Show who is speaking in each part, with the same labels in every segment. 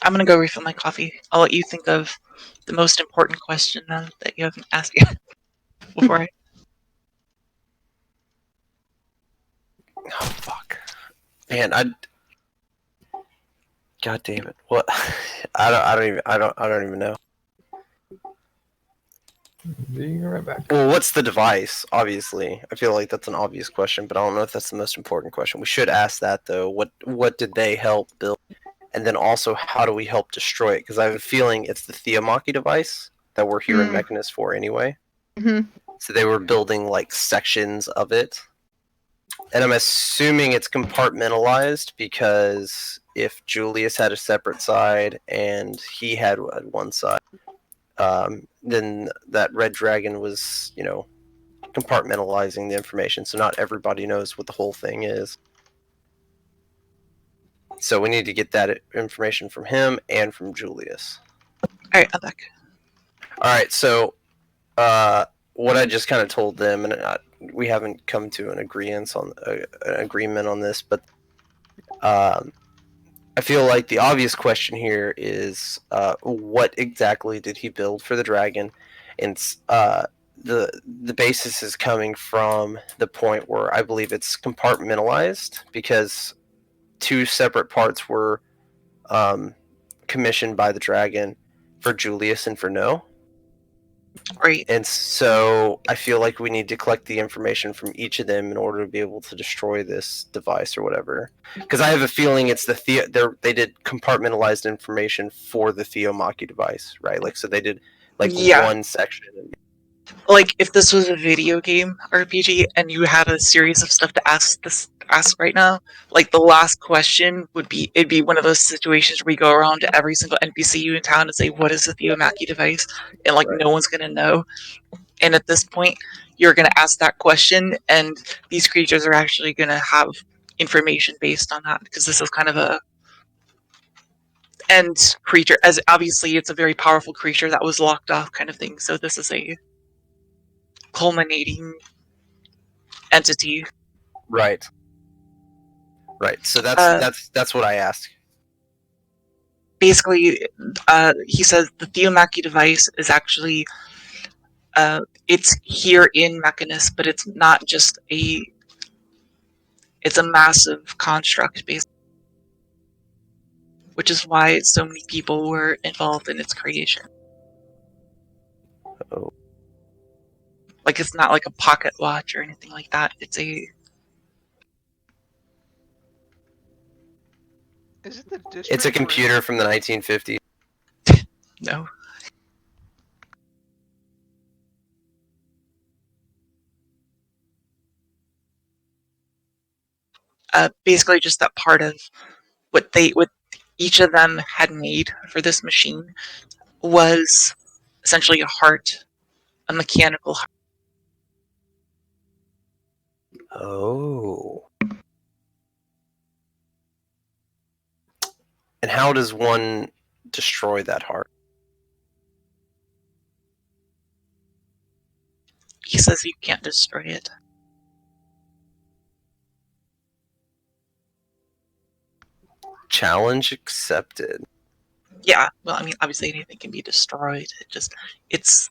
Speaker 1: I'm gonna go refill my coffee. I'll let you think of the most important question that you haven't asked yet before I.
Speaker 2: Oh fuck, man! God damn it! What? I don't even know.
Speaker 3: Being right back.
Speaker 2: Well, what's the device? Obviously, I feel like that's an obvious question, but I don't know if that's the most important question. We should ask that though. What did they help build? And then also, how do we help destroy it? Because I have a feeling it's the Theomachy device that we're here in Mechanist for anyway.
Speaker 4: Mm-hmm.
Speaker 2: So they were building like sections of it. And I'm assuming it's compartmentalized because if Julius had a separate side and he had one side, then that red dragon was, compartmentalizing the information. So not everybody knows what the whole thing is. So we need to get that information from him and from Julius.
Speaker 1: Alright, I'm back.
Speaker 2: Alright, so what I just kind of told them, and we haven't come to an agreement on this, but I feel like the obvious question here is what exactly did he build for the dragon? And the basis is coming from the point where I believe it's compartmentalized because two separate parts were commissioned by the dragon for Julius and for No.
Speaker 1: Right.
Speaker 2: And so I feel like we need to collect the information from each of them in order to be able to destroy this device or whatever. Because I have a feeling it's they did compartmentalized information for the Theomachy device, right? Like, so they did one section.
Speaker 1: Like, if this was a video game RPG and you had a series of stuff to ask right now, like the last question it'd be one of those situations where we go around to every single NPC in town and say, what is the Theomachy device? And like, no one's gonna know. And at this point, you're gonna ask that question, and these creatures are actually gonna have information based on that, because this is kind of a end creature, as obviously it's a very powerful creature that was locked off kind of thing, so this is a culminating entity.
Speaker 2: Right. So that's what I asked.
Speaker 1: Basically, he says the Theomachy device is actually it's here in Mechanist, but it's not just it's a massive construct, basically, which is why so many people were involved in its creation.
Speaker 2: Oh.
Speaker 1: Like, it's not like a pocket watch or anything like that. It's
Speaker 5: Is it the district?
Speaker 2: It's a computer from the 1950s.
Speaker 1: No. Basically, just that part of what each of them had made for this machine was essentially a heart, a mechanical heart.
Speaker 2: Oh. And how does one destroy that heart?
Speaker 1: He says you can't destroy it.
Speaker 2: Challenge accepted.
Speaker 1: Yeah, well, I mean, obviously anything can be destroyed. It's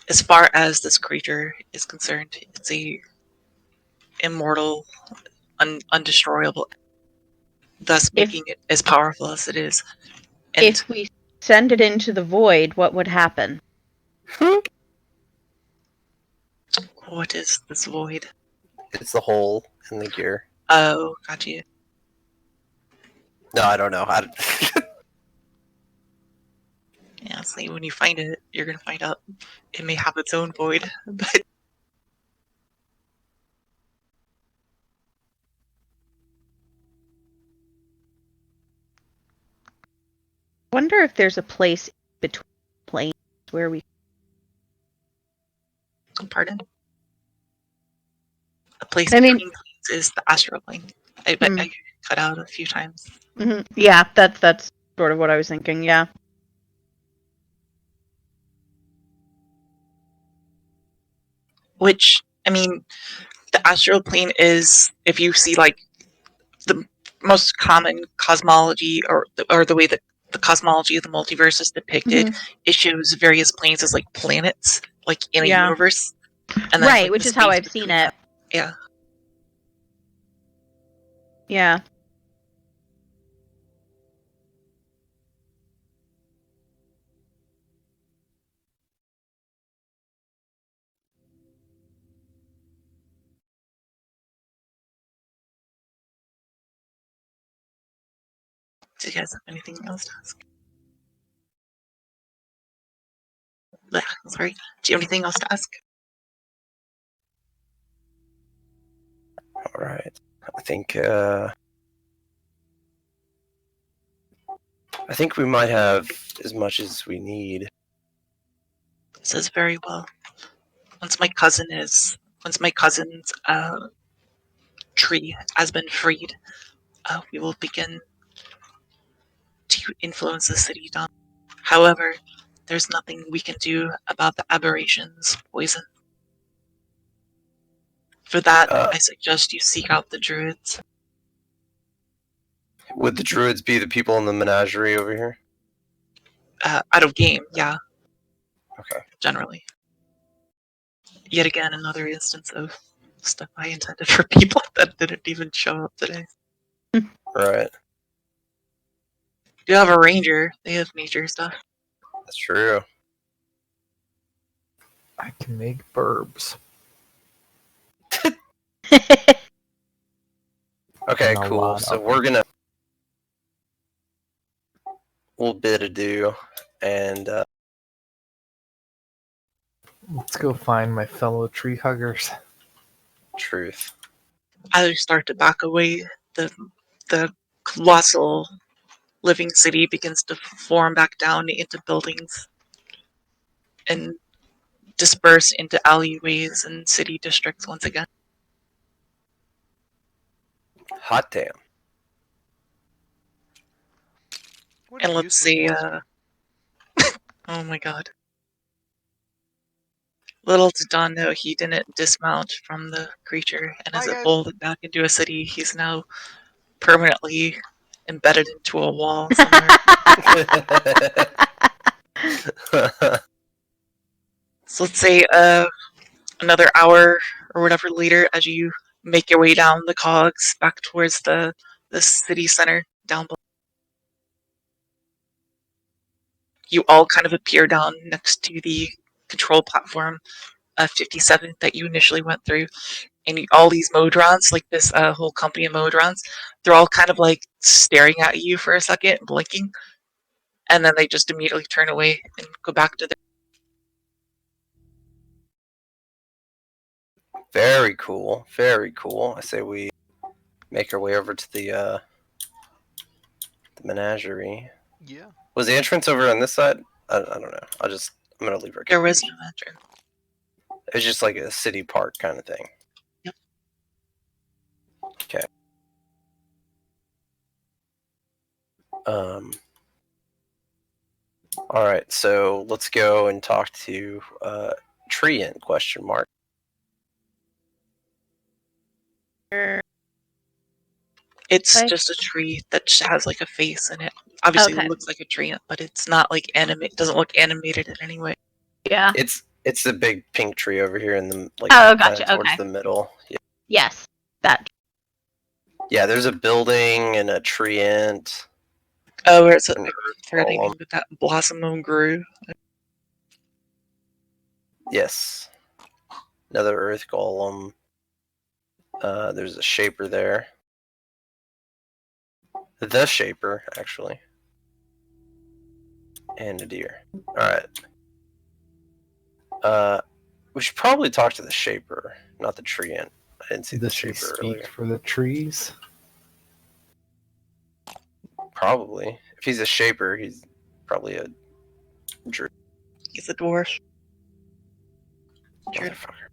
Speaker 1: as far as this creature is concerned, it's a immortal, undestroyable, thus making it as powerful as it is.
Speaker 4: And if we send it into the void, what would happen?
Speaker 1: What is this void?
Speaker 2: It's the hole in the gear.
Speaker 1: Oh, gotcha.
Speaker 2: No, I don't know.
Speaker 1: Yeah, so when you find it, you're gonna find out it may have its own void, but
Speaker 4: I wonder if there's a place between planes where we.
Speaker 1: Pardon? A place between planes is the astral plane. I cut out a few times.
Speaker 4: Mm-hmm. Yeah, that's sort of what I was thinking. Yeah.
Speaker 1: Which, I mean, the astral plane is, if you see like the most common cosmology, or the way that the cosmology of the multiverse is depicted, it shows various planes as like planets, like in a
Speaker 4: Yeah.
Speaker 1: universe, and then
Speaker 4: Right,
Speaker 1: like,
Speaker 4: which
Speaker 1: the
Speaker 4: is how
Speaker 1: space
Speaker 4: I've seen
Speaker 1: between
Speaker 4: it.
Speaker 1: them. Yeah.
Speaker 4: Yeah.
Speaker 1: Do you guys have anything else to ask? Blech, sorry. Do you have anything else to ask?
Speaker 2: All right. I think we might have as much as we need.
Speaker 1: Says very well. Once my cousin's tree has been freed, we will begin to influence the city down. However, there's nothing we can do about the aberrations poison. For that, I suggest you seek out the druids.
Speaker 2: Would the druids be the people in the menagerie over here?
Speaker 1: Out of game, yeah.
Speaker 2: Okay.
Speaker 1: Generally. Yet again, another instance of stuff I intended for people that didn't even show up today.
Speaker 2: Right.
Speaker 1: You have a ranger, they have nature stuff.
Speaker 2: That's true.
Speaker 3: I can make burbs.
Speaker 2: Okay,
Speaker 3: And a
Speaker 2: cool.
Speaker 3: lot
Speaker 2: So
Speaker 3: of
Speaker 2: we're gonna we'll bid adieu, and
Speaker 3: Let's go find my fellow tree huggers.
Speaker 2: truth.
Speaker 1: As you start to back away, the colossal living city begins to form back down into buildings and disperse into alleyways and city districts once again.
Speaker 2: Hot damn.
Speaker 5: What
Speaker 1: And
Speaker 5: a
Speaker 1: let's
Speaker 5: useless
Speaker 1: see,
Speaker 5: monster.
Speaker 1: oh my god. Little did Don know he didn't dismount from the creature, and as
Speaker 5: Bye,
Speaker 1: it
Speaker 5: guys.
Speaker 1: bolted back into a city, he's now permanently embedded into a wall somewhere. So let's say another hour or whatever later, as you make your way down the cogs back towards the city center down below. You all kind of appear down next to the control platform 57 that you initially went through, and all these Modrons, like this whole company of Modrons, they're all kind of like staring at you for a second, blinking, and then they just immediately turn away and go back to their.
Speaker 2: Very cool. Very cool. I say we make our way over to the menagerie.
Speaker 5: Yeah.
Speaker 2: Was the entrance over on this side? I don't know. I'm gonna leave her.
Speaker 1: There was no entrance.
Speaker 2: It's just like a city park kind of thing.
Speaker 1: Yep.
Speaker 2: Okay. All right. So let's go and talk to Treant ?
Speaker 1: It's
Speaker 4: Like-
Speaker 1: just a tree that has like a face in it. Obviously,
Speaker 4: Okay.
Speaker 1: it looks like a tree, but it's not like animate. Doesn't look animated in any way.
Speaker 4: Yeah.
Speaker 2: It's the big pink tree over here in the like
Speaker 4: Oh,
Speaker 2: kinda
Speaker 4: gotcha,
Speaker 2: towards
Speaker 4: okay.
Speaker 2: the middle. Yeah.
Speaker 4: Yes. That.
Speaker 2: Yeah, there's a building and a treant.
Speaker 1: Oh, where it's
Speaker 2: An
Speaker 1: flirting with that blossom moon grew.
Speaker 2: Yes. Another earth golem. There's a shaper there. The shaper, actually. And a deer. Alright. We should probably talk to the shaper, not the treant. I didn't see the
Speaker 3: Does she
Speaker 2: shaper
Speaker 3: speak
Speaker 2: earlier.
Speaker 3: for the trees?
Speaker 2: Probably. If he's a shaper, he's probably a druid.
Speaker 1: He's a dwarf. Druid.
Speaker 2: Motherfucker.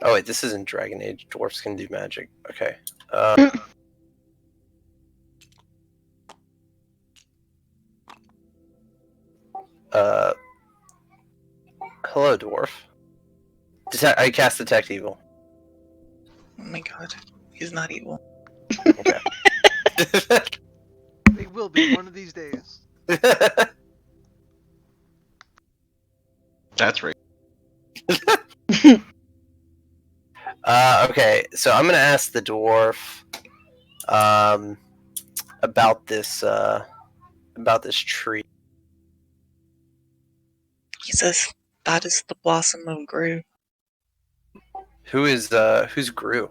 Speaker 2: Oh wait, this isn't Dragon Age. Dwarfs can do magic. Okay. Hello, dwarf. I cast Detect Evil.
Speaker 1: Oh my god. He's not evil.
Speaker 2: Okay.
Speaker 5: They will be one of these days.
Speaker 6: That's right.
Speaker 2: Okay, so I'm gonna ask the dwarf about this tree.
Speaker 1: He says, that is the blossom of Gru.
Speaker 2: Who's Gru?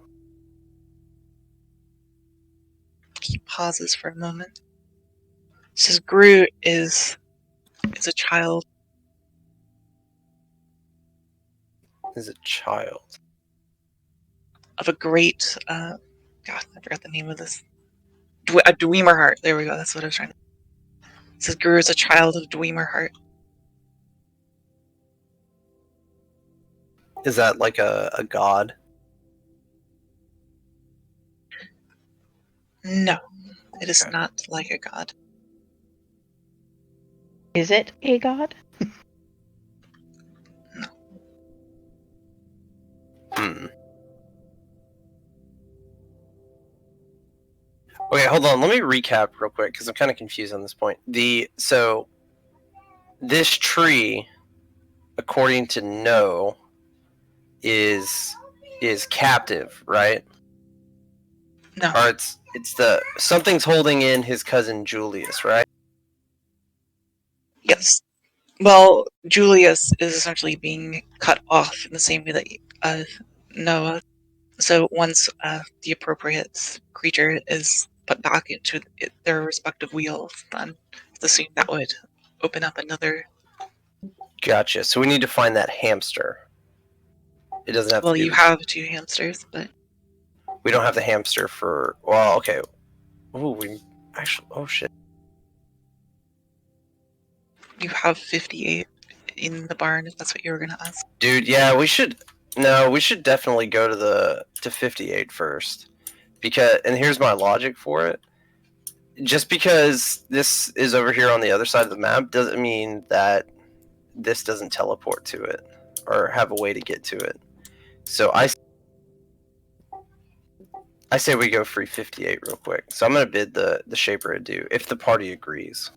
Speaker 1: He pauses for a moment. He says, Gru is a child.
Speaker 2: Is a child.
Speaker 1: Of a great, God, I forgot the name of this. A Dwemer heart. There we go. That's what I was trying to. It says Gru is a child of Dwemer heart.
Speaker 2: Is that like a god?
Speaker 1: No, it is
Speaker 2: Okay.
Speaker 1: not like a god.
Speaker 4: Is it a god?
Speaker 2: Hmm. Okay, hold on. Let me recap real quick because I'm kind of confused on this point. So this tree, according to No, is captive, right?
Speaker 1: No.
Speaker 2: Or it's something's holding in his cousin Julius, right?
Speaker 1: Yes. Well, Julius is essentially being cut off in the same way that Noah. So once the appropriate creature is put back into their respective wheels, then it's assumed that would open up another.
Speaker 2: Gotcha. So we need to find that hamster. It doesn't have
Speaker 1: Well,
Speaker 2: to be.
Speaker 1: you have 2 hamsters, but
Speaker 2: We don't have the hamster for. Well, okay. Oh, we actually. Oh shit.
Speaker 1: you have 58 in the barn. If that's what you were gonna ask.
Speaker 2: Dude, yeah, we should. No, we should definitely go to 58 first. Because, and here's my logic for it. Just because this is over here on the other side of the map doesn't mean that this doesn't teleport to it or have a way to get to it. So I say we go free 58 real quick. So I'm gonna bid the shaper adieu if the party agrees.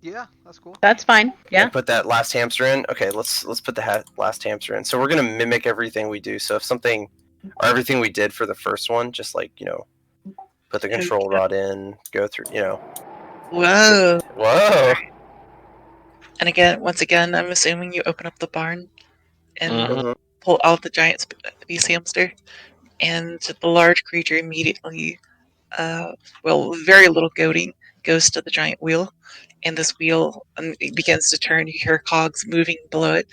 Speaker 5: Yeah, that's cool.
Speaker 4: That's fine. Yeah.
Speaker 2: And put that last hamster in. Okay, let's put the last hamster in. So we're gonna mimic everything we do. So if something or everything we did for the first one, just like put the control
Speaker 1: Okay.
Speaker 2: rod in, go through.
Speaker 1: Whoa!
Speaker 2: Whoa.
Speaker 1: And again, once again, I'm assuming you open up the barn and
Speaker 2: Mhm.
Speaker 1: pull out the giant beast hamster, and the large creature immediately, very little goading, goes to the giant wheel, and this wheel it begins to turn. You hear cogs moving below it,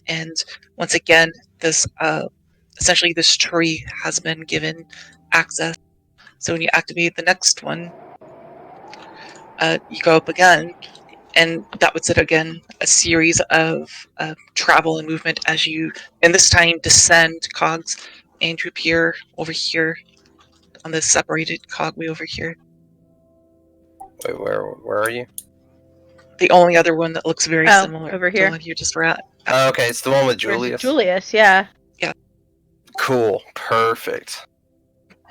Speaker 1: and once again, this essentially this tree has been given access. So when you activate the next one, you go up again, and that would set again a series of travel and movement as you, and this time descend cogs and to appear over here on this separated cogway over here.
Speaker 2: Wait, where are you?
Speaker 1: The only other one that looks very
Speaker 4: Oh,
Speaker 1: similar
Speaker 4: over
Speaker 1: to
Speaker 4: here.
Speaker 1: the one you just were at.
Speaker 2: Oh, okay, it's the one with
Speaker 4: Where's
Speaker 2: Julius.
Speaker 4: Julius, yeah.
Speaker 2: Cool, perfect.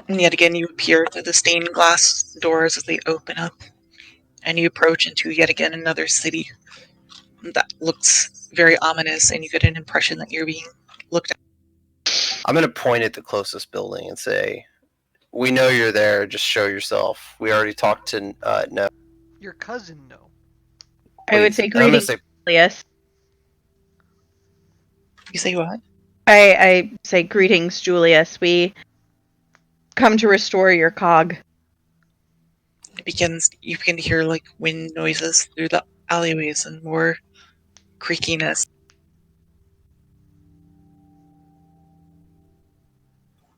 Speaker 1: And yet again, you appear through the stained glass doors as they open up, and you approach into yet again another city that looks very ominous, and you get an impression that you're being looked at.
Speaker 2: I'm gonna point at the closest building and say, "We know you're there. Just show yourself." We already talked to No.
Speaker 5: Your cousin, no.
Speaker 4: I would
Speaker 2: Please.
Speaker 4: say
Speaker 2: And I'm gonna
Speaker 4: greetings,
Speaker 2: say,
Speaker 4: Julius.
Speaker 1: You say what?
Speaker 4: I say greetings, Julius. We come to restore your cog.
Speaker 1: You begin to hear like wind noises through the alleyways and more creakiness.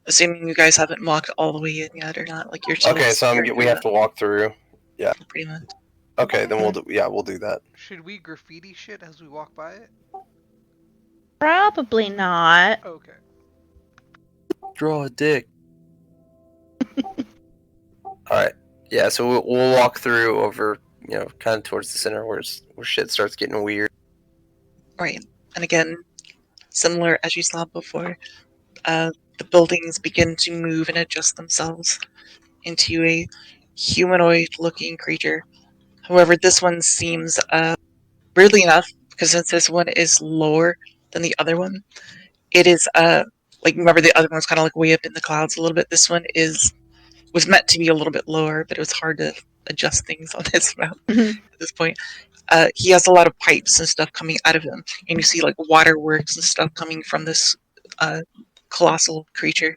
Speaker 1: Assuming you guys haven't walked all the way in yet or not, like you're still
Speaker 2: okay, so
Speaker 1: hearing
Speaker 2: we have to walk through.
Speaker 1: pretty much.
Speaker 2: Okay, then we'll do that.
Speaker 5: Should we graffiti shit as we walk by it?
Speaker 4: Probably not.
Speaker 5: Okay.
Speaker 2: Draw a dick. All right. Yeah, so we'll walk through over, kind of towards the center where shit starts getting weird.
Speaker 1: Right. And again, similar as you saw before, the buildings begin to move and adjust themselves into a humanoid-looking creature. However, this one seems, weirdly enough, because since this one is lower than the other one, it is, like, remember the other one was kind of like way up in the clouds a little bit. This one was meant to be a little bit lower, but it was hard to adjust things on this map
Speaker 4: Mhm.
Speaker 1: at this point. He has a lot of pipes and stuff coming out of him, and you see like waterworks and stuff coming from this colossal creature.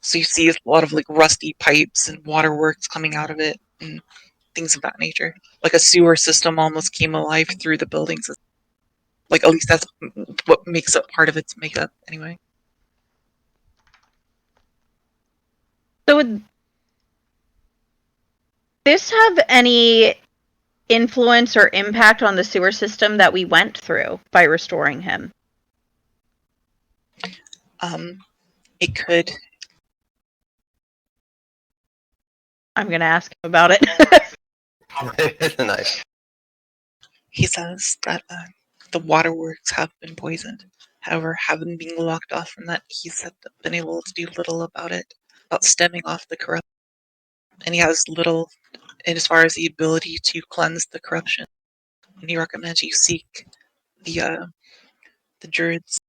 Speaker 1: So you see a lot of like rusty pipes and waterworks coming out of it and things of that nature. Like a sewer system almost came alive through the buildings. Like at least that's what makes up part of its makeup anyway.
Speaker 4: So would this have any influence or impact on the sewer system that we went through by restoring him?
Speaker 1: It could.
Speaker 4: I'm gonna ask him about it.
Speaker 2: Nice.
Speaker 1: He says that the waterworks have been poisoned. However, having been locked off from that, he's been able to do little about it, about stemming off the corruption. And he has little, as far as the ability to cleanse the corruption. And he recommends you seek the druids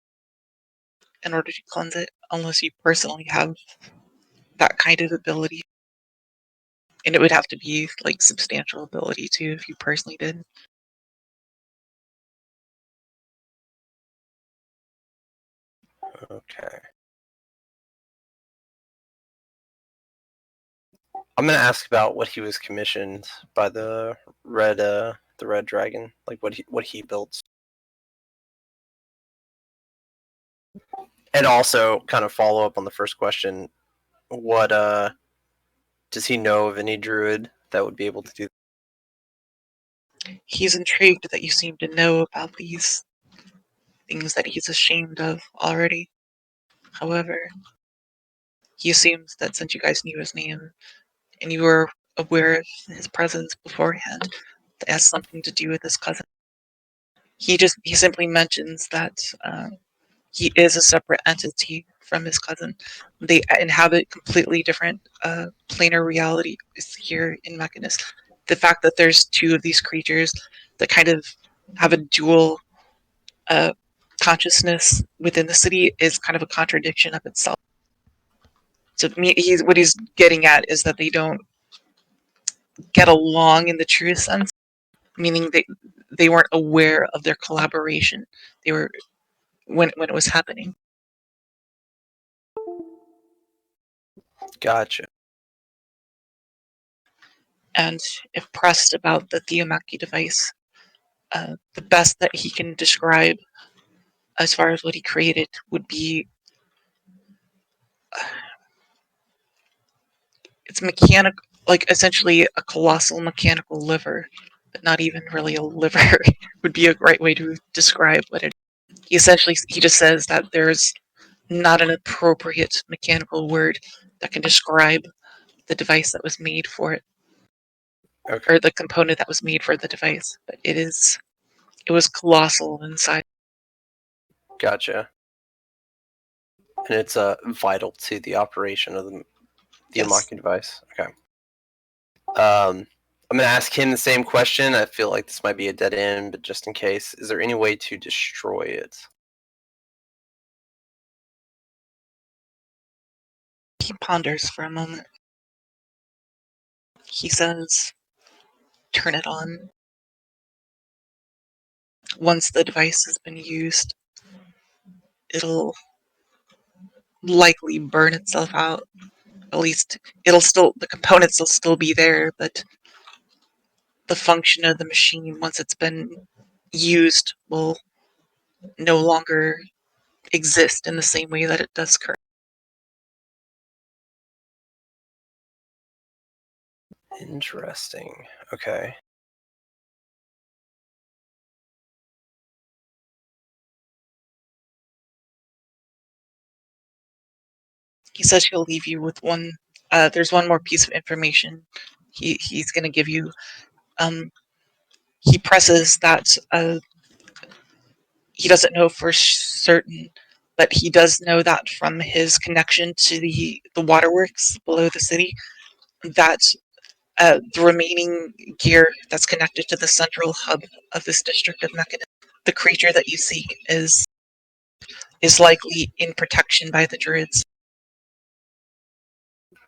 Speaker 1: in order to cleanse it, unless you personally have that kind of ability. And it would have to be like substantial ability too, if you personally did.
Speaker 2: Okay. I'm gonna ask about what he was commissioned by the red dragon, like what he built, and also kind of follow up on the first question. What does he know of any druid that would be able to do?
Speaker 1: He's intrigued that you seem to know about these things that he's ashamed of already. However, he assumes that since you guys knew his name and you were aware of his presence beforehand, that has something to do with his cousin. He simply mentions that he is a separate entity from his cousin. They inhabit completely different planar reality here in Mechanist. The fact that there's two of these creatures that kind of have a dual consciousness within the city is kind of a contradiction of itself. So what he's getting at is that they don't get along in the truest sense, meaning they weren't aware of their collaboration. They were when it was happening.
Speaker 2: Gotcha.
Speaker 1: And if pressed about the Theomachy device, the best that he can describe as far as what he created would be it's mechanical, like essentially a colossal mechanical liver, but not even really a liver would be a right way to describe what it is. He just says that there's not an appropriate mechanical word that can describe the device that was made for it,
Speaker 2: Okay.
Speaker 1: or the component that was made for the device. But it was colossal inside.
Speaker 2: Gotcha. And it's vital to the operation of the
Speaker 1: Yes.
Speaker 2: Theomachy device. Okay. I'm gonna ask him the same question. I feel like this might be a dead end, but just in case, is there any way to destroy it?
Speaker 1: He ponders for a moment. He says, turn it on. Once the device has been used, it'll likely burn itself out. At least the components will still be there, but the function of the machine, once it's been used, will no longer exist in the same way that it does currently.
Speaker 2: Interesting. Okay.
Speaker 1: He says he'll leave you with one. There's one more piece of information he's going to give you. He presses that he doesn't know for certain but he does know that from his connection to the waterworks below the city, that the remaining gear that's connected to the central hub of this district of mechanism, the creature that you seek is likely in protection by the druids.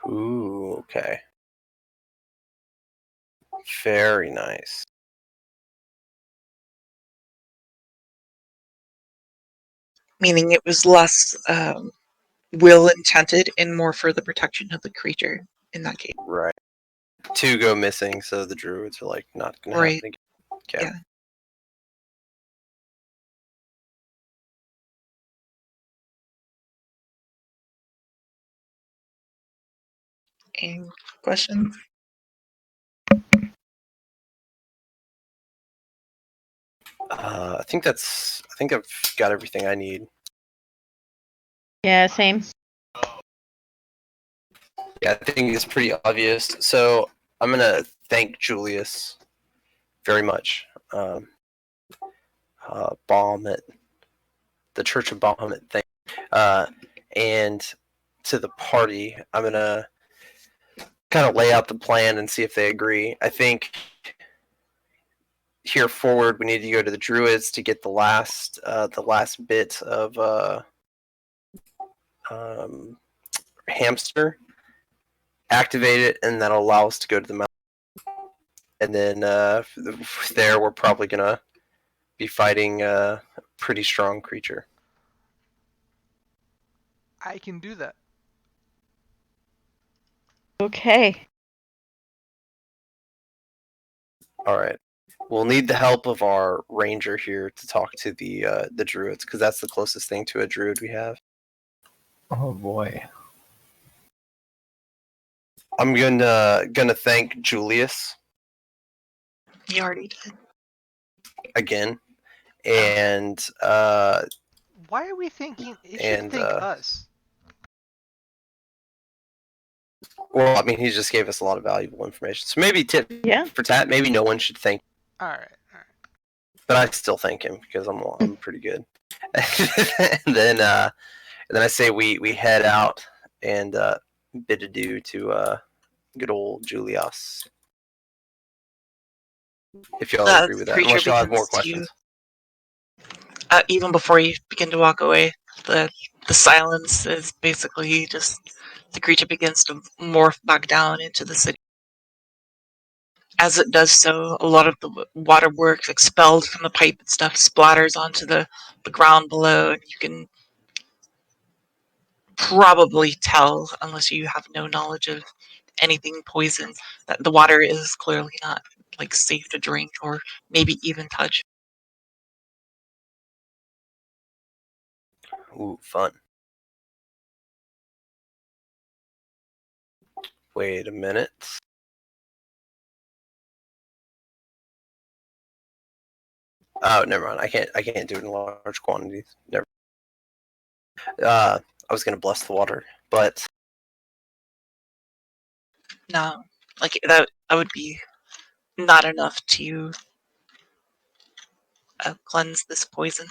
Speaker 2: Ooh, okay. Very nice.
Speaker 1: Meaning it was less will intended and more for the protection of the creature in that case.
Speaker 2: Right. 2 go missing, so the druids are like not gonna
Speaker 1: Right.
Speaker 2: happen again. Okay.
Speaker 1: Yeah. Any questions?
Speaker 2: I think I've got everything I need.
Speaker 4: Yeah, same.
Speaker 2: Yeah, I think it's pretty obvious. So I'm gonna thank Julius very much. Bahamut, the Church of Bahamut thing, and to the party, I'm gonna kind of lay out the plan and see if they agree. I think here forward we need to go to the druids to get the last bit of hamster, activate it, and that'll allow us to go to the mountain. And then there we're probably gonna be fighting a pretty strong creature.
Speaker 5: I can do that.
Speaker 4: Okay.
Speaker 2: All right. We'll need the help of our ranger here to talk to the druids, because that's the closest thing to a druid we have.
Speaker 3: Oh boy.
Speaker 2: I'm gonna thank Julius
Speaker 1: You already did.
Speaker 2: again, and
Speaker 5: Why are we thinking it should
Speaker 2: And,
Speaker 5: think us?
Speaker 2: well, I mean, he just gave us a lot of valuable information. So maybe tip
Speaker 4: Yeah.
Speaker 2: for tat, maybe no one should thank,
Speaker 5: All right.
Speaker 2: but I still thank him because I'm pretty good. and then I say we head out and bid adieu to good old Julius. If y'all agree with that,
Speaker 1: Creature
Speaker 2: unless y'all have more
Speaker 1: begins
Speaker 2: questions.
Speaker 1: Even before you begin to walk away, the silence is basically just the creature begins to morph back down into the city. As it does so, a lot of the water works expelled from the pipe and stuff splatters onto the ground below, and you can probably tell, unless you have no knowledge of anything poison, that the water is clearly not like safe to drink or maybe even touch.
Speaker 2: Ooh, fun. Wait a minute. Oh, never mind. I can't do it in large quantities. Never. I was gonna bless the water, but
Speaker 1: No, like that would be not enough to cleanse this poison.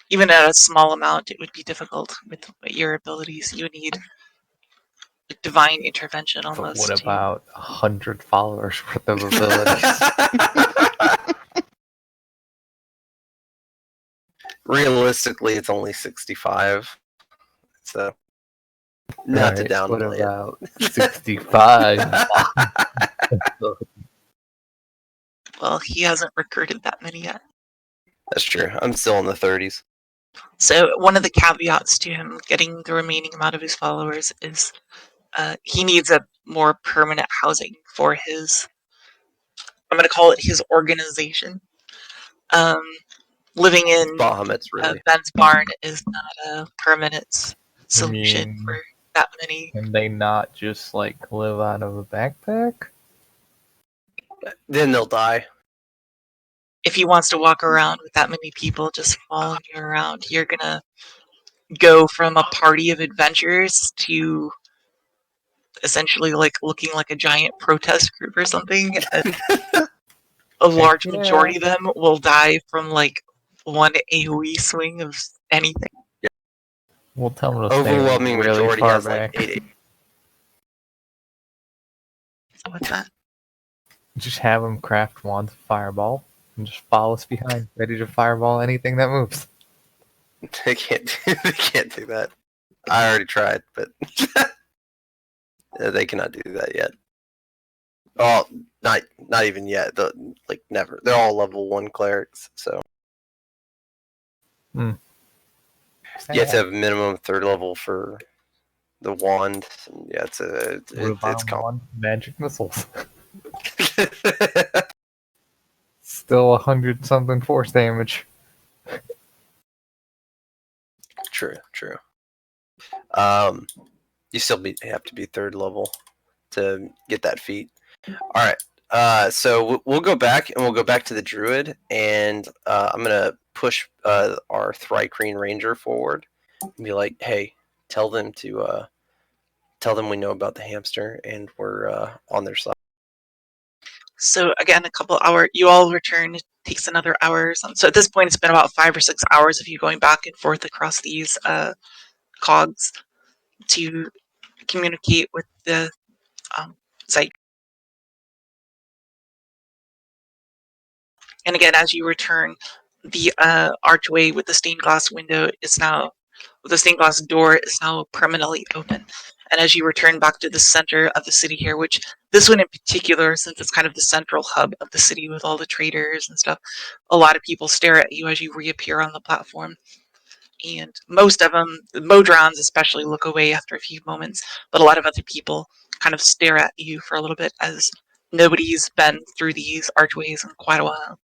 Speaker 1: Even at a small amount, it would be difficult with your abilities. You would need divine intervention
Speaker 3: But
Speaker 1: almost.
Speaker 3: what about 100 followers worth of abilities?
Speaker 2: realistically, it's only 65. So not to
Speaker 3: Right,
Speaker 2: downplay
Speaker 3: what
Speaker 2: it.
Speaker 3: about 65?
Speaker 1: Well, he hasn't recruited that many yet.
Speaker 2: That's true. I'm still in the 30s.
Speaker 1: So one of the caveats to him getting the remaining amount of his followers is he needs a more permanent housing for his, I'm going to call it his organization. Living in
Speaker 2: Bahamut's really.
Speaker 1: Ben's barn is not a permanent solution
Speaker 3: mean-
Speaker 1: for that many.
Speaker 3: Can they not just like live out of a backpack?
Speaker 2: Then they'll die.
Speaker 1: If he wants to walk around with that many people just following you around, you're gonna go from a party of adventurers to essentially like looking like a giant protest group or something. And a large majority of them will die from like one AoE swing of anything.
Speaker 3: We'll tell him to stay
Speaker 2: Overwhelming
Speaker 3: really
Speaker 2: majority
Speaker 3: far
Speaker 2: has
Speaker 3: back.
Speaker 2: like 8.
Speaker 1: What's that?
Speaker 3: Just have him craft wands of fireball and just follow us behind, ready to fireball anything that moves.
Speaker 2: They can't do that. I already tried, but they cannot do that yet. Oh, not even yet. Like never. They're all level 1 clerics, so you have to have a minimum 3rd level for the wand. Yeah, it's
Speaker 3: wand magic missiles. Still 100 something force damage.
Speaker 2: True. You still have to be 3rd level to get that feat. All right. So we'll go back and we'll go back to the druid, and I'm gonna push our Thrycreen ranger forward and be like, "Hey, tell them we know about the hamster and we're on their side."
Speaker 1: So again, a couple hours. You all return. It takes another hour or something. So at this point, it's been about 5 or 6 hours of you going back and forth across these cogs to communicate with the site. And again, as you return, the archway with the stained glass window is now, the stained glass door is now permanently open. And as you return back to the center of the city here, which this one in particular, since it's kind of the central hub of the city with all the traders and stuff, a lot of people stare at you as you reappear on the platform. And most of them, Modrons especially, look away after a few moments, but a lot of other people kind of stare at you for a little bit as nobody's been through these archways in quite a while.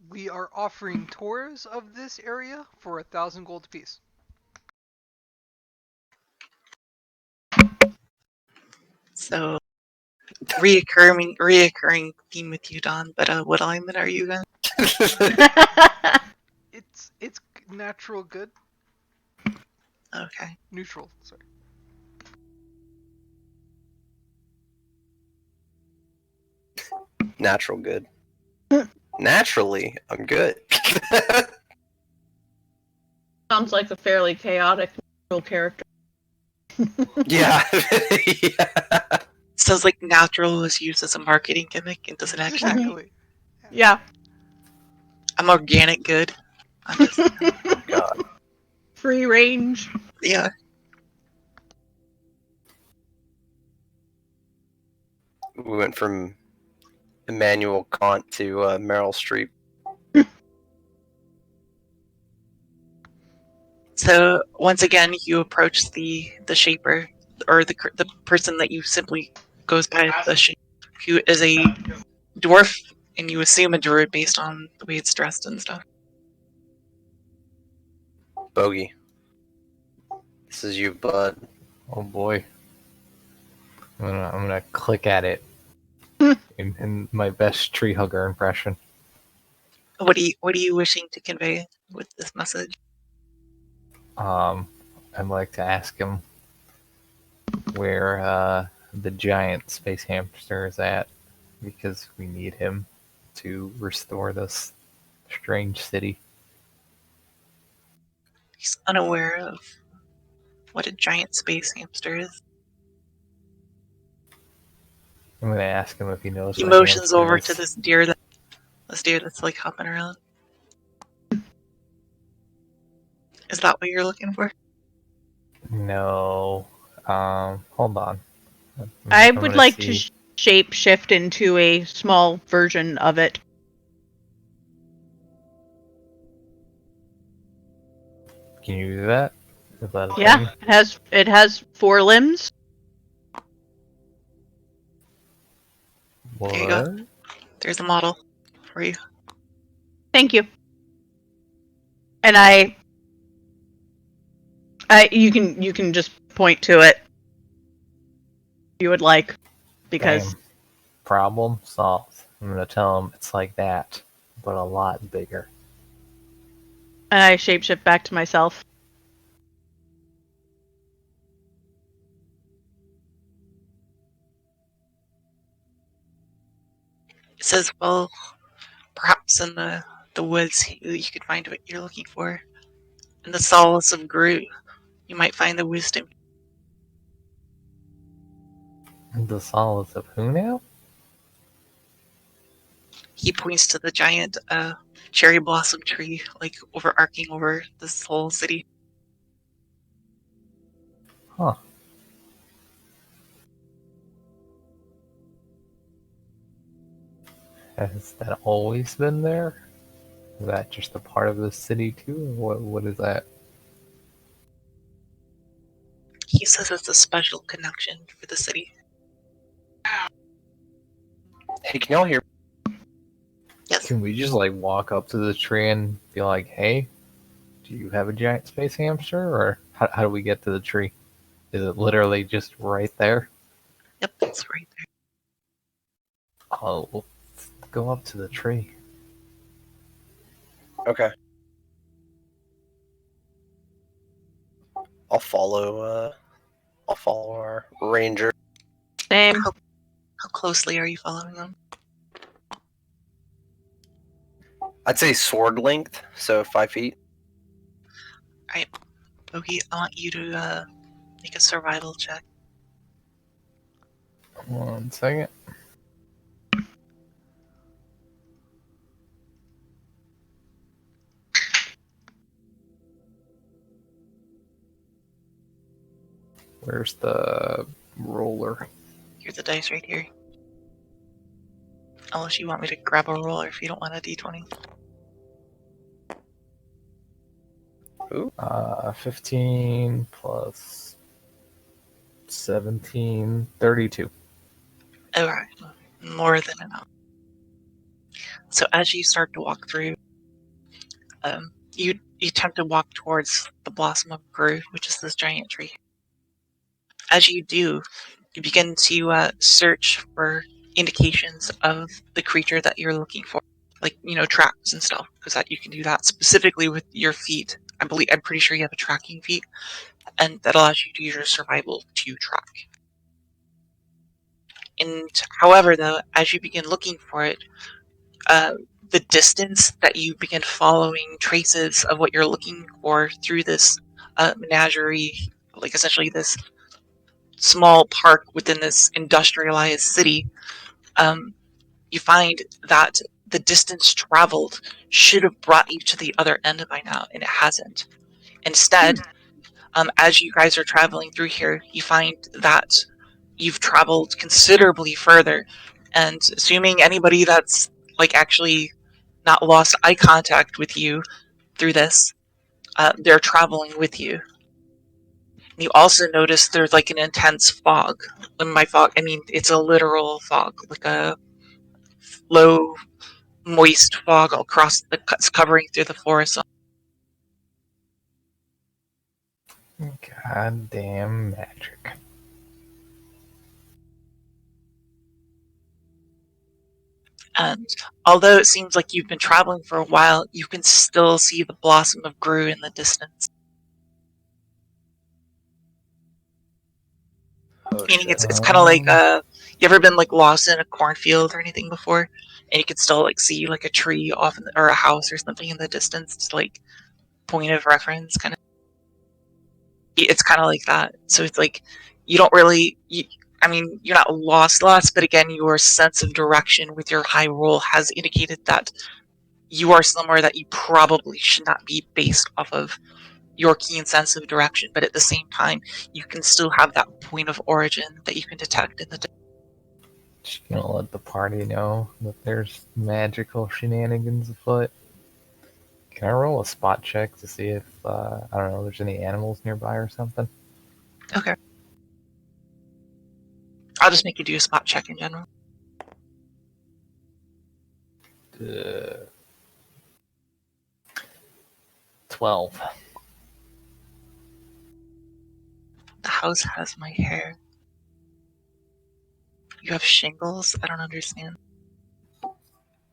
Speaker 5: We are offering tours of this area for 1,000 gold apiece.
Speaker 1: So reoccurring theme with you, Don. But what alignment are you in?
Speaker 5: It's natural good.
Speaker 1: Okay.
Speaker 5: Neutral, sorry.
Speaker 2: Natural good. Naturally, I'm good.
Speaker 4: Sounds like a fairly chaotic neutral character.
Speaker 2: Yeah. Yeah.
Speaker 1: Sounds like natural was used as a marketing gimmick and doesn't actually.
Speaker 5: Exactly.
Speaker 4: Yeah.
Speaker 1: I'm organic good. I'm just,
Speaker 2: God.
Speaker 4: Free range.
Speaker 1: yeah.
Speaker 2: We went from Immanuel Kant to Meryl Streep.
Speaker 1: So once again, you approach the shaper, or the person that you simply goes by the shaper, who is a dwarf, and you assume a druid based on the way it's dressed and stuff.
Speaker 2: Bogey. This is you, bud.
Speaker 3: Oh boy. I'm gonna click at it in my best tree hugger impression.
Speaker 1: What are you wishing to convey with this message?
Speaker 3: I'd like to ask him where the giant space hamster is at, because we need him to restore this strange city.
Speaker 1: He's unaware of what a giant space hamster is.
Speaker 3: I'm gonna ask him if he knows
Speaker 1: He
Speaker 3: what
Speaker 1: motions
Speaker 3: hamster
Speaker 1: over
Speaker 3: is.
Speaker 1: to this deer that's like hopping around. Is that what you're looking for?
Speaker 3: No. Hold on.
Speaker 4: I
Speaker 3: I'm
Speaker 4: would
Speaker 3: gonna
Speaker 4: like
Speaker 3: see.
Speaker 4: to shape shift into a small version of it.
Speaker 3: Can you do that? Is that a
Speaker 4: Yeah,
Speaker 3: thing?
Speaker 4: it has 4 limbs.
Speaker 3: What?
Speaker 1: There you go. There's a model for you.
Speaker 4: Thank you. And you can just point to it if you would like, because
Speaker 3: Same. Problem solved. I'm gonna tell him it's like that, but a lot bigger.
Speaker 4: I shapeshift back to myself.
Speaker 1: It says, well, perhaps in the woods you could find what you're looking for. In the solace of Groot, you might find the wisdom.
Speaker 3: The solace of who now?
Speaker 1: He points to the giant cherry blossom tree, like overarching over this whole city.
Speaker 3: Huh. Has that always been there? Is that just a part of the city too? Or what is that?
Speaker 1: He says it's a special connection for the city.
Speaker 2: Hey, can y'all hear?
Speaker 1: Yes.
Speaker 3: Can we just like walk up to the tree and be like, "Hey, do you have a giant space hamster?" Or how do we get to the tree? Is it literally just right there?
Speaker 1: Yep, it's right there.
Speaker 3: Oh, let's go up to the tree.
Speaker 2: Okay. I'll follow our ranger.
Speaker 4: Same.
Speaker 1: How closely are you following them?
Speaker 2: I'd say sword length, so 5 feet.
Speaker 1: Bogey, I want you to make a survival check.
Speaker 3: 1 second. Where's the roller?
Speaker 1: Here's the dice right here. Unless you want me to grab a roller if you don't want a d20.
Speaker 3: 15 plus 17, 32.
Speaker 1: Alright, more than enough. So as you start to walk through, you attempt to walk towards the blossom of Gru, which is this giant tree. As you do, you begin to search for indications of the creature that you're looking for, like tracks and stuff, because that you can do that specifically with your feet. I'm pretty sure you have a tracking feat, and that allows you to use your survival to track. And however, though, as you begin looking for it, the distance that you begin following traces of what you're looking for through this menagerie, like essentially this small park within this industrialized city, you find that the distance traveled should have brought you to the other end by now, and it hasn't. Instead, as you guys are traveling through here, you find that you've traveled considerably further, and assuming anybody that's like actually not lost eye contact with you through this, they're traveling with you. You also notice there's like an intense fog. When by fog, I mean it's a literal fog, like a low, moist fog across the covering through the forest.
Speaker 3: Goddamn magic.
Speaker 1: And although it seems like you've been traveling for a while, you can still see the blossom of Gru in the distance.
Speaker 2: Oh
Speaker 1: Meaning
Speaker 2: shit.
Speaker 1: it's kind of like you ever been like lost in a cornfield or anything before, and you can still like see like a tree off or a house or something in the distance, just like point of reference kind of. It's kind of like that. So it's like you don't really. I mean, you're not lost, but again, your sense of direction with your high roll has indicated that you are somewhere that you probably should not be based off of your keen sense of direction. But at the same time, you can still have that point of origin that you can detect in the.
Speaker 3: Just gonna let the party know that there's magical shenanigans afoot. Can I roll a spot check to see if, I don't know, there's any animals nearby or something?
Speaker 1: Okay. I'll just make you do a spot check in general.
Speaker 3: 12.
Speaker 1: The house has my hair. You have shingles? I don't understand.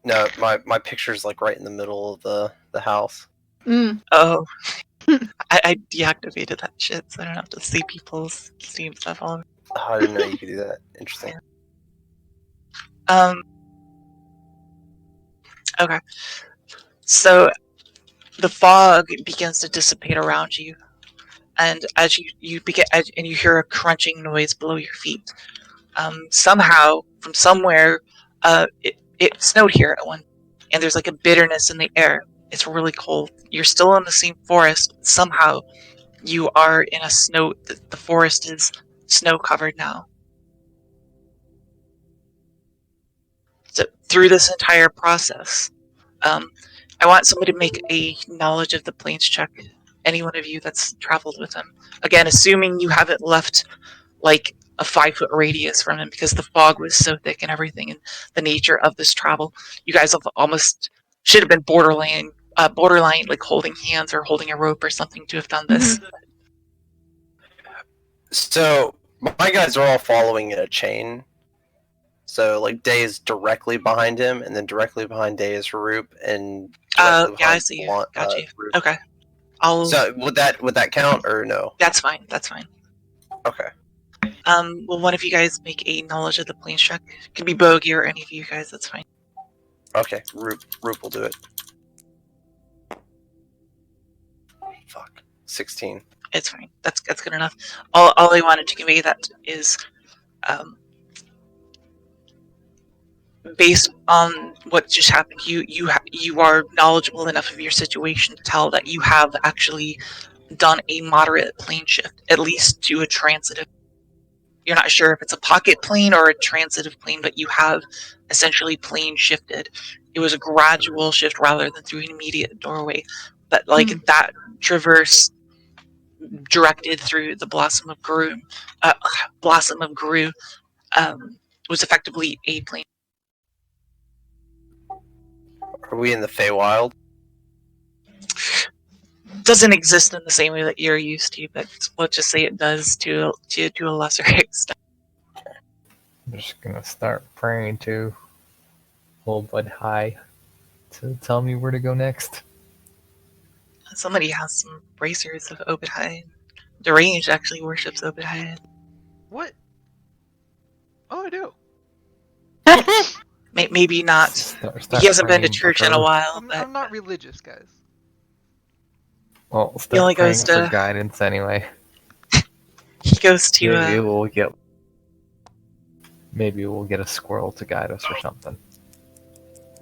Speaker 2: No, my picture's like right in the middle of the house.
Speaker 1: Oh. I deactivated that shit, so I don't have to see people's Steam stuff all over.
Speaker 2: Oh, I didn't know you could do that. Interesting.
Speaker 1: Okay. So the fog begins to dissipate around you, and as you begin and you hear a crunching noise below your feet. Somehow, from somewhere, it snowed here at one, and there's like a bitterness in the air. It's really cold. You're still in the same forest, but somehow you are in a snow. The forest is snow covered now. So through this entire process, I want somebody to make a knowledge of the planes check. Any one of you that's traveled with him. Again, assuming you haven't left like a 5-foot radius from him because the fog was so thick and everything, and the nature of this travel. You guys have almost should have been borderline like holding hands or holding a rope or something to have done this.
Speaker 2: So my guys are all following in a chain. So like Day is directly behind him, and then directly behind Day is Roop, and directly
Speaker 1: Yeah, I
Speaker 2: behind
Speaker 1: see. Got you.
Speaker 2: Roop.
Speaker 1: Okay, I'll.
Speaker 2: So would that count or no?
Speaker 1: That's fine. That's fine.
Speaker 2: Okay.
Speaker 1: Will one of you guys make a knowledge of the planes check? It could be Bogey or any of you guys. That's fine.
Speaker 2: Okay. Roop will do it. Fuck. 16.
Speaker 1: It's fine. That's good enough. All I wanted to convey that is, based on what just happened, you are knowledgeable enough of your situation to tell that you have actually done a moderate plane shift, at least to a transitive. You're not sure if it's a pocket plane or a transitive plane, but you have essentially plane shifted. It was a gradual shift rather than through an immediate doorway, but like that traverse directed through the Blossom of Gru, was effectively a plane.
Speaker 2: Are we in the Feywild?
Speaker 1: Doesn't exist in the same way that you're used to, but let's just say it does to a lesser extent.
Speaker 3: I'm just gonna start praying to Old Bud High to tell me where to go next.
Speaker 1: Somebody has some bracers of Obadhide. Deranged actually worships Obadhide.
Speaker 5: What? Oh, I do.
Speaker 1: Maybe not.
Speaker 3: Start
Speaker 1: He hasn't been to
Speaker 3: praying,
Speaker 1: church in a
Speaker 3: Booker.
Speaker 1: while,
Speaker 5: I'm not religious, guys.
Speaker 3: Well,
Speaker 1: He
Speaker 3: start
Speaker 1: only
Speaker 3: praying
Speaker 1: goes
Speaker 3: for
Speaker 1: to-
Speaker 3: guidance anyway.
Speaker 1: he goes to
Speaker 3: Maybe we'll get a squirrel to guide us or something.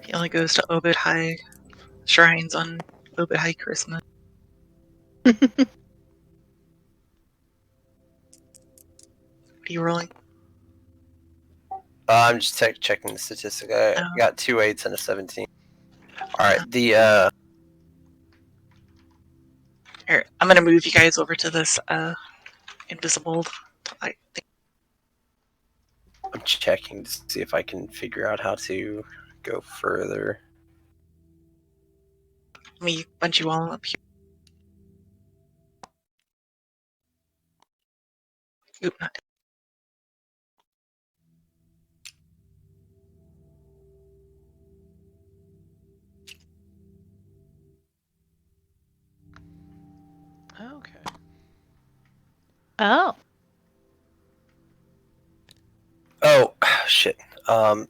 Speaker 1: he only goes to Obadhide shrines on Obadhide Christmas. What are you rolling?
Speaker 2: I'm just checking the statistic. I got 2 8s and a 17. Alright, the
Speaker 1: Here, I'm gonna move you guys over to this invisible. I think
Speaker 2: I'm checking to see if I can figure out how to go further.
Speaker 1: let me bunch you all up here. Oop, not.
Speaker 5: Okay.
Speaker 4: Oh.
Speaker 2: Oh, shit.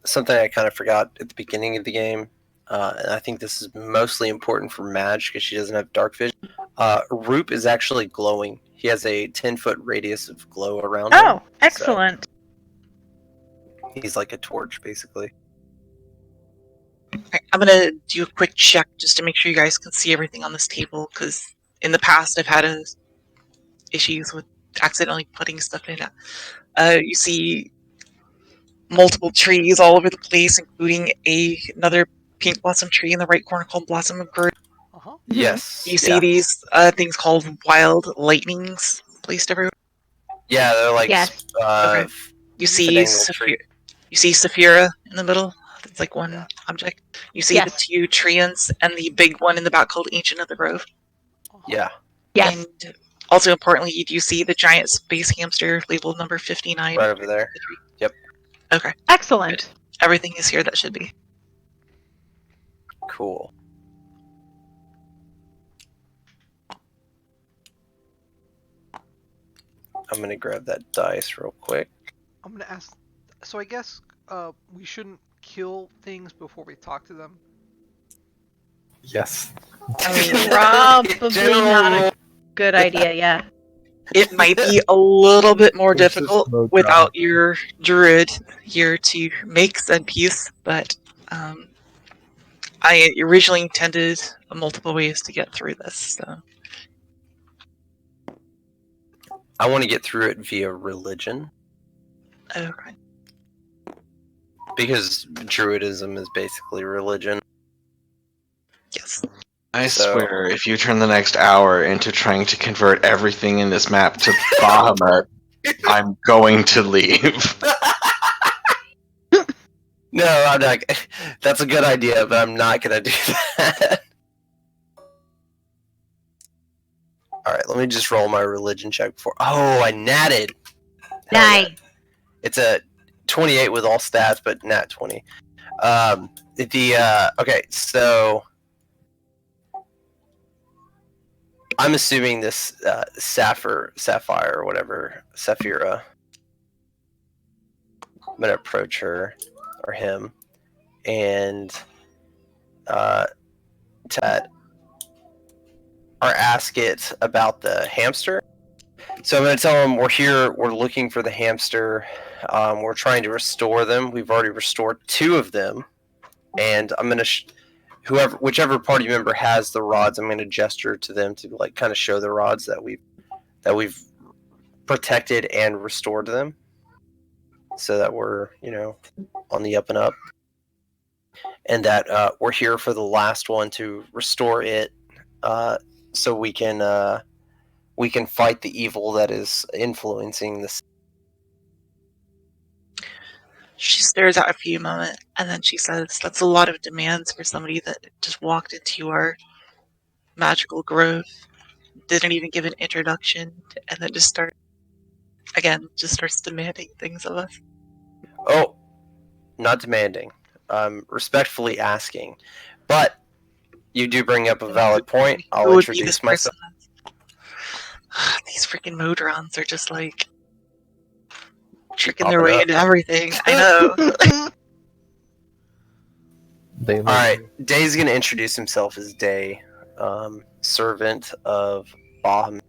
Speaker 2: Something I kind of forgot at the beginning of the game, and I think this is mostly important for Madge because she doesn't have dark vision. Roop is actually glowing. He has a 10-foot radius of glow around him.
Speaker 4: Oh, excellent.
Speaker 2: So he's like a torch, basically.
Speaker 1: Alright, I'm gonna do a quick check just to make sure you guys can see everything on this table, because in the past I've had issues with accidentally putting stuff in it. You see multiple trees all over the place, including another pink blossom tree in the right corner called Blossom of Gru.
Speaker 5: Uh-huh.
Speaker 2: Yes.
Speaker 1: You see these things called wild lightnings placed everywhere.
Speaker 2: Yeah, they're like
Speaker 4: Yes.
Speaker 1: Okay. You see
Speaker 2: Fidangle tree.
Speaker 1: Saphira in the middle. It's like one object. You see the
Speaker 4: Yes.
Speaker 1: 2 treants and the big one in the back called Ancient of the Grove.
Speaker 5: Uh-huh.
Speaker 2: Yeah.
Speaker 4: Yes.
Speaker 1: And also importantly, you do see the giant space hamster labeled number 59.
Speaker 2: Right over there. Yep.
Speaker 1: Okay.
Speaker 4: Excellent.
Speaker 1: Everything is here that should be.
Speaker 2: Cool. I'm gonna grab that dice real quick.
Speaker 5: I'm gonna ask. So I guess we shouldn't kill things before we talk to them.
Speaker 3: Yes.
Speaker 4: Probably
Speaker 2: General
Speaker 4: not
Speaker 2: rule.
Speaker 4: a good idea, yeah.
Speaker 1: It might be a little bit more
Speaker 3: It's just
Speaker 1: difficult
Speaker 3: no
Speaker 1: without
Speaker 3: drama.
Speaker 1: your druid here to make said piece, but I originally intended multiple ways to get through this. So
Speaker 2: I want to get through it via religion
Speaker 1: okay.
Speaker 2: because druidism is basically religion.
Speaker 1: Yes.
Speaker 6: I
Speaker 2: So-
Speaker 6: swear, if you turn the next hour into trying to convert everything in this map to Bahamut, I'm going to leave.
Speaker 2: No, I'm not. That's a good idea, but I'm not gonna do that. All right, let me just roll my religion check before. Oh, I natted. Hell yeah.
Speaker 4: Nice.
Speaker 2: It's a 28 with all stats, but nat 20. Okay, so I'm assuming this Sapphire or whatever, Saphira. I'm gonna approach her or him, and Ted, or ask it about the hamster. So I'm going to tell them we're here, we're looking for the hamster. We're trying to restore them. We've already restored 2 of them, and I'm going to whichever party member has the rods, I'm going to gesture to them to like kind of show the rods that we've protected and restored them, so that we're on the up and up, and that we're here for the last one to restore it, so we can fight the evil that is influencing this.
Speaker 1: She stares at a few moments and then she says, "That's a lot of demands for somebody that just walked into our magical grove, didn't even give an introduction, and then just starts demanding things of us."
Speaker 2: Oh, not demanding. Respectfully asking. But you do bring up a valid point.
Speaker 1: Who
Speaker 2: I'll
Speaker 1: would be this
Speaker 2: introduce myself.
Speaker 1: person? These freaking Modrons are just like tricking their
Speaker 2: Popping
Speaker 1: way
Speaker 2: up.
Speaker 1: into everything. I know.
Speaker 3: They
Speaker 2: Alright, Day's going to introduce himself as Day, servant of Bahamut.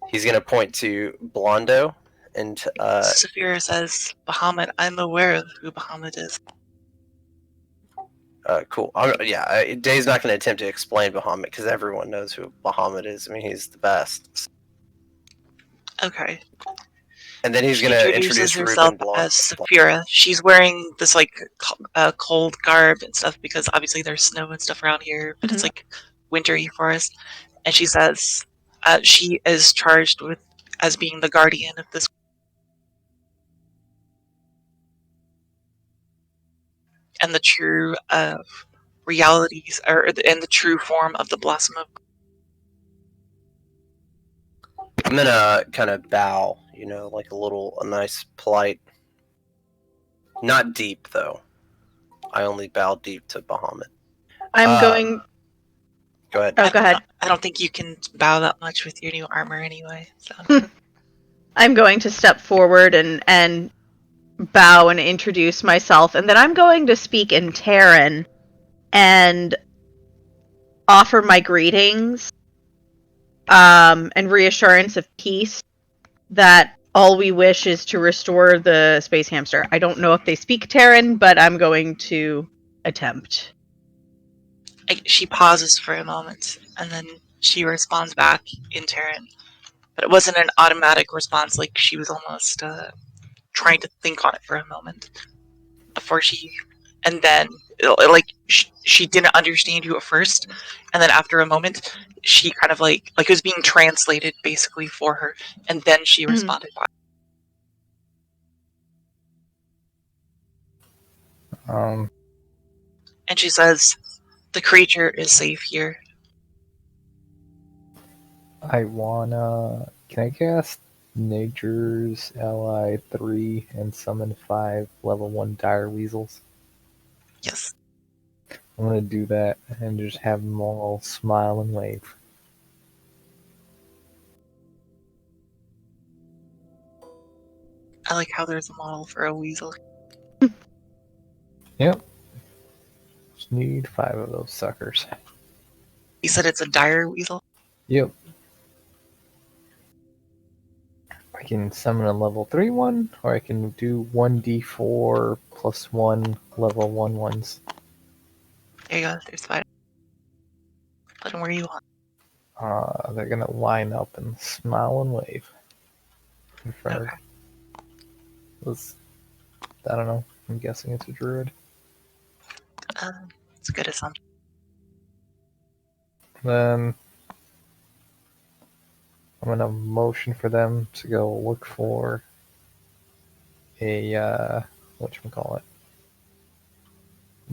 Speaker 2: He's going to point to Blondo, and
Speaker 1: Saphira says, "Bahamut, I'm aware of who Bahamut is."
Speaker 2: cool. Day's not going to attempt to explain Bahamut, because everyone knows who Bahamut is. I mean, he's the best.
Speaker 1: Okay.
Speaker 2: And then he's
Speaker 1: She
Speaker 2: going to
Speaker 1: introduces
Speaker 2: introduce
Speaker 1: herself
Speaker 2: Ruben Blondo.
Speaker 1: as Saphira. She's wearing this like cold garb and stuff because obviously there's snow and stuff around here, but it's like wintry forest. And she says she is charged with as being the guardian of this, and the true realities, and the true form of the blossom of.
Speaker 2: I'm gonna kind of bow, like a nice, polite. Not deep though. I only bow deep to Bahamut.
Speaker 4: I'm going.
Speaker 2: Go ahead.
Speaker 4: Oh, go ahead.
Speaker 1: I don't think you can bow that much with your new armor anyway. So
Speaker 4: I'm going to step forward and bow and introduce myself, and then I'm going to speak in Terran and offer my greetings and reassurance of peace, that all we wish is to restore the space hamster. I don't know if they speak Terran, but I'm going to attempt.
Speaker 1: she pauses for a moment, and then she responds back in Terran. But it wasn't an automatic response, like she was almost trying to think on it for a moment before and then she didn't understand you at first, and then after a moment she kind of like it was being translated basically for her, and then she responded back. And she says, "The creature is safe here."
Speaker 3: I wanna. Can I cast Nature's Ally 3 and summon 5 level 1 dire weasels?
Speaker 1: Yes.
Speaker 3: I'm gonna do that and just have them all smile and wave.
Speaker 1: I like how there's a model for a weasel.
Speaker 3: Yep. Just need 5 of those suckers.
Speaker 1: You said it's a dire weasel?
Speaker 3: Yep. I can summon a level 3 one, or I can do 1d4 plus 1 level 1 ones.
Speaker 1: There you go, there's 5. Put them where you want.
Speaker 3: They're gonna line up and smile and wave. In front
Speaker 1: Okay.
Speaker 3: of this. I don't know. I'm guessing it's a druid.
Speaker 1: It's a good assumption.
Speaker 3: Then I'm gonna motion for them to go look for a whatchamacallit,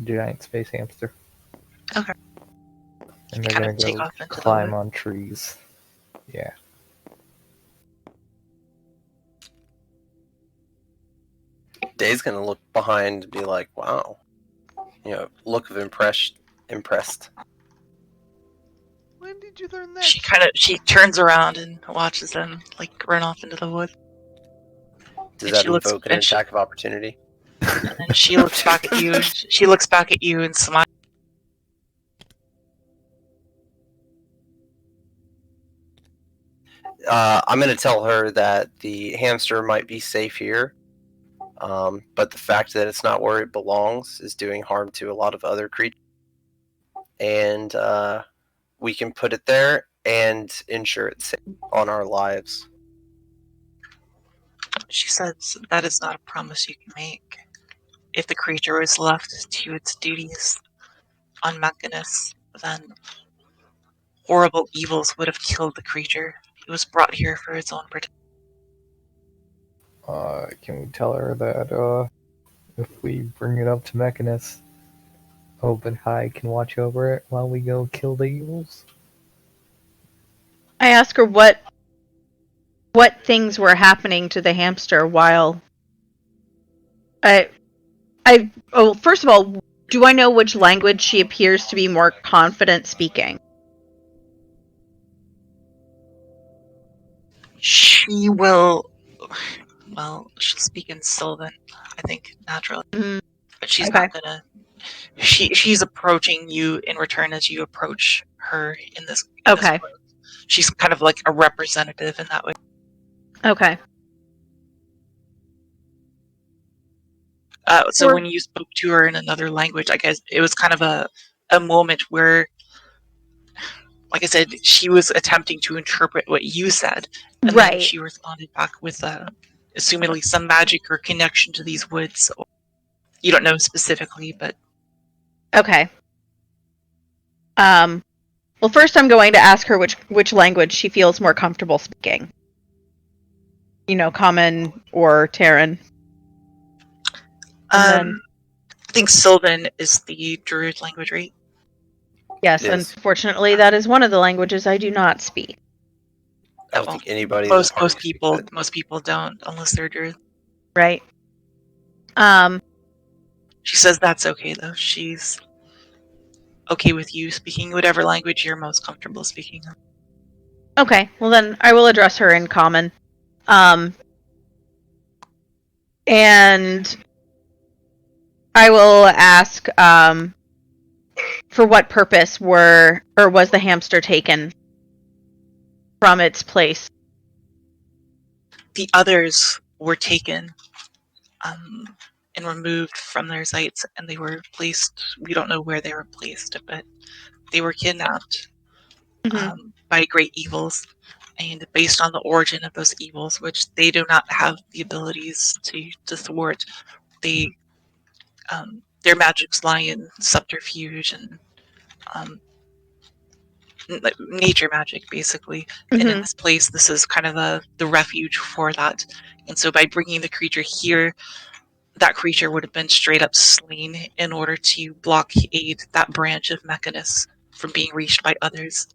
Speaker 3: giant space hamster.
Speaker 1: Okay.
Speaker 3: And they're
Speaker 1: Kind
Speaker 3: gonna
Speaker 1: of take
Speaker 3: go
Speaker 1: off into the
Speaker 3: climb
Speaker 1: wood.
Speaker 3: on trees. Yeah.
Speaker 2: Day's gonna look behind and be like, wow. Look of impressed.
Speaker 5: When did you learn that?
Speaker 1: She turns around and watches them like run off into the wood.
Speaker 2: Does
Speaker 1: And
Speaker 2: that
Speaker 1: she looks
Speaker 2: invoke an attack of opportunity?
Speaker 1: and then she looks back at you. She looks back at you and smiles.
Speaker 2: I'm going to tell her that the hamster might be safe here, but the fact that it's not where it belongs is doing harm to a lot of other creatures. And we can put it there and ensure it's safe on our lives.
Speaker 1: She says that is not a promise you can make. If the creature was left to its duties on Mechanus, then horrible evils would have killed the creature. It was brought here for its own protection.
Speaker 3: Can we tell her that if we bring it up to Mechanus, Hope and High can watch over it while we go kill the evils?
Speaker 4: I ask her what things were happening to the hamster while first of all, do I know which language she appears to be more confident speaking?
Speaker 1: She will. Well, she'll speak in Sylvan, I think, naturally.
Speaker 4: Mm-hmm.
Speaker 1: But she's
Speaker 4: Okay.
Speaker 1: not gonna. She's approaching you in return as you approach her in this.
Speaker 4: Okay.
Speaker 1: She's kind of like a representative in that way.
Speaker 4: Okay.
Speaker 1: So when you spoke to her in another language, I guess it was kind of a moment where, like I said, she was attempting to interpret what you said, and then
Speaker 4: Right.
Speaker 1: she responded back with assumedly some magic or connection to these woods. You don't know specifically, but
Speaker 4: Okay. Well, first I'm going to ask her which language she feels more comfortable speaking. Common or Terran.
Speaker 1: I think Sylvan is the Druid language, right?
Speaker 4: Yes, unfortunately, that is one of the languages I do not speak.
Speaker 2: I don't think anybody.
Speaker 1: Most people don't unless they're Druid.
Speaker 4: Right.
Speaker 1: She says that's okay though. She's okay with you speaking whatever language you're most comfortable speaking.
Speaker 4: Okay. Well, then I will address her in common. And I will ask for what purpose was the hamster taken from its place?
Speaker 1: The others were taken and removed from their sites, and they were placed. We don't know where they were placed, but they were kidnapped by great evils, and based on the origin of those evils, which they do not have the abilities to thwart, their magics lie in subterfuge and nature magic, basically. And in this place, this is kind of the refuge for that. And so by bringing the creature here, that creature would have been straight up slain in order to blockade that branch of Mechanus from being reached by others.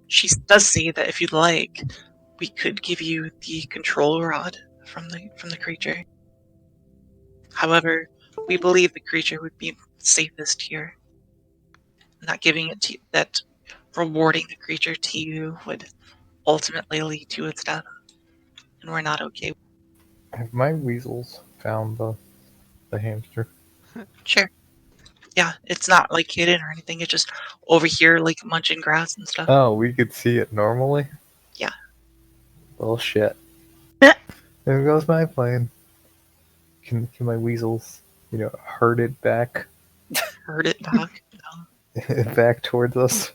Speaker 1: She does say that if you'd like, we could give you the control rod from the creature. However, we believe the creature would be safest here. Not giving it to you, that rewarding the creature to you would ultimately lead to its death, and we're not okay.
Speaker 3: Have my weasels found the the hamster.
Speaker 1: Sure. Yeah, it's not like hidden or anything. It's just over here, like munching grass and stuff.
Speaker 3: Oh, we could see it normally?
Speaker 1: Yeah.
Speaker 3: Well, shit. There goes my plan. Can my weasels, herd it back
Speaker 1: Heard it back.
Speaker 3: back towards us?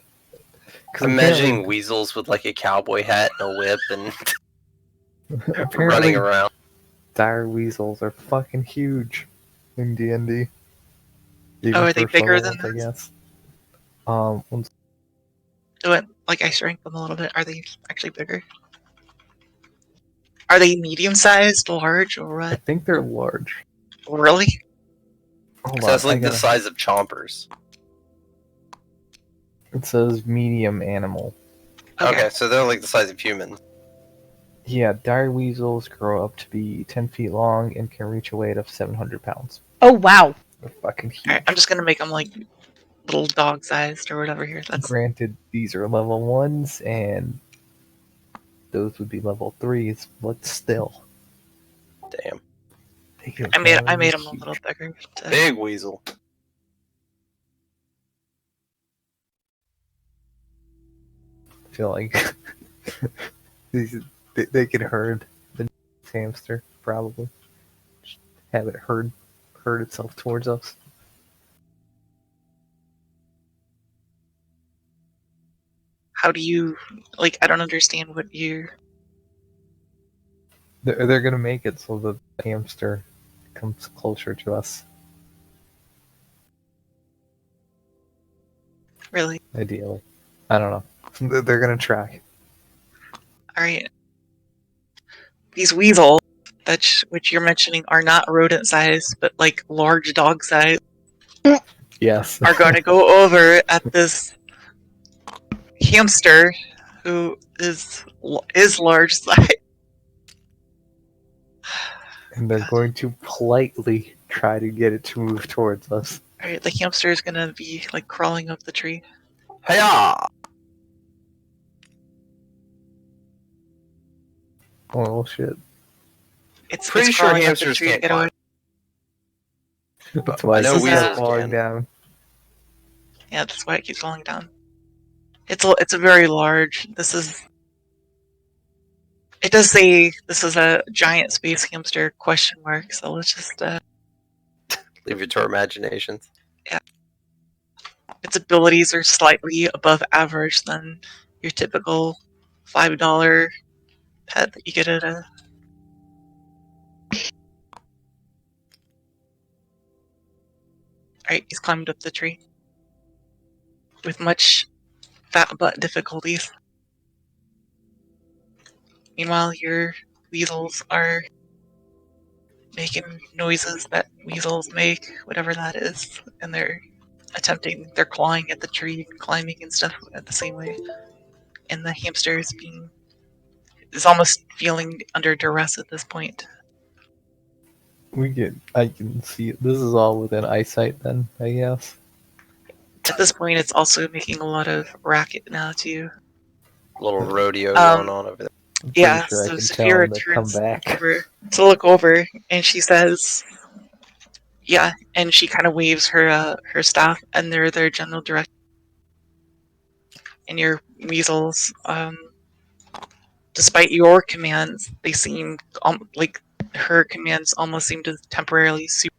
Speaker 3: 'Cause
Speaker 2: I'm imagining
Speaker 3: apparently-
Speaker 2: weasels with like a cowboy hat and a whip and running
Speaker 3: apparently
Speaker 2: around.
Speaker 3: dire weasels are fucking huge in D&D.
Speaker 1: Oh, are they bigger than
Speaker 3: I
Speaker 1: this?
Speaker 3: guess.
Speaker 1: Do it like I shrank them a little bit. Are they actually bigger? Are they medium sized, large, or
Speaker 3: I
Speaker 1: what?
Speaker 3: think they're large.
Speaker 1: Really?
Speaker 3: Hold
Speaker 2: So
Speaker 3: on,
Speaker 2: that's like the size of chompers.
Speaker 3: It says medium animal.
Speaker 2: Okay, so they're like the size of humans.
Speaker 3: Yeah, dire weasels grow up to be 10 feet long and can reach a weight of 700 pounds.
Speaker 4: Oh, wow.
Speaker 3: They're fucking huge.
Speaker 1: Alright, I'm just gonna make them like little dog sized or whatever here. That's
Speaker 3: Granted, these are level 1s, and those would be level 3s, but still.
Speaker 2: Damn.
Speaker 1: I made them a little bigger.
Speaker 2: Big weasel.
Speaker 3: I feel like they could herd the hamster, probably. Just have it herd itself towards us.
Speaker 1: How do you like? I don't understand what you.
Speaker 3: They're gonna make it so the hamster comes closer to us,
Speaker 1: Really?
Speaker 3: ideally. I don't know. They're gonna try.
Speaker 1: Alright. These weasels, which you're mentioning, are not rodent size, but like large dog size,
Speaker 3: Yes.
Speaker 1: are going to go over at this hamster who is large size.
Speaker 3: And they're going to politely try to get it to move towards us.
Speaker 1: Alright, the hamster is gonna be like crawling up the tree.
Speaker 2: Hiya!
Speaker 3: Oh shit.
Speaker 1: It's
Speaker 2: Pretty
Speaker 1: it's
Speaker 2: sure
Speaker 1: crawling up the
Speaker 2: hamsters
Speaker 1: tree to
Speaker 2: can't
Speaker 1: get away.
Speaker 3: That's why
Speaker 2: I know
Speaker 3: it's
Speaker 1: weasels
Speaker 3: falling
Speaker 2: can.
Speaker 3: down.
Speaker 1: Yeah, that's why it keeps falling down. It's a very large. It does say this is a giant space hamster ? So let's just
Speaker 2: Leave it to our imaginations.
Speaker 1: its abilities are slightly above average than your typical $5 pet that you get at a. Alright, he's climbed up the tree with much fat butt difficulties. Meanwhile, your weasels are making noises that weasels make, whatever that is, and they're clawing at the tree, climbing and stuff at the same way. And the hamster is almost feeling under duress at this point.
Speaker 3: I can see it. This is all within eyesight then, I guess.
Speaker 1: At this point, it's also making a lot of racket now too.
Speaker 2: Little rodeo
Speaker 1: Um,
Speaker 2: going on over there.
Speaker 3: I'm pretty
Speaker 1: Yeah,
Speaker 3: sure I
Speaker 1: so
Speaker 3: can tell
Speaker 1: Saphira
Speaker 3: them to come
Speaker 1: turns
Speaker 3: back.
Speaker 1: over to look over, and she says, "Yeah," and she kind of waves her staff, and they're their general direction. And your weasels, despite your commands, they seem like her commands almost seem to temporarily super.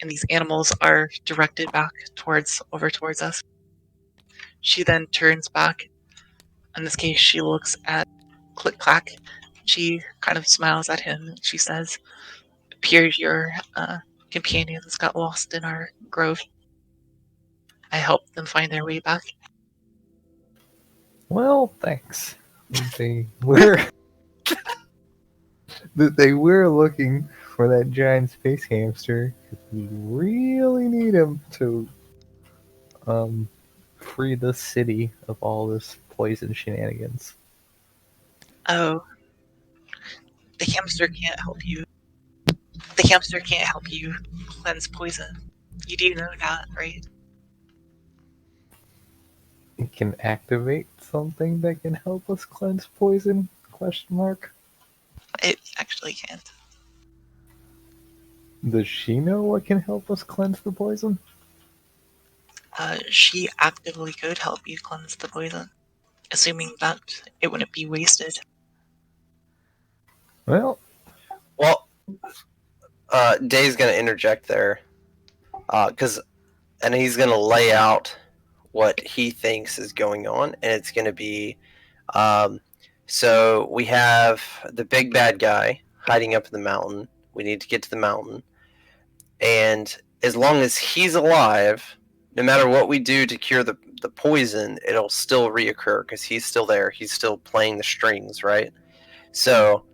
Speaker 1: And these animals are directed back over towards us. She then turns back. In this case, she looks at Click Clack. She kind of smiles at him. She says, "Appears your companions got lost in our grove. I helped them find their way back."
Speaker 3: Well, thanks. They were they were looking for that giant space hamster. We really need him to free the city of all this poison shenanigans.
Speaker 1: Oh, the hamster can't help you. The hamster can't help you cleanse poison. You do know that, right?
Speaker 3: It can activate something that can help us cleanse poison? Question mark.
Speaker 1: It actually can't.
Speaker 3: Does she know what can help us cleanse the poison?
Speaker 1: She actively could help you cleanse the poison, assuming that it wouldn't be wasted.
Speaker 3: Well,
Speaker 2: Well, Day's gonna interject there, and he's gonna lay out what he thinks is going on, and it's gonna be, so we have the big bad guy hiding up in the mountain. We need to get to the mountain, and as long as he's alive, no matter what we do to cure the poison, it'll still reoccur because he's still there. He's still playing the strings, right? So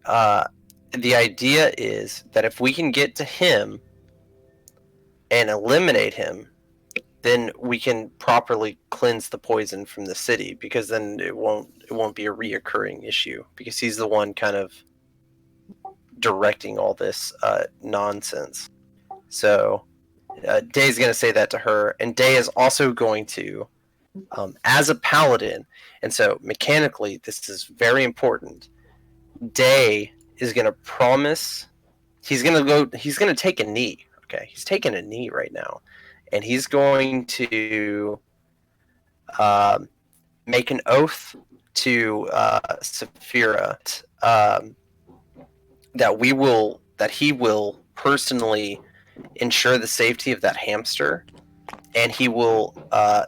Speaker 2: the idea is that if we can get to him and eliminate him, then we can properly cleanse the poison from the city, because then it won't be a reoccurring issue, because he's the one kind of directing all this nonsense. So Day's going to say that to her, and Day is also going to, as a paladin, and so mechanically this is very important. Day is going to promise. He's going to take a knee. Okay, he's taking a knee right now, and he's going to make an oath to Saphira that he will personally ensure the safety of that hamster, and he will.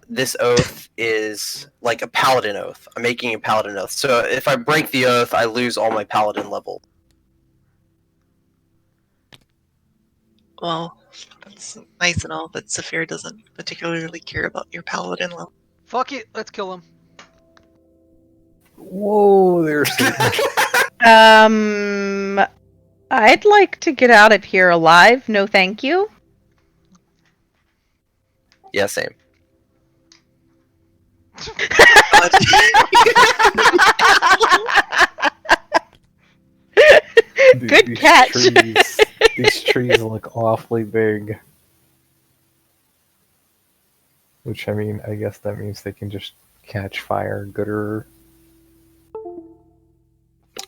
Speaker 2: This oath is like a paladin oath. I'm making a paladin oath. So if I break the oath, I lose all my paladin level.
Speaker 1: Well, that's nice and all, but Saphir doesn't particularly care about your paladin level.
Speaker 5: Fuck it, let's kill him.
Speaker 3: whoa, there's
Speaker 4: I'd like to get out of here alive. No, thank you.
Speaker 2: Yeah, same.
Speaker 4: Good
Speaker 3: these
Speaker 4: catch.
Speaker 3: These trees look awfully big. Which, I mean, I guess that means they can just catch fire gooder.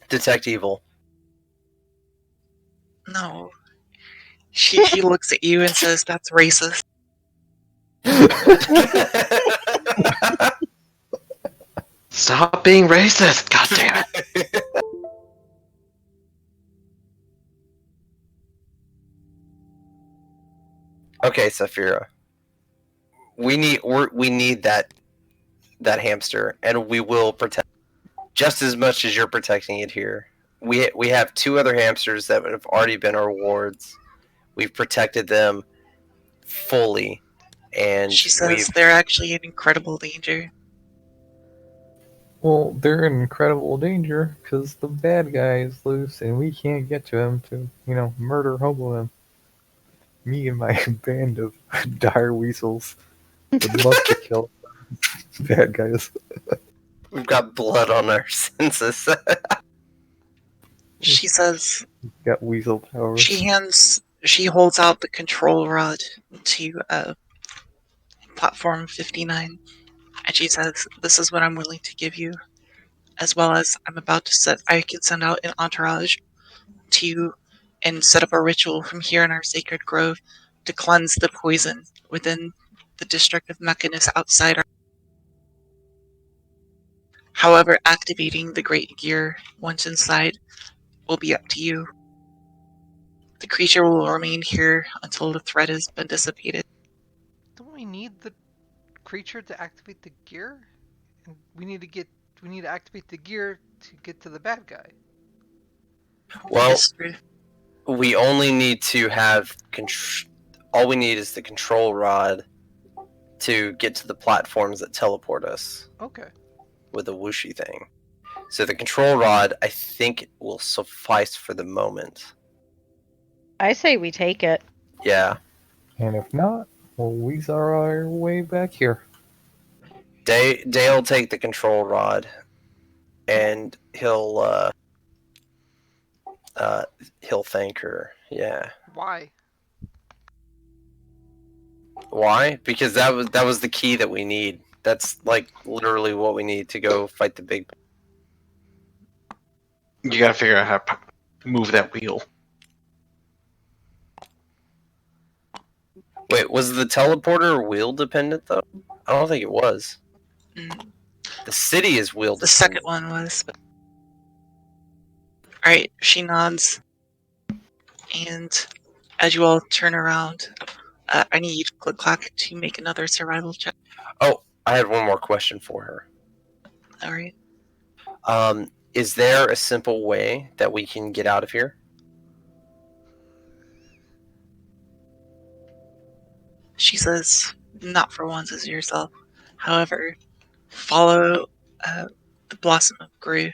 Speaker 2: Detect evil.
Speaker 1: No. He looks at you and says, "That's racist."
Speaker 6: Stop being racist! God damn it!
Speaker 2: Okay, Saphira. We need that hamster, and we will protect just as much as you're protecting it here. We have two other hamsters that have already been our wards. We've protected them fully, and
Speaker 1: She says they're actually in incredible danger.
Speaker 3: Well, they're in incredible danger because the bad guy is loose and we can't get to him to, murder hobo him. Me and my band of dire weasels would love to kill bad guys.
Speaker 2: we've got blood on our senses.
Speaker 1: She says
Speaker 3: Got weasel powers.
Speaker 1: she holds out the control rod to platform 59, and she says, "This is what I'm willing to give you, as well as I can send out an entourage to you and set up a ritual from here in our sacred grove to cleanse the poison within the district of Mechanus outside our. However, activating the great gear once inside will be up to you. The creature will remain here until the threat has been dissipated."
Speaker 5: Don't we need the creature to activate the gear? And we need to activate the gear to get to the bad guy.
Speaker 2: Well,
Speaker 1: That is true.
Speaker 2: we only need to have all we need is the control rod to get to the platforms that teleport us
Speaker 5: Okay.
Speaker 2: with the whooshy thing. So the control rod, I think, will suffice for the moment.
Speaker 4: I say we take it.
Speaker 2: Yeah.
Speaker 3: And if not, well, we's our way back here.
Speaker 2: Day'll take the control rod, and he'll thank her. Yeah.
Speaker 5: Why?
Speaker 2: Why? Because that was the key that we need. That's like literally what we need to go fight the big.
Speaker 6: You gotta figure out how to move that wheel.
Speaker 2: Wait, was the teleporter wheel dependent though? I don't think it was.
Speaker 1: Mm,
Speaker 2: The city is wheel
Speaker 1: the
Speaker 2: dependent.
Speaker 1: second one was. Alright, she nods. And as you all turn around, I need Click Clack to make another survival check.
Speaker 2: Oh, I had one more question for her.
Speaker 1: Alright.
Speaker 2: Is there a simple way that we can get out of here?
Speaker 1: She says, not for once as yourself. However, follow the blossom of Gru.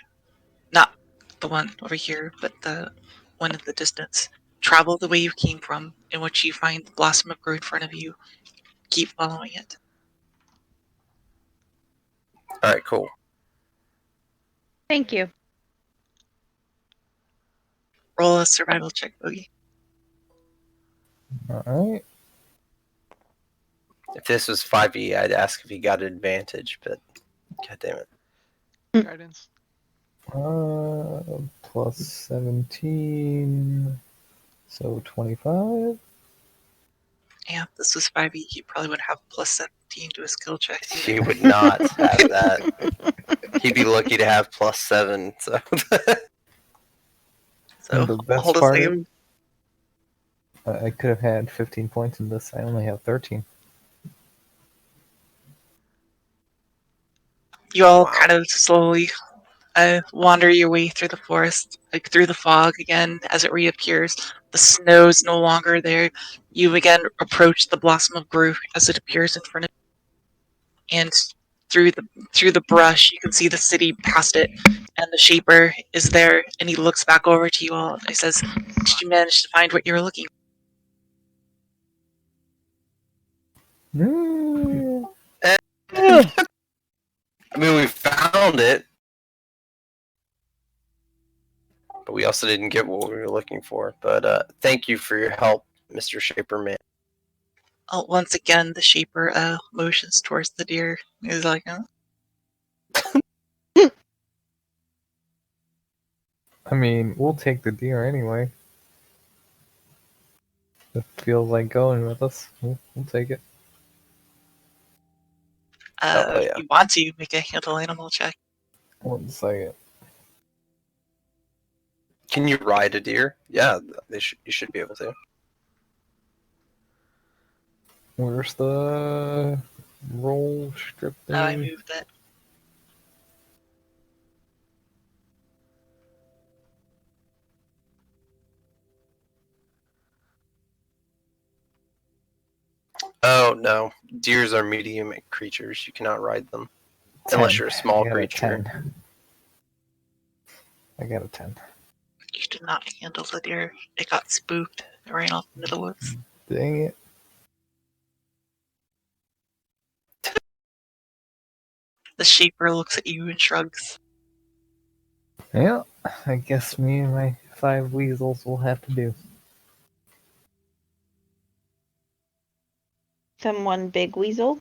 Speaker 1: Not the one over here, but the one in the distance. Travel the way you came from, in which you find the blossom of Gru in front of you. Keep following it.
Speaker 2: Alright, cool.
Speaker 4: Thank you.
Speaker 1: Roll a survival check, Boogie.
Speaker 3: Alright.
Speaker 2: If this was 5e, I'd ask if he got an advantage, but god damn it.
Speaker 5: Guidance.
Speaker 3: Plus 17. So 25.
Speaker 1: Yeah, if this was 5e, he probably would have plus 17 to a skill check.
Speaker 2: He would not have that. He'd be lucky to have plus 7, so.
Speaker 1: So,
Speaker 3: The best
Speaker 1: hold a
Speaker 3: part
Speaker 1: second.
Speaker 3: I could have had 15 points in this. I only have 13.
Speaker 1: You all
Speaker 2: Wow.
Speaker 1: kind of slowly wander your way through the forest, like through the fog again as it reappears. The snow's no longer there. You again approach the blossom of Gru as it appears in front of you. And through the brush, you can see the city past it, and the Shaper is there. And he looks back over to you all and he says, "Did you manage to find what you were looking
Speaker 3: Mm.
Speaker 2: I mean, we found it, but we also didn't get what we were looking for. But thank you for your help, Mr. Shaper Man.
Speaker 1: Oh, once again, the Shaper motions towards the deer. He's like, "Huh?"
Speaker 3: I mean, we'll take the deer anyway. If it feels like going with us, we'll take it.
Speaker 2: Oh, yeah.
Speaker 1: You want to make a handle animal check.
Speaker 3: 1 second.
Speaker 2: Can you ride a deer? Yeah, you should be able to.
Speaker 3: Where's the roll strip
Speaker 1: I
Speaker 3: thingy?
Speaker 1: moved it.
Speaker 2: Oh, no. Deers are medium creatures. You cannot ride them.
Speaker 3: 10.
Speaker 2: Unless you're a small
Speaker 3: I got
Speaker 2: creature.
Speaker 3: A 10. I got a 10.
Speaker 1: You did not handle the deer. It got spooked. It ran off into the woods.
Speaker 3: Dang it.
Speaker 1: The Shaper looks at you and shrugs.
Speaker 3: Yeah, I guess me and my 5 weasels will have to do.
Speaker 4: Someone big weasel.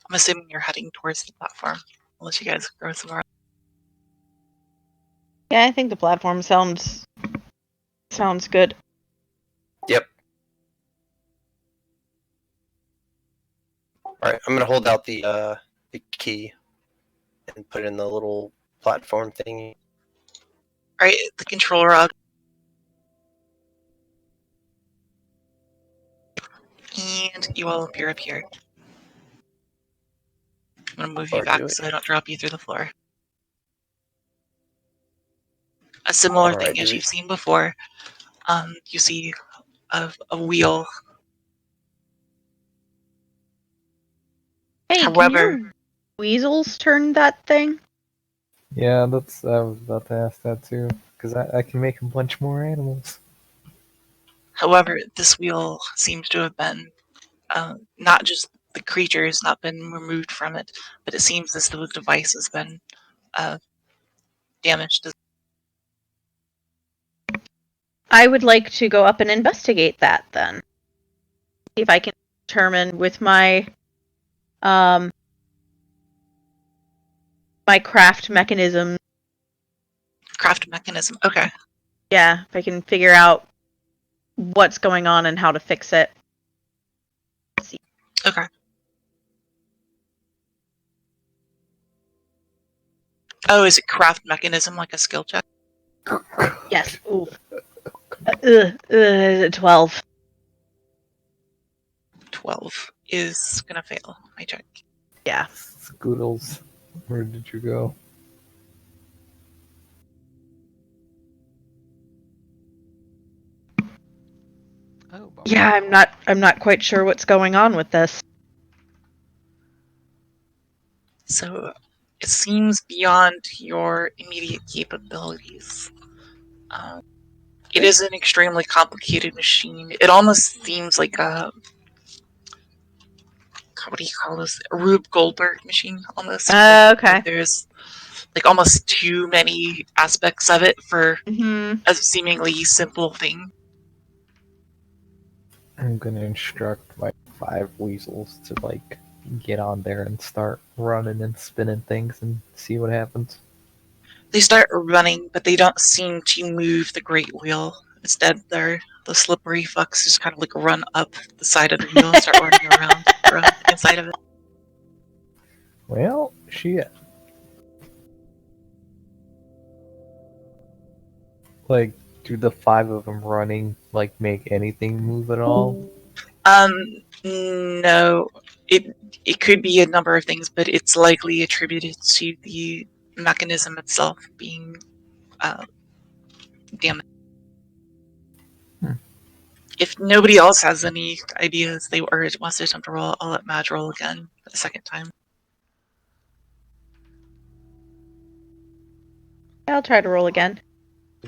Speaker 1: I'm assuming you're heading towards the platform, unless you guys go somewhere else.
Speaker 4: Yeah, I think the platform sounds good.
Speaker 2: Yep. Alright, I'm gonna hold out the key and put it in the little platform thingy.
Speaker 1: Alright, the control rod. And you all appear up here. I'm gonna move you
Speaker 2: Or do
Speaker 1: back
Speaker 2: it.
Speaker 1: so I don't drop you through the floor. A similar
Speaker 2: Alright,
Speaker 1: thing as you've seen before. You see a wheel.
Speaker 4: Hey,
Speaker 1: However,
Speaker 4: can your weasels turn that thing?
Speaker 3: Yeah, that's. I was about to ask that too, because I can make a bunch more animals.
Speaker 1: however, this wheel seems to have been not just the creature has not been removed from it, but it seems as though the device has been damaged.
Speaker 4: I would like to go up and investigate that then. See if I can determine with my my craft mechanism
Speaker 1: Craft mechanism. Okay.
Speaker 4: Yeah, if I can figure out what's going on and how to fix it.
Speaker 1: Okay. Oh, is it craft mechanism like a skill check?
Speaker 4: Yes. Ooh. 12.
Speaker 1: 12 is gonna fail my check.
Speaker 4: Yeah.
Speaker 3: Scoodles, where did you go?
Speaker 5: Oh, bummer.
Speaker 4: Yeah, I'm not quite sure what's going on with this.
Speaker 1: So it seems beyond your immediate capabilities. It is an extremely complicated machine. It almost seems like a, what do you call this? A Rube Goldberg machine, almost.
Speaker 4: Okay.
Speaker 1: There's like almost too many aspects of it for
Speaker 4: Mm-hmm.
Speaker 1: a seemingly simple thing.
Speaker 3: I'm gonna instruct my 5 weasels to like get on there and start running and spinning things and see what happens.
Speaker 1: They start running, but they don't seem to move the great wheel. Instead, the slippery fucks just kind of like run up the side of the wheel and start running around the inside of it.
Speaker 3: Well, shit. Like, do the 5 of them running like make anything move at all?
Speaker 1: No. It could be a number of things, but it's likely attributed to the mechanism itself being damaged. If nobody else has any ideas they or wants to attempt to roll, I'll let Madge roll again for the second time.
Speaker 4: I'll try to roll again.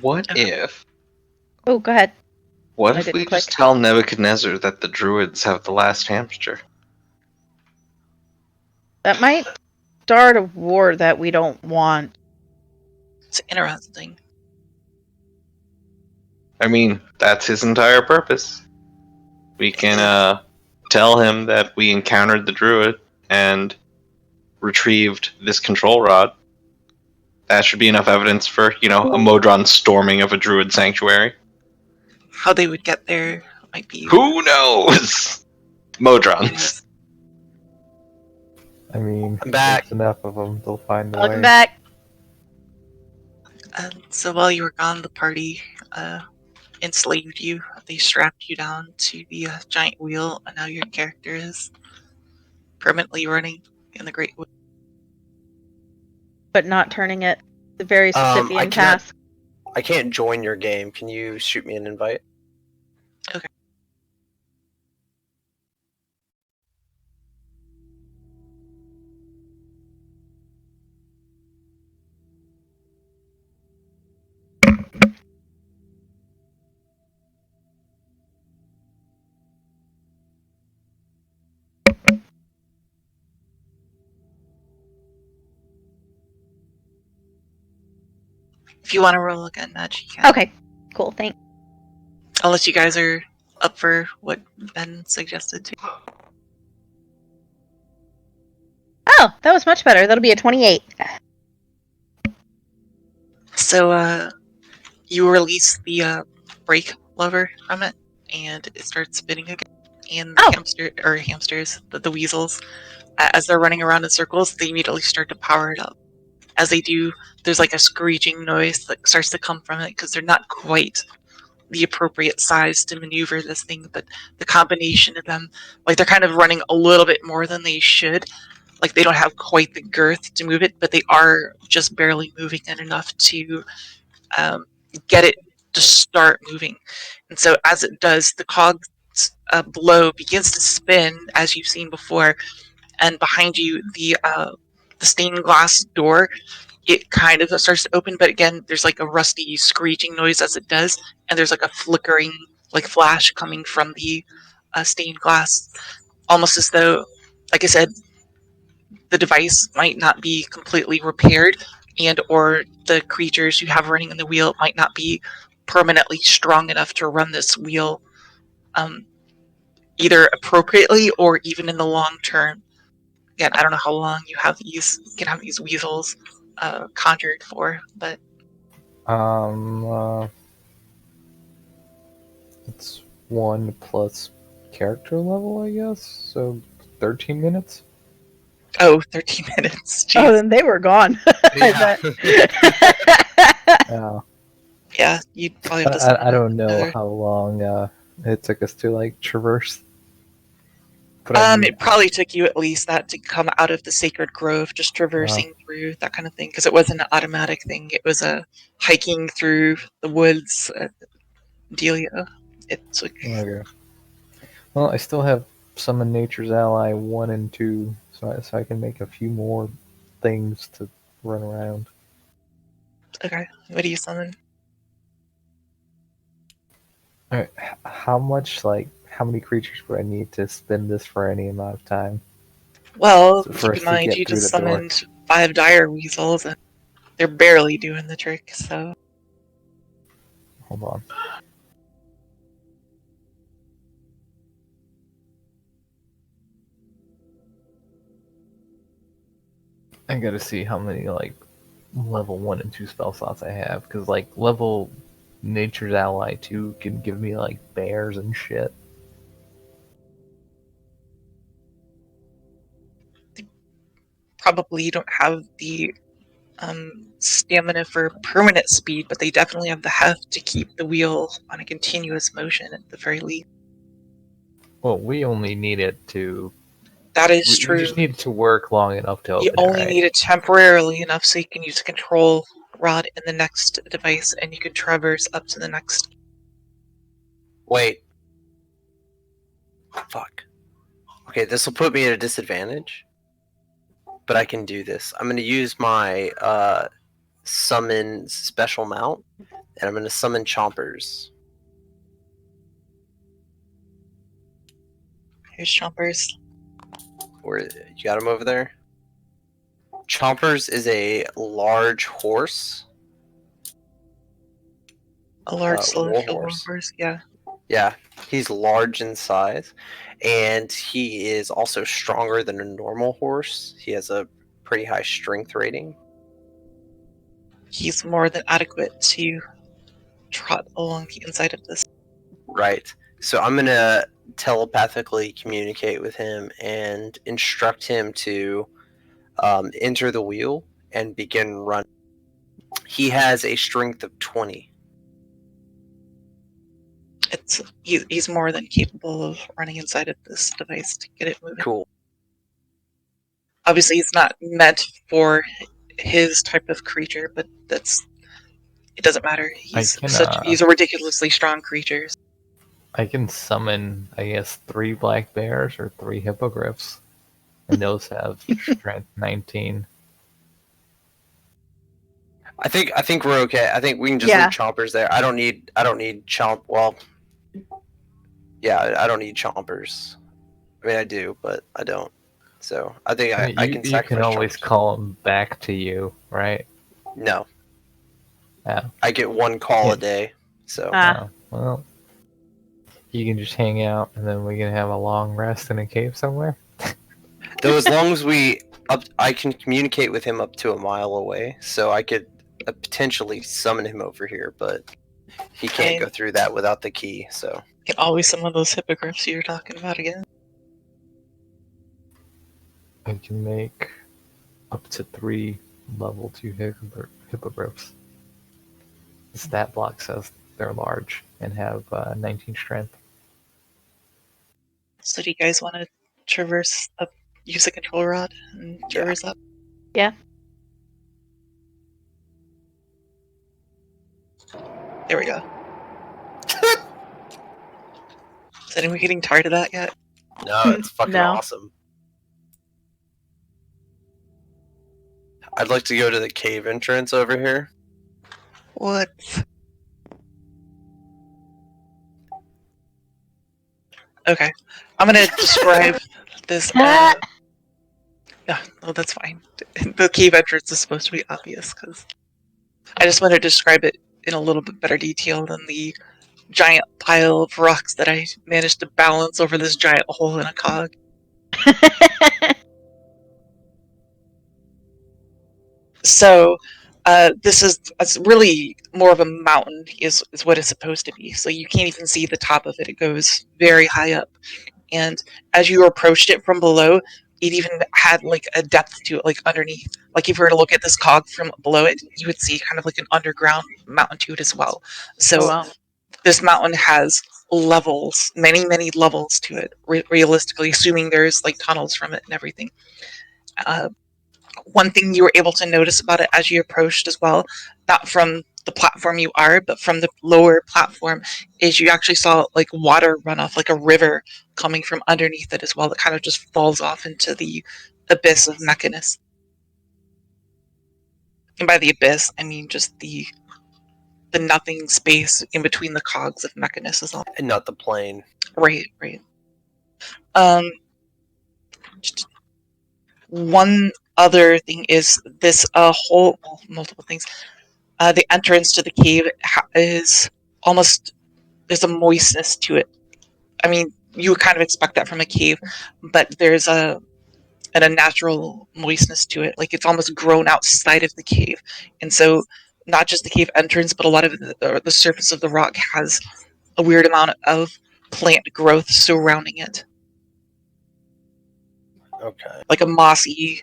Speaker 6: What
Speaker 1: Okay.
Speaker 6: if?
Speaker 4: Oh, go ahead.
Speaker 6: What
Speaker 4: I
Speaker 6: if
Speaker 4: didn't
Speaker 6: we just
Speaker 4: click.
Speaker 6: tell Nebuchadnezzar that the druids have the last hamster?
Speaker 4: That might start a war that we don't want.
Speaker 1: It's interesting.
Speaker 6: I mean, that's his entire purpose. We can tell him that we encountered the druid and retrieved this control rod. That should be enough evidence for, a Modron storming of a druid sanctuary.
Speaker 1: How they would get there might be.
Speaker 6: Who knows? Modrons.
Speaker 3: I mean,
Speaker 2: I'm back.
Speaker 3: there's enough of them, they'll find a
Speaker 4: Welcome
Speaker 3: way.
Speaker 4: back.
Speaker 1: So while you were gone, the party enslaved you. They strapped you down to the giant wheel, and now your character is permanently running in the Great Wheel.
Speaker 4: But not turning it. It's a very
Speaker 2: I
Speaker 4: Sisyphean
Speaker 2: cannot-
Speaker 4: task.
Speaker 2: I can't join your game. Can you shoot me an invite?
Speaker 1: Okay. If you want to roll again, Madge, you can.
Speaker 4: Okay. Cool, thanks.
Speaker 1: Unless you guys are up for what Ben suggested too.
Speaker 4: Oh, that was much better. That'll be a 28.
Speaker 1: So you release the brake lever from it, and it starts spinning again. And the hamsters, the weasels, as they're running around in circles, they immediately start to power it up. As they do, there's like a screeching noise that starts to come from it because they're not quite the appropriate size to maneuver this thing, but the combination of them, like they're kind of running a little bit more than they should. Like they don't have quite the girth to move it, but they are just barely moving it enough to get it to start moving. And so as it does, the cogs below begins to spin as you've seen before, and behind you the stained glass door, it kind of starts to open, but again there's like a rusty screeching noise as it does, and there's like a flickering like flash coming from the stained glass, almost as though, like I said, the device might not be completely repaired, and or the creatures you have running in the wheel might not be permanently strong enough to run this wheel either appropriately or even in the long term. Again, I don't know how long you can have these weasels conjured for, but
Speaker 3: It's 1 plus character level, I guess. So 13 minutes.
Speaker 1: Oh, 13 minutes.
Speaker 4: Oh,
Speaker 1: Jeez.
Speaker 4: then they were gone. I bet.
Speaker 3: Yeah.
Speaker 1: Yeah, you'd probably have to summon
Speaker 3: I don't know
Speaker 1: another.
Speaker 3: how long it took us to like traverse. But I mean,
Speaker 1: It probably took you at least that to come out of the sacred grove, just traversing through that kind of thing, because it wasn't an automatic thing. It was a hiking through the woods dealio. It's like,
Speaker 3: okay. Well, I still have Summon Nature's Ally 1 and 2, so I can make a few more things to run around.
Speaker 1: okay, what do you summon?
Speaker 3: Alright, how many creatures would I need to spend this for any amount of time?
Speaker 1: Well,
Speaker 3: So for
Speaker 1: keep
Speaker 3: us
Speaker 1: in
Speaker 3: to
Speaker 1: mind
Speaker 3: get
Speaker 1: you
Speaker 3: through
Speaker 1: just
Speaker 3: the door.
Speaker 1: summoned 5 dire weasels, and they're barely doing the trick, so.
Speaker 3: Hold on. I gotta see how many like level 1 and 2 spell slots I have, because like level Nature's Ally 2 can give me like bears and shit.
Speaker 1: Probably you don't have the stamina for permanent speed, but they definitely have the heft to keep the wheel on a continuous motion at the very least.
Speaker 3: Well, we only need it to.
Speaker 1: That is
Speaker 3: We
Speaker 1: true.
Speaker 3: just need it to work long enough to
Speaker 1: You
Speaker 3: open it,
Speaker 1: only
Speaker 3: right?
Speaker 1: need it temporarily enough so you can use a control rod in the next device, and you can traverse up to the next.
Speaker 2: Wait. Fuck. Okay, this will put me at a disadvantage. But I can do this. I'm going to use my summon special mount, and I'm going to summon Chompers.
Speaker 1: Here's Chompers.
Speaker 2: Where you got him over there? Chompers is a large horse.
Speaker 1: A large celestial
Speaker 2: warhorse.
Speaker 1: horse, yeah.
Speaker 2: Yeah, he's large in size, and he is also stronger than a normal horse. He has a pretty high strength rating.
Speaker 1: He's more than adequate to trot along the inside of this.
Speaker 2: Right. So I'm going to telepathically communicate with him and instruct him to enter the wheel and begin running. He has a strength of 20.
Speaker 1: He's more than capable of running inside of this device to get it moving.
Speaker 2: Cool.
Speaker 1: Obviously, it's not meant for his type of creature, but it doesn't matter. He's a ridiculously strong creature.
Speaker 3: I can summon, I guess, 3 black bears or 3 hippogriffs, and those have strength 19.
Speaker 2: I think we're okay. I think we can just leave Chompers there. I don't need Chomp. Well, yeah, I don't need Chompers. I mean, I do, but I don't. So I think I can sacrifice.
Speaker 3: You can always call them back to you, right?
Speaker 2: No.
Speaker 3: Yeah.
Speaker 2: I get 1 call a day. So.
Speaker 3: Well, you can just hang out, and then we can have a long rest in a cave somewhere.
Speaker 2: Though as long as I can communicate with him up to a mile away, so I could potentially summon him over here, but he can't go through that without the key. So.
Speaker 1: You can always summon those hippogriffs you're talking about again.
Speaker 3: I can make up to 3 level 2 hippogriffs. The stat block says they're large and have 19 strength.
Speaker 1: So do you guys want to traverse up, use a control rod and traverse up?
Speaker 4: Yeah.
Speaker 1: There we go. Is anyone getting tired of that yet?
Speaker 2: No, it's fucking awesome. I'd like to go to the cave entrance over here.
Speaker 1: What? Okay. I'm gonna describe this as... Yeah, no, that's fine. The cave entrance is supposed to be obvious, because I just want to describe it in a little bit better detail than the giant pile of rocks that I managed to balance over this giant hole in a cog. So, This is it's really more of a mountain is what it's supposed to be. So you can't even see the top of it. It goes very high up. And as you approached it from below, it even had like a depth to it, like underneath. Like if you were to look at this cog from below it, you would see kind of like an underground mountain to it as well.
Speaker 4: Oh,
Speaker 1: So
Speaker 4: wow.
Speaker 1: this mountain has levels, many, many levels to it, realistically, assuming there's like tunnels from it and everything. Uh, One thing you were able to notice about it as you approached as well, not from the platform you are, but from the lower platform, is you actually saw like water run off, like a river coming from underneath it as well, that kind of just falls off into the abyss of Mechanus. And by the abyss, I mean just the nothing space in between the cogs of Mechanus is all.
Speaker 2: And not the plane.
Speaker 1: Right, right. One other thing is this whole multiple things. The entrance to the cave is almost there's a moistness to it. I mean, you would kind of expect that from a cave, but there's a natural moistness to it. Like it's almost grown outside of the cave, and so not just the cave entrance, but a lot of the surface of the rock has a weird amount of plant growth surrounding it,
Speaker 2: Okay.
Speaker 1: like a mossy,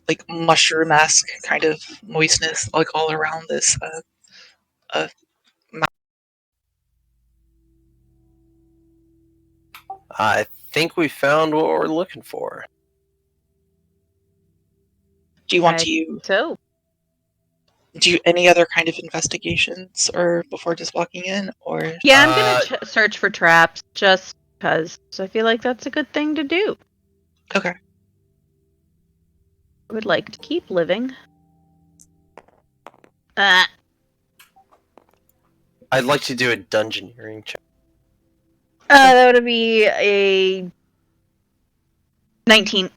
Speaker 1: like mushroom-esque kind of moistness, like all around this.
Speaker 2: I think we found what we're looking for.
Speaker 1: Do you want
Speaker 4: I-
Speaker 1: to
Speaker 4: So,
Speaker 1: do any other kind of investigations, or before just walking in, or
Speaker 4: yeah, I'm going to search for traps just because I feel like that's a good thing to do.
Speaker 1: okay?
Speaker 4: I would like to keep living. Uh,
Speaker 2: I'd like to do a dungeoneering check.
Speaker 4: that would be a 19.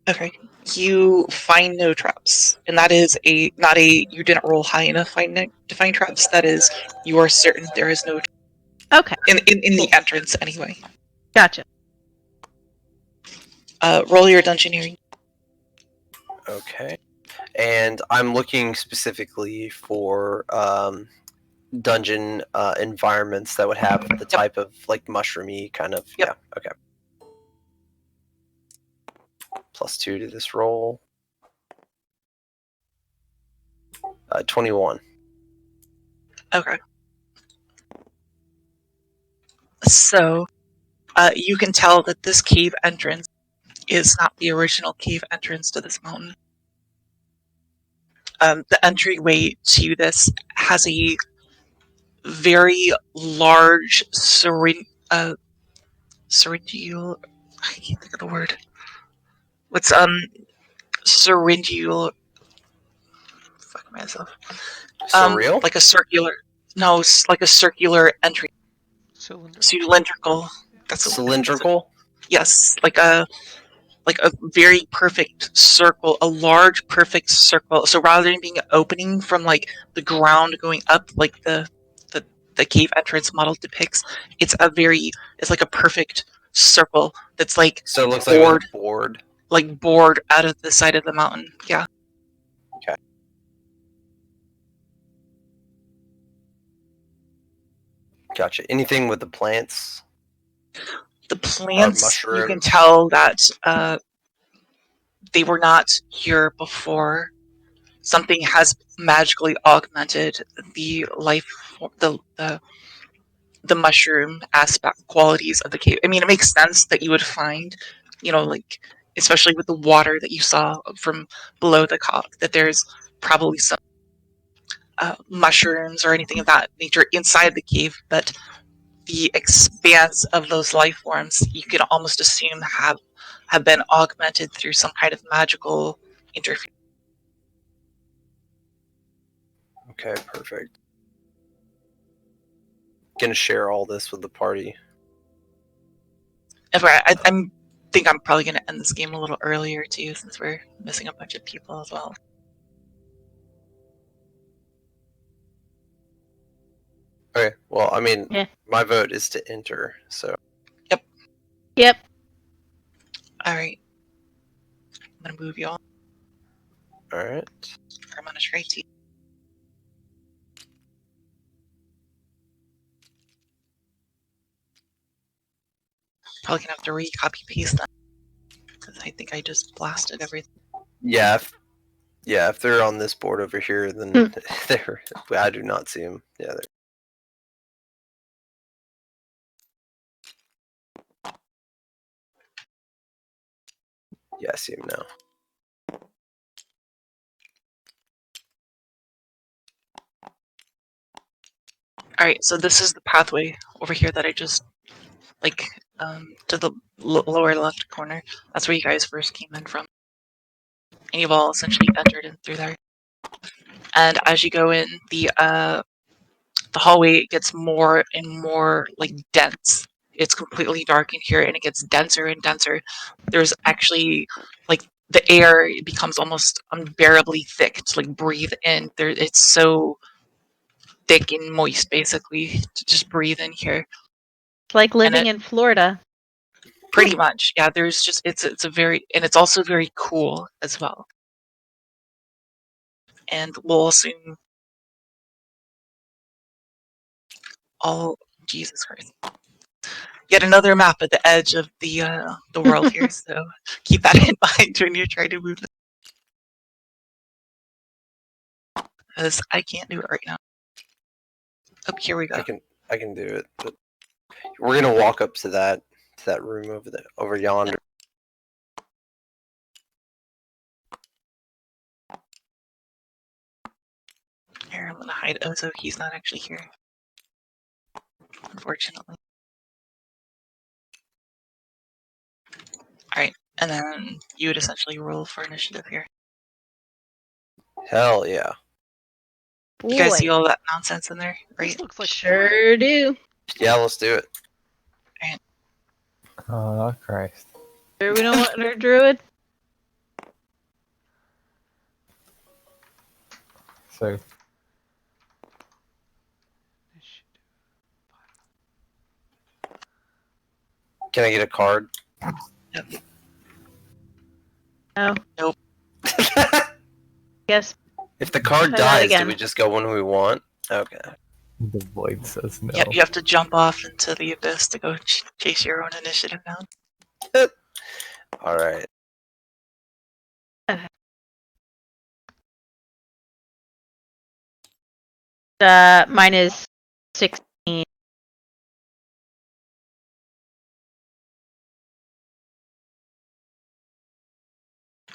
Speaker 1: Okay. You find no traps, and that is not a you didn't roll high enough to find traps. That is, you are certain there is no
Speaker 4: Okay,
Speaker 1: in the entrance anyway.
Speaker 4: gotcha.
Speaker 1: Roll your dungeoneering.
Speaker 2: Okay. And I'm looking specifically for dungeon environments that would have the type of like mushroomy kind of.
Speaker 1: Yep.
Speaker 2: Yeah. Okay. +2 to this roll. 21.
Speaker 1: Okay. So, you can tell that this cave entrance is not the original cave entrance to this mountain. The entryway to this has a very large syringeal. I can't think of the word. What's syringeal? Fuck myself.
Speaker 2: Surreal?
Speaker 1: Like a circular. No, like a circular entry.
Speaker 5: Cylinder.
Speaker 1: Cylindrical. That's the word.
Speaker 2: Cylindrical?
Speaker 1: Yes, like a very perfect circle, a large perfect circle. So rather than being an opening from like the ground going up, like the cave entrance model depicts, it's like a perfect circle that's like
Speaker 2: So it looks like it was
Speaker 1: bored,
Speaker 2: a board.
Speaker 1: like bored out of the side of the mountain. Yeah.
Speaker 2: Okay. Gotcha. Anything with the plants?
Speaker 1: The plants, you can
Speaker 2: mushrooms?
Speaker 1: tell that they were not here before. Something has magically augmented the life, the mushroom aspect qualities of the cave. I mean, it makes sense that you would find, like especially with the water that you saw from below the cog, that there's probably some mushrooms or anything of that nature inside the cave, but the expanse of those life forms you could almost assume have been augmented through some kind of magical interference.
Speaker 2: Okay, perfect. Gonna share all this with the party.
Speaker 1: I think I'm probably going to end this game a little earlier too, since we're missing a bunch of people as well.
Speaker 2: Okay, well, I mean,
Speaker 4: Yeah.
Speaker 2: my vote is to enter, so.
Speaker 4: Yep.
Speaker 1: All right, I'm going to move you all.
Speaker 2: Alright.
Speaker 1: I'm gonna try to. Probably gonna have to recopy paste that because I think I just blasted everything.
Speaker 2: Yeah, if they're on this board over here, then they're. I do not see them. Yeah, I see them now.
Speaker 1: All right, so this is the pathway over here that I just to the lower left corner. That's where you guys first came in from, and you've all essentially entered in through there. And as you go in, the hallway gets more and more like dense. It's completely dark in here, and it gets denser and denser. There's actually like the air becomes almost unbearably thick to like breathe in. There, it's so thick and moist, basically, to just breathe in here.
Speaker 4: It's like living in Florida.
Speaker 1: Pretty much, yeah. There's just it's a very and it's also very cool as well. And we'll assume all Jesus Christ. Yet another map at the edge of the world here, so keep that in mind when you're trying to move it. Because I can't do it right now. Oh, here we go.
Speaker 2: I can do it, but we're gonna walk up to that room over yonder.
Speaker 1: Here, I'm gonna hide Ozo. He's not actually here, unfortunately. Alright, and then you would essentially roll for initiative here.
Speaker 2: Hell yeah.
Speaker 1: You guys see
Speaker 4: Boy,
Speaker 1: all that nonsense in there, right?
Speaker 5: This looks like
Speaker 4: sure do.
Speaker 2: Yeah, let's do it.
Speaker 3: Oh, Christ.
Speaker 4: Sure we don't want our druid?
Speaker 3: So,
Speaker 2: Can I get a card?
Speaker 1: Yep.
Speaker 4: No.
Speaker 1: Nope.
Speaker 4: Guess.
Speaker 2: If the card
Speaker 4: Try that
Speaker 2: dies, do
Speaker 4: again.
Speaker 2: we just go when we want? Okay.
Speaker 3: the void says no.
Speaker 1: Yeah, you have to jump off into the abyss to go chase your own initiative down.
Speaker 2: Alright.
Speaker 4: Mine is 16.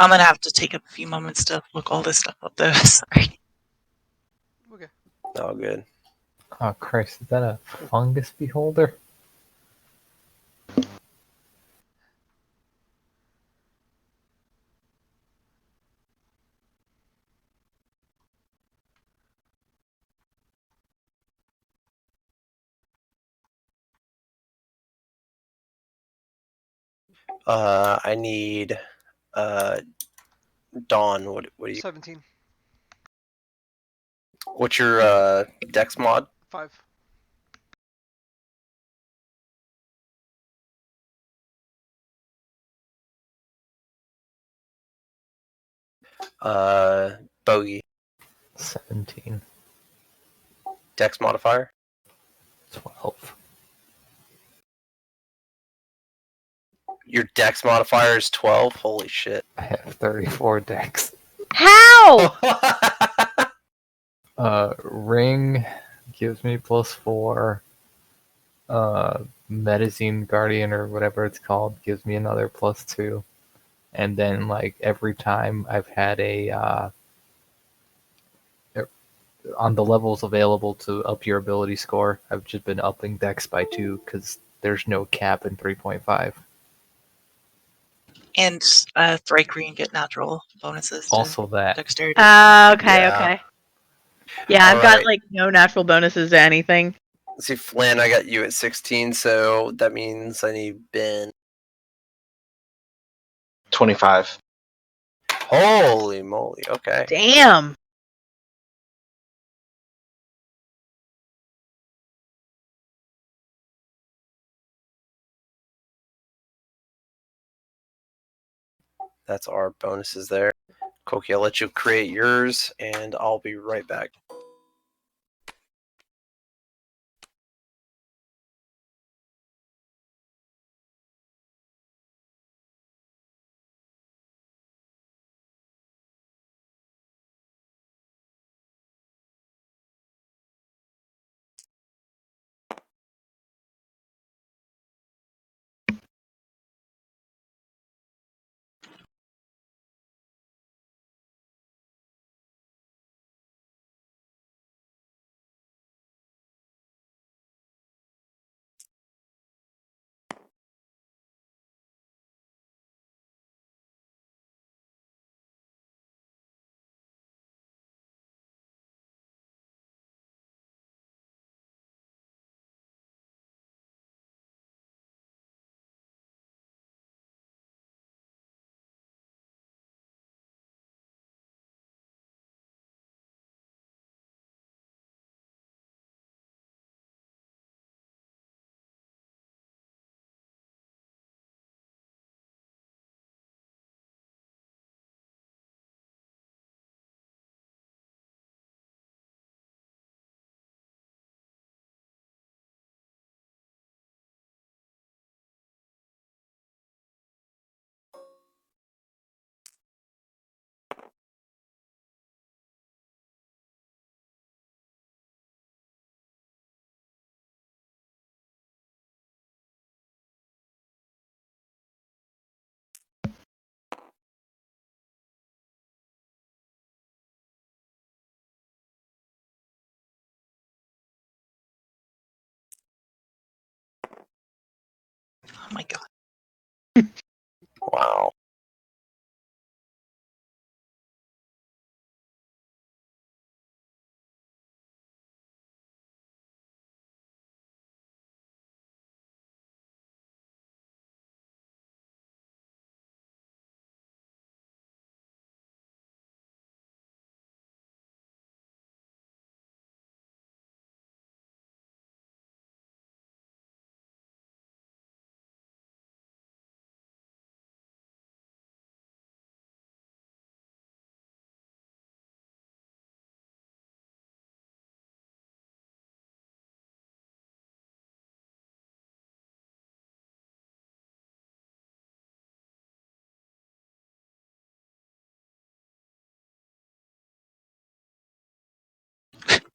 Speaker 1: I'm gonna have to take a few moments to look all this stuff up though. Sorry.
Speaker 5: Okay.
Speaker 2: All good.
Speaker 3: Oh, Christ. Is that a fungus beholder?
Speaker 2: I need Dawn. What do you?
Speaker 5: 17.
Speaker 2: What's your Dex mod?
Speaker 5: 5.
Speaker 2: Bogey.
Speaker 3: 17.
Speaker 2: Dex modifier.
Speaker 3: 12.
Speaker 2: Your Dex modifier is 12. Holy shit.
Speaker 3: I have 34 decks.
Speaker 4: How?
Speaker 3: Ring gives me +4. Medicine Guardian or whatever it's called gives me another +2. And then, like, every time I've had on the levels available to up your ability score, I've just been upping Dex by 2 because there's no cap in 3.5.
Speaker 1: And Thrycreen get natural bonuses to
Speaker 3: Also that.
Speaker 1: dexterity.
Speaker 4: Okay,
Speaker 2: Yeah.
Speaker 4: okay. Yeah, I've got
Speaker 2: Alright.
Speaker 4: like no natural bonuses to anything.
Speaker 2: Let's see, Flynn, I got you at 16, so that means I need Ben.
Speaker 6: 25.
Speaker 2: Holy moly, okay.
Speaker 4: Damn.
Speaker 2: That's our bonuses there. Koki, I'll let you create yours, and I'll be right back.
Speaker 1: Oh my god.
Speaker 2: Wow.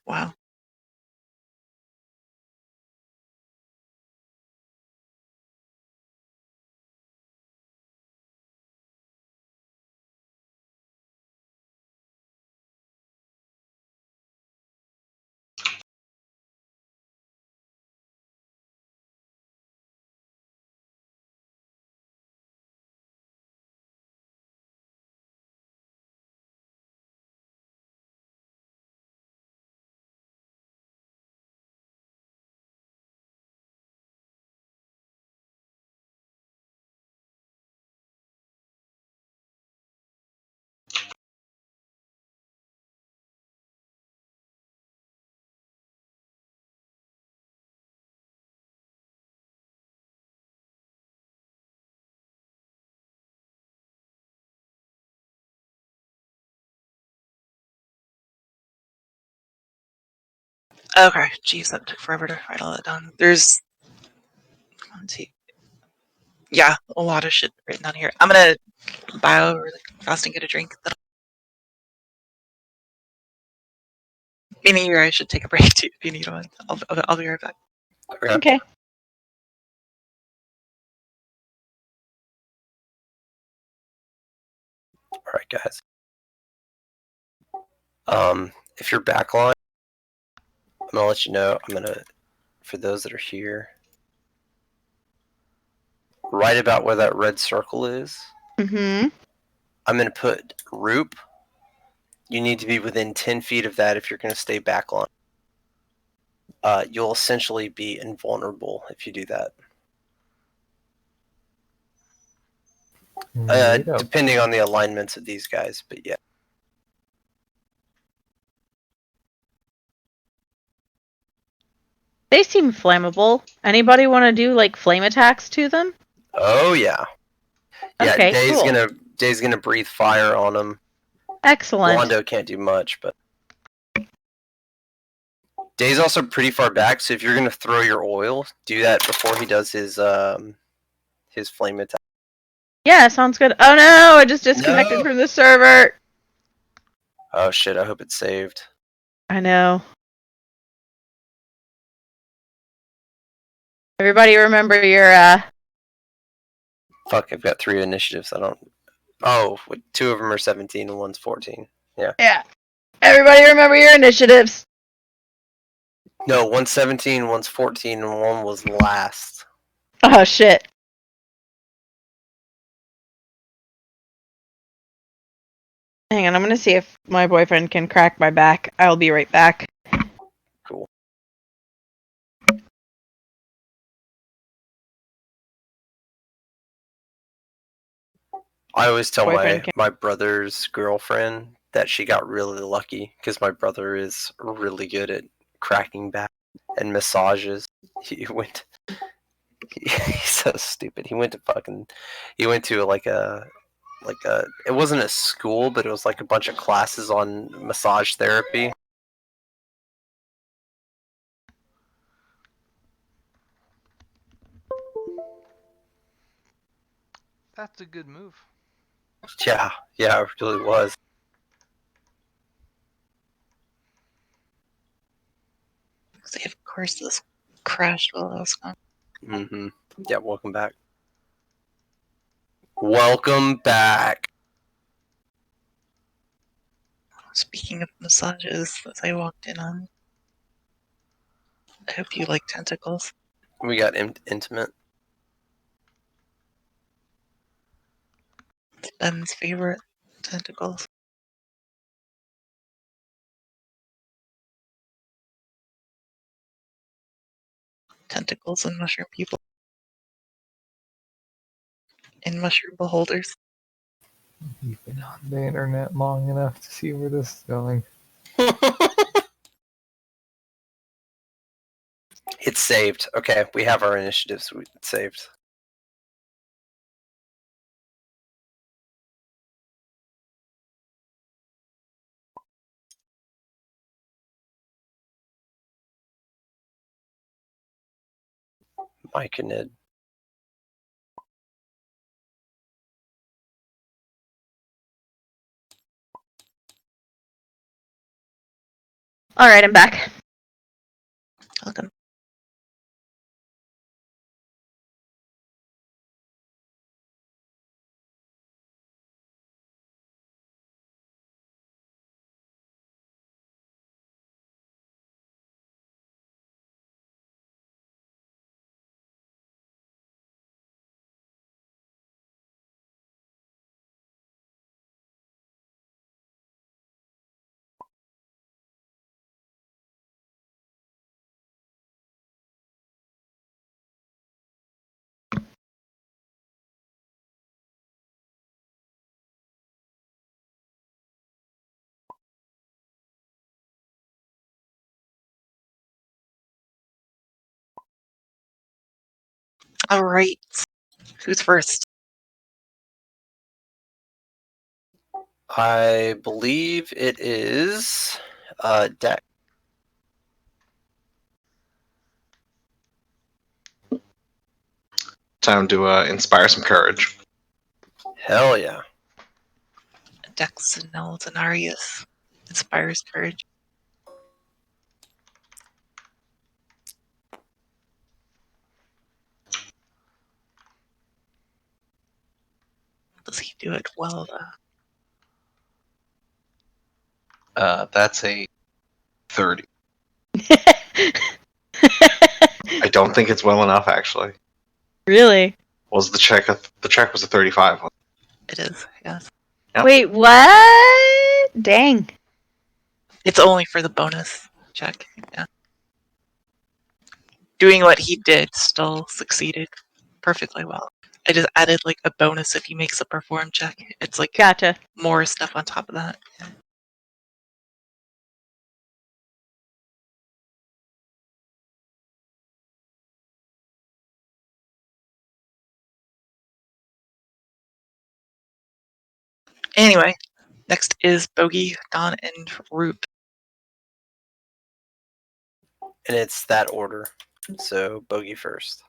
Speaker 1: Wow. Okay, jeez, that took forever to write all that down. There's, let's see, yeah, a lot of shit written down here. I'm gonna bio really fast and get a drink. Meaning I should take a break too if you need one. I'll be right back.
Speaker 4: Okay.
Speaker 2: All right, guys. If you're backline, I'm gonna let you know. For those that are here, right about where that red circle is,
Speaker 4: Mm-hmm.
Speaker 2: I'm gonna put Roop. You need to be within 10 feet of that if you're gonna stay backline. You'll essentially be invulnerable if you do that. Depending on the alignments of these guys, but yeah.
Speaker 4: They seem flammable. Anybody want to do like flame attacks to them?
Speaker 2: Oh yeah. Yeah,
Speaker 4: Okay,
Speaker 2: Day's
Speaker 4: cool.
Speaker 2: gonna breathe fire on them.
Speaker 4: Excellent.
Speaker 2: Londo can't do much, but Day's also pretty far back, so if you're gonna throw your oil, do that before he does his flame attack.
Speaker 4: Yeah, sounds good. Oh no, I just disconnected
Speaker 2: No.
Speaker 4: from the server.
Speaker 2: Oh shit, I hope it's saved.
Speaker 4: I know. Everybody remember your
Speaker 2: Fuck, I've got 3 initiatives. I don't. Oh, 2 of them are 17 and one's 14.
Speaker 4: Yeah. Everybody remember your initiatives.
Speaker 2: No, one's 17, one's 14, and one was last.
Speaker 4: Oh shit. Hang on, I'm gonna see if my boyfriend can crack my back. I'll be right back.
Speaker 2: Cool. I always tell
Speaker 4: Boyfriend
Speaker 2: my brother's girlfriend that she got really lucky because my brother is really good at cracking back and massages. He went. He's so stupid. He went to like a it wasn't a school, but it was like a bunch of classes on massage therapy.
Speaker 5: That's a good move.
Speaker 2: Yeah, it really was.
Speaker 1: See, of course, this crashed while I was gone.
Speaker 2: Mm-hmm. Yeah, welcome back. Welcome back.
Speaker 1: Speaking of massages, as I walked in on, I hope you like tentacles.
Speaker 2: We got intimate.
Speaker 1: It's Ben's favorite tentacles. Tentacles and mushroom people. In mushroom beholders.
Speaker 3: You've been on the internet long enough to see where this is going.
Speaker 2: It's saved. Okay, we have our initiatives. It's saved. Mike and Ned.
Speaker 4: Alright, I'm back.
Speaker 1: Welcome. Alright. Who's first?
Speaker 2: I believe it is Deck.
Speaker 6: Time to inspire some courage.
Speaker 2: Hell yeah.
Speaker 1: Dex and Denarius. Inspires courage. Does he do it well, though?
Speaker 6: That's a 30. I don't think it's well enough, actually.
Speaker 4: Really?
Speaker 6: Was the check? The check was a 35.
Speaker 1: It is, yes.
Speaker 6: Yep.
Speaker 4: Wait, what? Dang.
Speaker 1: It's only for the bonus check, yeah. Doing what he did still succeeded perfectly well. I just added like a bonus if he makes a perform check. It's like
Speaker 4: Gotcha.
Speaker 1: more stuff on top of that. Yeah. Anyway, Next is Bogey, Don, and Roop.
Speaker 2: And it's that order. So Bogey first.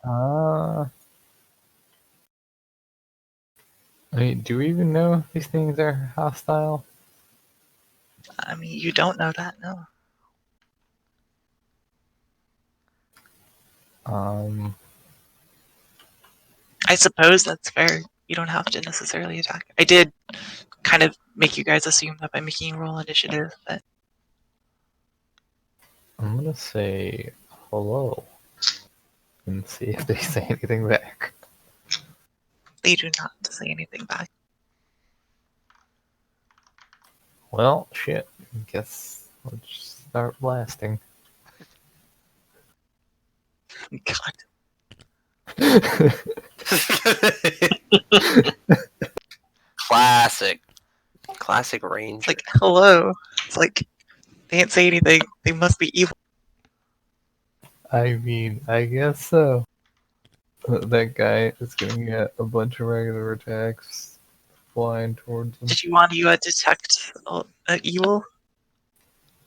Speaker 3: I mean, do we even know if these things are hostile?
Speaker 1: I mean, you don't know that, no. I suppose that's fair. You don't have to necessarily attack. I did kind of make you guys assume that by making you roll initiative, but
Speaker 3: I'm gonna say hello and see if they say anything back.
Speaker 1: they do not say anything back.
Speaker 3: Well, shit. Guess let's just start blasting.
Speaker 1: God.
Speaker 2: Classic Ranger.
Speaker 1: It's like, hello. It's like, they didn't say anything. They must be evil.
Speaker 3: I mean, I guess so. That guy is gonna get a bunch of regular attacks flying towards him.
Speaker 1: Did you want to detect evil?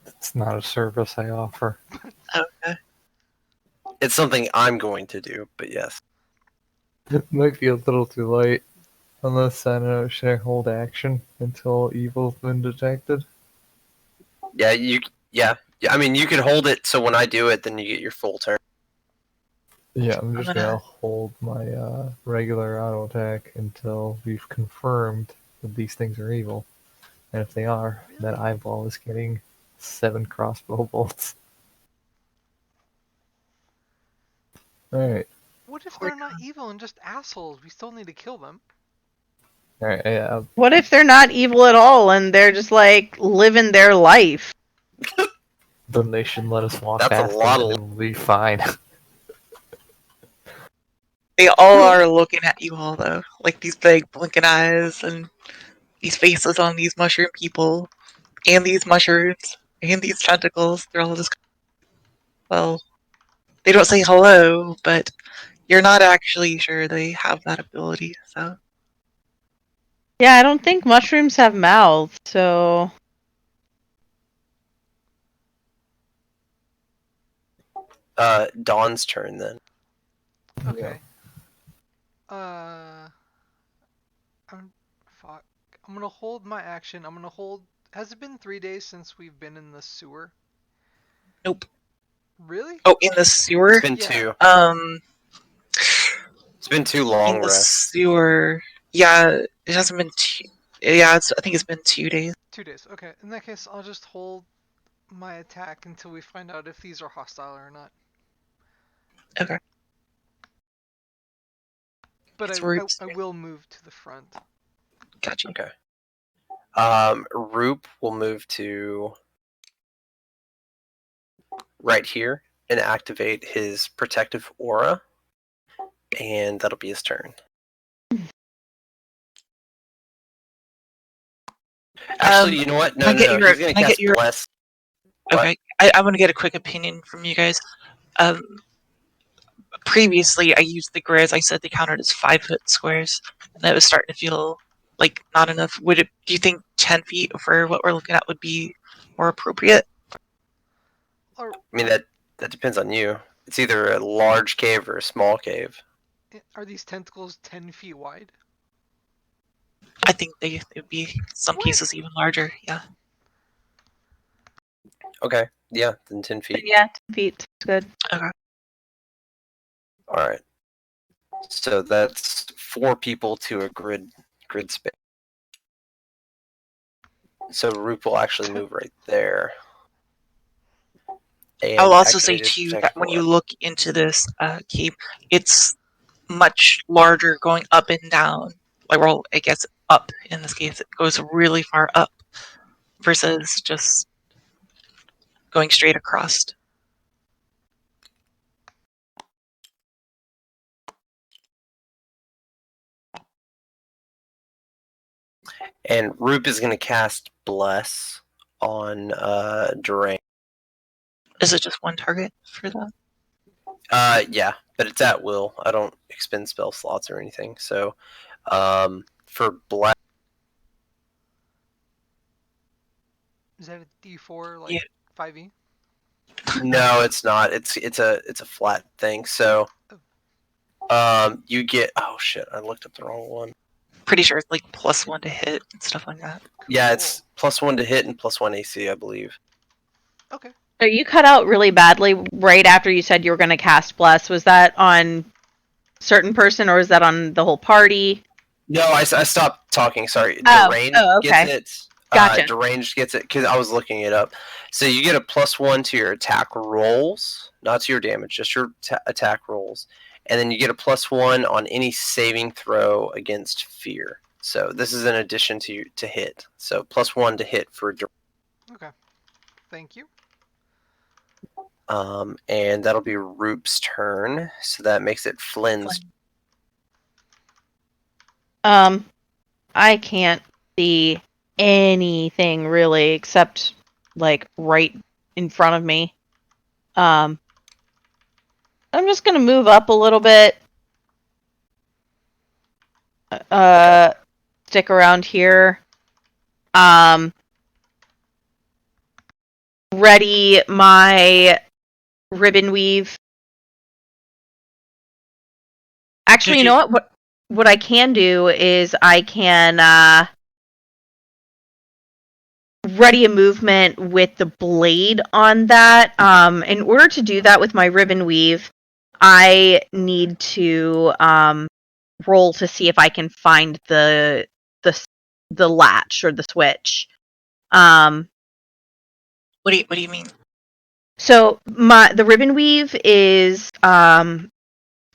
Speaker 3: It's not a service I offer.
Speaker 1: Okay.
Speaker 2: It's something I'm going to do, but yes.
Speaker 3: It might be a little too late. Unless, I don't know, should I hold action until evil's been detected?
Speaker 2: Yeah, I mean, you can hold it so when I do it, then you get your full turn.
Speaker 3: Yeah, I'm just
Speaker 1: I'm
Speaker 3: gonna
Speaker 1: gonna-
Speaker 3: hold my regular auto attack until we've confirmed that these things are evil. And if they are, that eyeball is getting 7 crossbow bolts. Alright,
Speaker 5: What if they're not evil and just assholes? We still need to kill them.
Speaker 3: alright, yeah.
Speaker 4: What if they're not evil at all and they're just like living their life?
Speaker 3: Then they should let us walk
Speaker 2: That's a
Speaker 3: past
Speaker 2: lot
Speaker 3: them
Speaker 2: of-
Speaker 3: and we'll be fine.
Speaker 1: They all are looking at you all, though. Like these big blinking eyes and these faces on these mushroom people and these mushrooms and these tentacles. They're all just, well, they don't say hello, but you're not actually sure they have that ability, so.
Speaker 4: Yeah, I don't think mushrooms have mouths, so
Speaker 2: Dawn's turn then.
Speaker 5: Okay. I'm fuck. I'm gonna hold my action. I'm gonna hold. Has it been 3 days since we've been in the sewer?
Speaker 1: Nope.
Speaker 5: Really?
Speaker 1: Oh, in the sewer?
Speaker 2: It's been
Speaker 5: Yeah.
Speaker 2: 2. It's been 2 long
Speaker 1: In the
Speaker 2: rests.
Speaker 1: sewer. Yeah, it hasn't been yeah, I think it's been 2 days.
Speaker 5: 2 days. Okay. In that case, I'll just hold my attack until we find out if these are hostile or not.
Speaker 1: Okay.
Speaker 5: But
Speaker 1: It's
Speaker 5: I
Speaker 1: Roop's turn.
Speaker 5: will move to the front.
Speaker 1: Gotcha.
Speaker 2: Okay. Roop will move to right here and activate his protective aura, and that'll be his turn. Actually, you know what? No,
Speaker 1: Can I
Speaker 2: he's going to
Speaker 1: get
Speaker 2: cast
Speaker 1: your-
Speaker 2: Bless. What?
Speaker 1: Okay, I want to get a quick opinion from you guys. Previously, I used the grids. I said they counted as 5-foot squares, and that was starting to feel like not enough. Do you think 10 feet for what we're looking at would be more appropriate?
Speaker 5: Or
Speaker 2: I mean, that depends on you. It's either a large cave or a small cave.
Speaker 5: are these tentacles 10 feet wide?
Speaker 1: I think they would be some
Speaker 5: What?
Speaker 1: cases even larger. Yeah.
Speaker 2: Okay, yeah, then 10 feet.
Speaker 4: yeah, 10 feet. Good.
Speaker 2: All right. So that's 4 people to a grid space. So Roop will actually move right there. And
Speaker 1: I'll also say
Speaker 2: activate his
Speaker 1: too that
Speaker 2: protective
Speaker 1: when
Speaker 2: aura.
Speaker 1: you look into this cave, it's much larger going up and down. Like, well, I guess up in this case, it goes really far up versus just going straight across.
Speaker 2: And Roop is going to cast Bless on Durain.
Speaker 1: Is it just one target for that?
Speaker 2: Yeah, but it's at will. I don't expend spell slots or anything. So, for Bless,
Speaker 5: Is that a D4 like
Speaker 1: Yeah.
Speaker 5: 5e?
Speaker 2: No, it's not. It's a flat thing. So, you get. Oh shit! I looked up the wrong one.
Speaker 1: Pretty sure it's like +1 to hit and stuff like that.
Speaker 2: Yeah, it's +1 to hit and +1 AC, I believe.
Speaker 5: Okay.
Speaker 4: So you cut out really badly right after you said you were going to cast Bless. Was that on certain person or was that on the whole party?
Speaker 2: No, I stopped talking. Sorry.
Speaker 4: Oh,
Speaker 2: Deranged
Speaker 4: okay.
Speaker 2: gets it.
Speaker 4: Gotcha.
Speaker 2: Deranged gets it because I was looking it up. So you get a +1 to your attack rolls, not to your damage, just your attack rolls, and then you get a +1 on any saving throw against fear. So this is in addition to hit. So +1 to hit for.
Speaker 5: Okay. Thank you.
Speaker 2: And that'll be Roop's turn. So that makes it Flynn's.
Speaker 4: I can't see anything really except like right in front of me. I'm just gonna move up a little bit. Stick around here. Ready my ribbon weave. Actually, you know what I can do is I can ready a movement with the blade on that. In order to do that with my ribbon weave, I need to roll to see if I can find the latch or the switch.
Speaker 1: What do you mean?
Speaker 4: So the ribbon weave is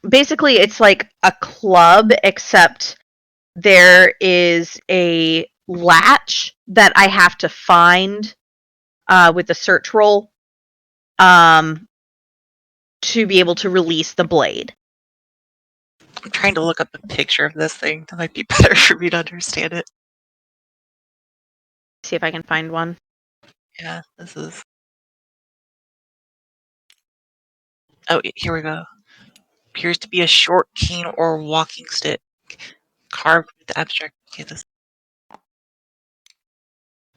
Speaker 4: basically it's like a club, except there is a latch that I have to find with the search roll to be able to release the blade.
Speaker 1: I'm trying to look up a picture of this thing. That might be better for me to understand it.
Speaker 4: See if I can find one.
Speaker 1: Yeah, this is. Oh, here we go. Appears to be a short cane or walking stick carved with abstract. Okay, this.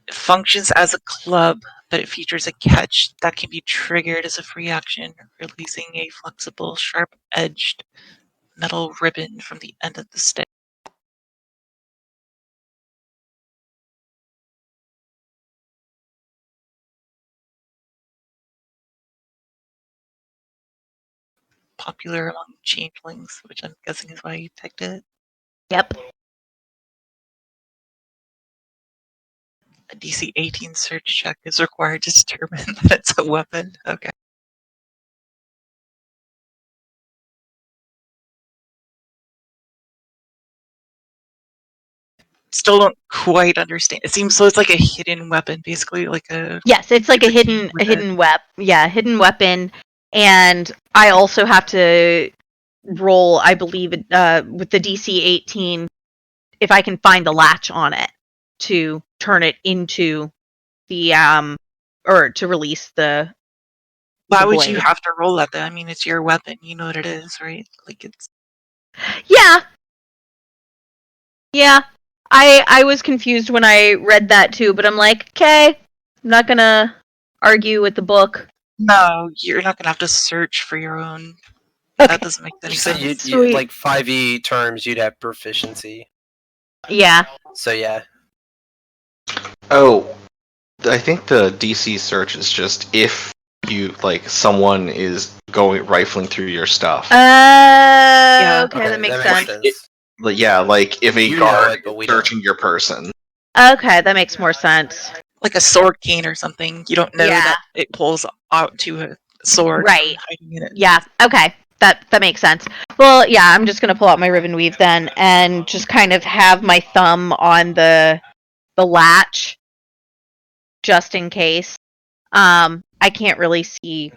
Speaker 1: It functions as a club, but it features a catch that can be triggered as a free action, releasing a flexible, sharp-edged metal ribbon from the end of the stick. Popular among changelings, which I'm guessing is why you picked it.
Speaker 4: Yep.
Speaker 1: A DC 18 search check is required to determine that it's a weapon. Okay. Still don't quite understand. It seems so. It's like a hidden weapon, basically, like a.
Speaker 4: Yes, it's like a hidden hidden weapon, and I also have to roll, I believe, with the DC 18 if I can find the latch on it to turn it into the or to release the.
Speaker 1: Why would
Speaker 4: blade.
Speaker 1: you have to roll that? Then I mean, it's your weapon. You know what it is, right? Like it's.
Speaker 4: Yeah. Yeah. I was confused when I read that too, but I'm like, okay, I'm not gonna argue with the book.
Speaker 1: No, you're not gonna have to search for your own.
Speaker 4: Okay.
Speaker 1: That doesn't make any
Speaker 2: You said
Speaker 1: sense.
Speaker 2: you like 5e terms, you'd have proficiency.
Speaker 4: Yeah.
Speaker 2: So yeah.
Speaker 6: Oh, I think the DC search is just if you like someone is going rifling through your stuff.
Speaker 4: Okay, that
Speaker 2: Okay,
Speaker 4: makes
Speaker 2: that
Speaker 4: sense.
Speaker 2: makes sense.
Speaker 6: Like, yeah, like if a
Speaker 2: You know
Speaker 6: guard
Speaker 2: it, but we
Speaker 6: is searching your person.
Speaker 4: Okay, that makes more sense.
Speaker 1: Like a sword cane or something. You don't know
Speaker 4: Yeah.
Speaker 1: that it pulls out to a sword
Speaker 4: Right.
Speaker 1: from hiding in it.
Speaker 4: Yeah, okay. That makes sense. Well, yeah, I'm just gonna pull out my ribbon weave then and just kind of have my thumb on the latch just in case. I can't really see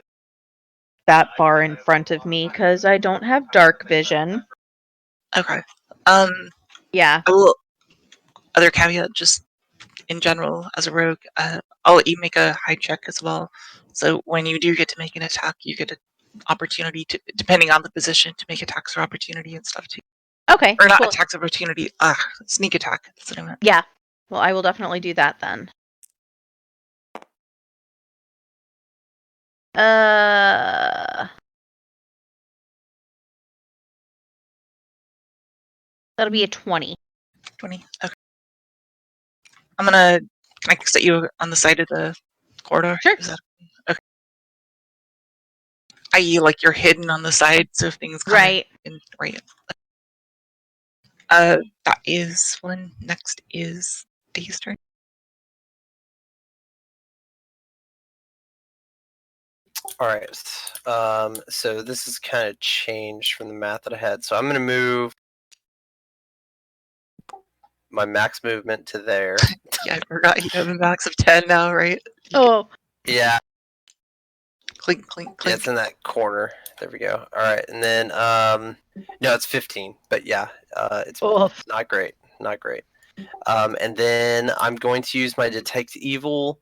Speaker 4: that far in front of me because I don't have dark vision.
Speaker 1: Okay.
Speaker 4: Yeah.
Speaker 1: Other caveat, just in general, as a rogue, I'll let you make a hide check as well. So when you do get to make an attack, you get an opportunity to, depending on the position, to make attacks of opportunity and stuff too.
Speaker 4: Okay.
Speaker 1: Or not
Speaker 4: cool.
Speaker 1: attacks of opportunity. Sneak attack. That's what I meant.
Speaker 4: Yeah. Well, I will definitely do that then. That'll be a 20.
Speaker 1: 20. Okay. I'm gonna. Can I set you on the side of the corridor?
Speaker 4: Sure.
Speaker 1: Is that okay? I.e., like you're hidden on the side, so if things come
Speaker 4: Right.
Speaker 1: in, right. That is one. Next is Day's turn.
Speaker 2: All right. So this is kind of changed from the math that I had. So I'm going to move my max movement to there.
Speaker 1: Yeah, I forgot you have a max of 10 now, right?
Speaker 4: Oh.
Speaker 2: Yeah,
Speaker 1: Clink, clink,
Speaker 2: yeah,
Speaker 1: clink.
Speaker 2: it's in that corner. There we go. All right, and then no, it's 15. But yeah, it's
Speaker 4: Oof.
Speaker 2: not great. Not great. And then I'm going to use my detect evil.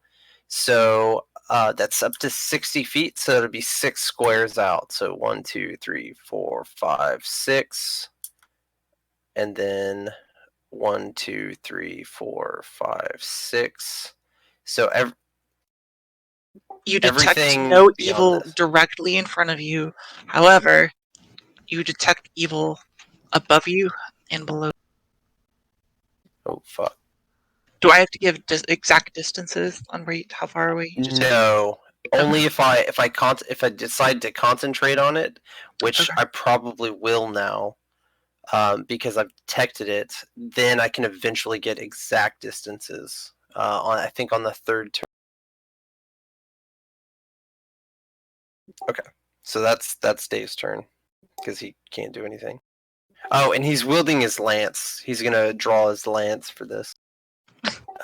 Speaker 2: So that's up to 60 feet. So it'll be 6 squares out. So 1, 2, 3, 4, 5, 6, and then 1, 2, 3, 4, 5, 6. So
Speaker 1: You detect
Speaker 2: everything
Speaker 1: no
Speaker 2: beyond
Speaker 1: evil
Speaker 2: this.
Speaker 1: directly in front of you. However, you detect evil above you and below.
Speaker 2: Oh fuck.
Speaker 1: Do I have to give exact distances on how far away you detect?
Speaker 2: No. Only
Speaker 1: Okay.
Speaker 2: if I decide to concentrate on it, which
Speaker 1: Okay.
Speaker 2: I probably will now, because I've detected it. Then I can eventually get exact distances. I think on the third turn. Okay, so that's Dave's turn because he can't do anything. Oh, and he's wielding his lance. He's gonna draw his lance for this.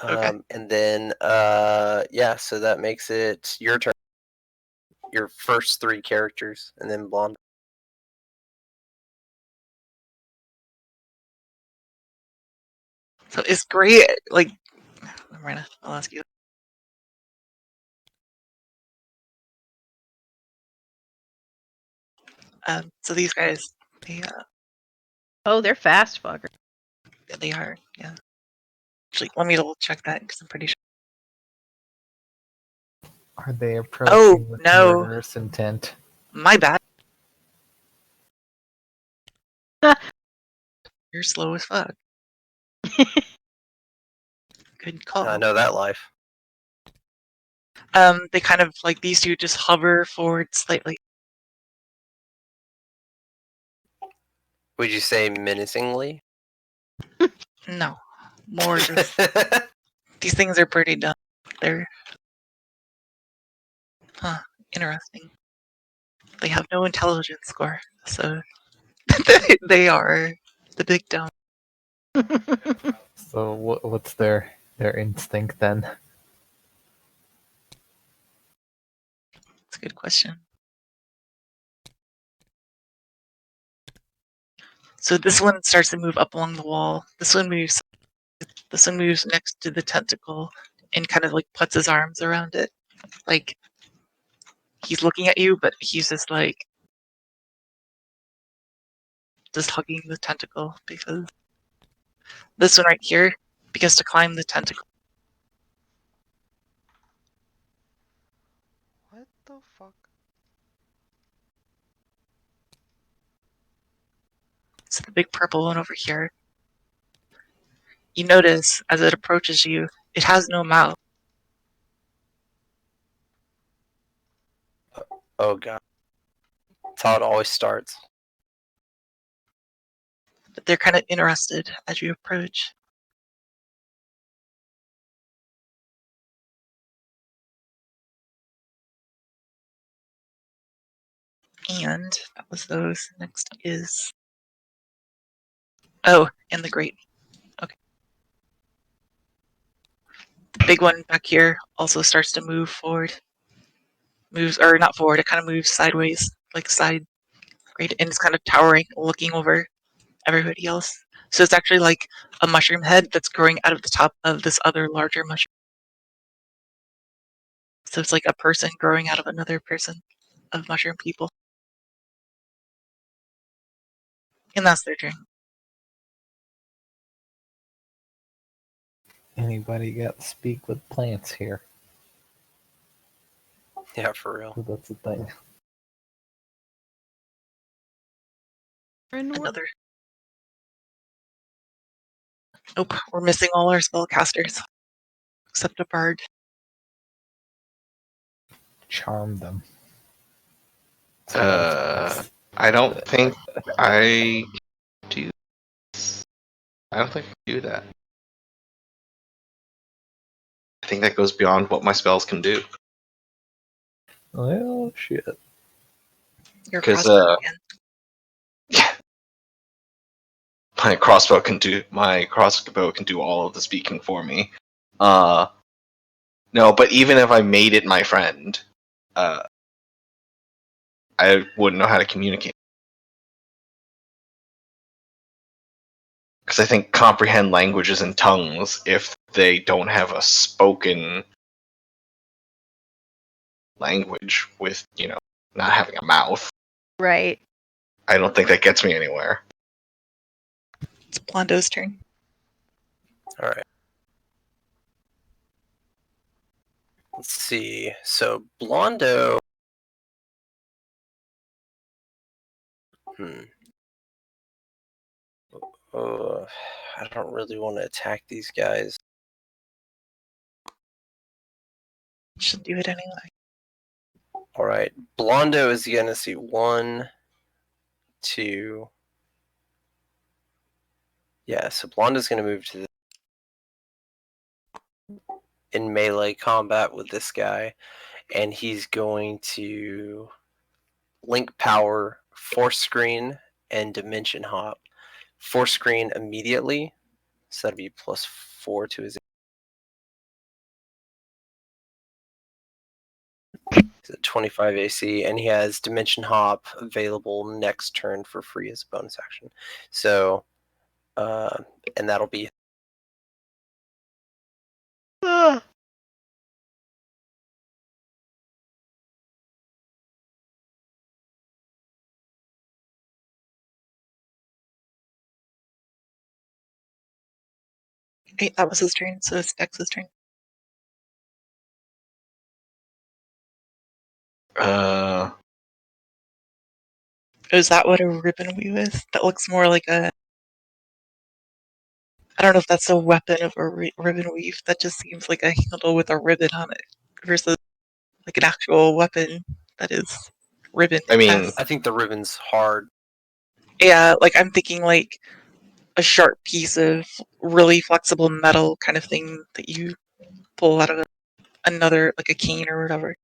Speaker 1: Okay.
Speaker 2: And then yeah, so that makes it your turn. Your first 3 characters, and then blonde.
Speaker 1: So it's great. Like, Marina, I'll ask you. So these guys, they
Speaker 4: Oh, they're fast fuckers.
Speaker 1: they are, yeah. Actually, let me double check that because I'm pretty sure.
Speaker 3: Are they
Speaker 1: Oh,
Speaker 3: approaching with
Speaker 1: no.
Speaker 3: murderous intent?
Speaker 1: My bad. You're slow as fuck. Good call.
Speaker 2: I know that life.
Speaker 1: They kind of like these two just hover forward slightly.
Speaker 2: Would you say menacingly?
Speaker 1: No, more just these things are pretty dumb. They're interesting. They have no intelligence score, so they are the big dumb.
Speaker 3: So what's their instinct then?
Speaker 1: It's a good question. So this one starts to move up along the wall. This one moves. This one moves next to the tentacle and kind of like puts his arms around it, like he's looking at you, but he's just like just hugging the tentacle because this one right here, because to climb the tentacle.
Speaker 5: What the fuck?
Speaker 1: So the big purple one over here. You notice as it approaches you, it has no mouth.
Speaker 2: Oh god. That's how it always starts.
Speaker 1: But they're kind of interested as you approach. And that was those. Next is and the great. Okay. The big one back here also starts to move forward. Moves or not forward, it kind of moves sideways, like side. Great, and it's kind of towering, looking over everybody else. So it's actually like a mushroom head that's growing out of the top of this other larger mushroom. So it's like a person growing out of another person of mushroom people. And that's their turn.
Speaker 3: Anybody got to speak with plants here?
Speaker 2: Yeah, for real.
Speaker 3: That's the thing.
Speaker 1: Another. Nope, we're missing all our spellcasters. Except a bard.
Speaker 3: Charm them.
Speaker 6: I don't think I do. I don't think I can do that. I think that goes beyond what my spells can do.
Speaker 3: Well, shit.
Speaker 1: Your
Speaker 6: 'Cause,
Speaker 1: crossbow again.
Speaker 6: My crossbow can do all of the speaking for me. No, but even if I made it my friend, I wouldn't know how to communicate. Because I think comprehend languages and tongues, if they don't have a spoken language with, not having a mouth,
Speaker 4: Right.
Speaker 6: I don't think that gets me anywhere.
Speaker 1: It's Blondo's turn.
Speaker 2: All right. Let's see. So Blondo. I don't really want to attack these guys.
Speaker 1: Should do it anyway.
Speaker 2: All right. Blondo is going to see 1, 2. Yeah, so Blondo's going to move to in melee combat with this guy, and he's going to link power, force screen, and dimension hop. Force screen immediately, so that'd be +4 to his. He's at 25 AC, and he has dimension hop available next turn for free as a bonus action. So, and that'll be.
Speaker 1: Hey, that was his turn, so it's Dex's turn. Is that what a ribbon weave is? That looks more like a... I don't know if that's a weapon of a ribbon weave. That just seems like a handle with a ribbon on it versus like an actual weapon that is ribbon.
Speaker 6: I mean,
Speaker 2: I think the ribbon's hard.
Speaker 1: Yeah, like I'm thinking like a sharp piece of really flexible metal kind of thing that you pull out of another, like a cane or whatever.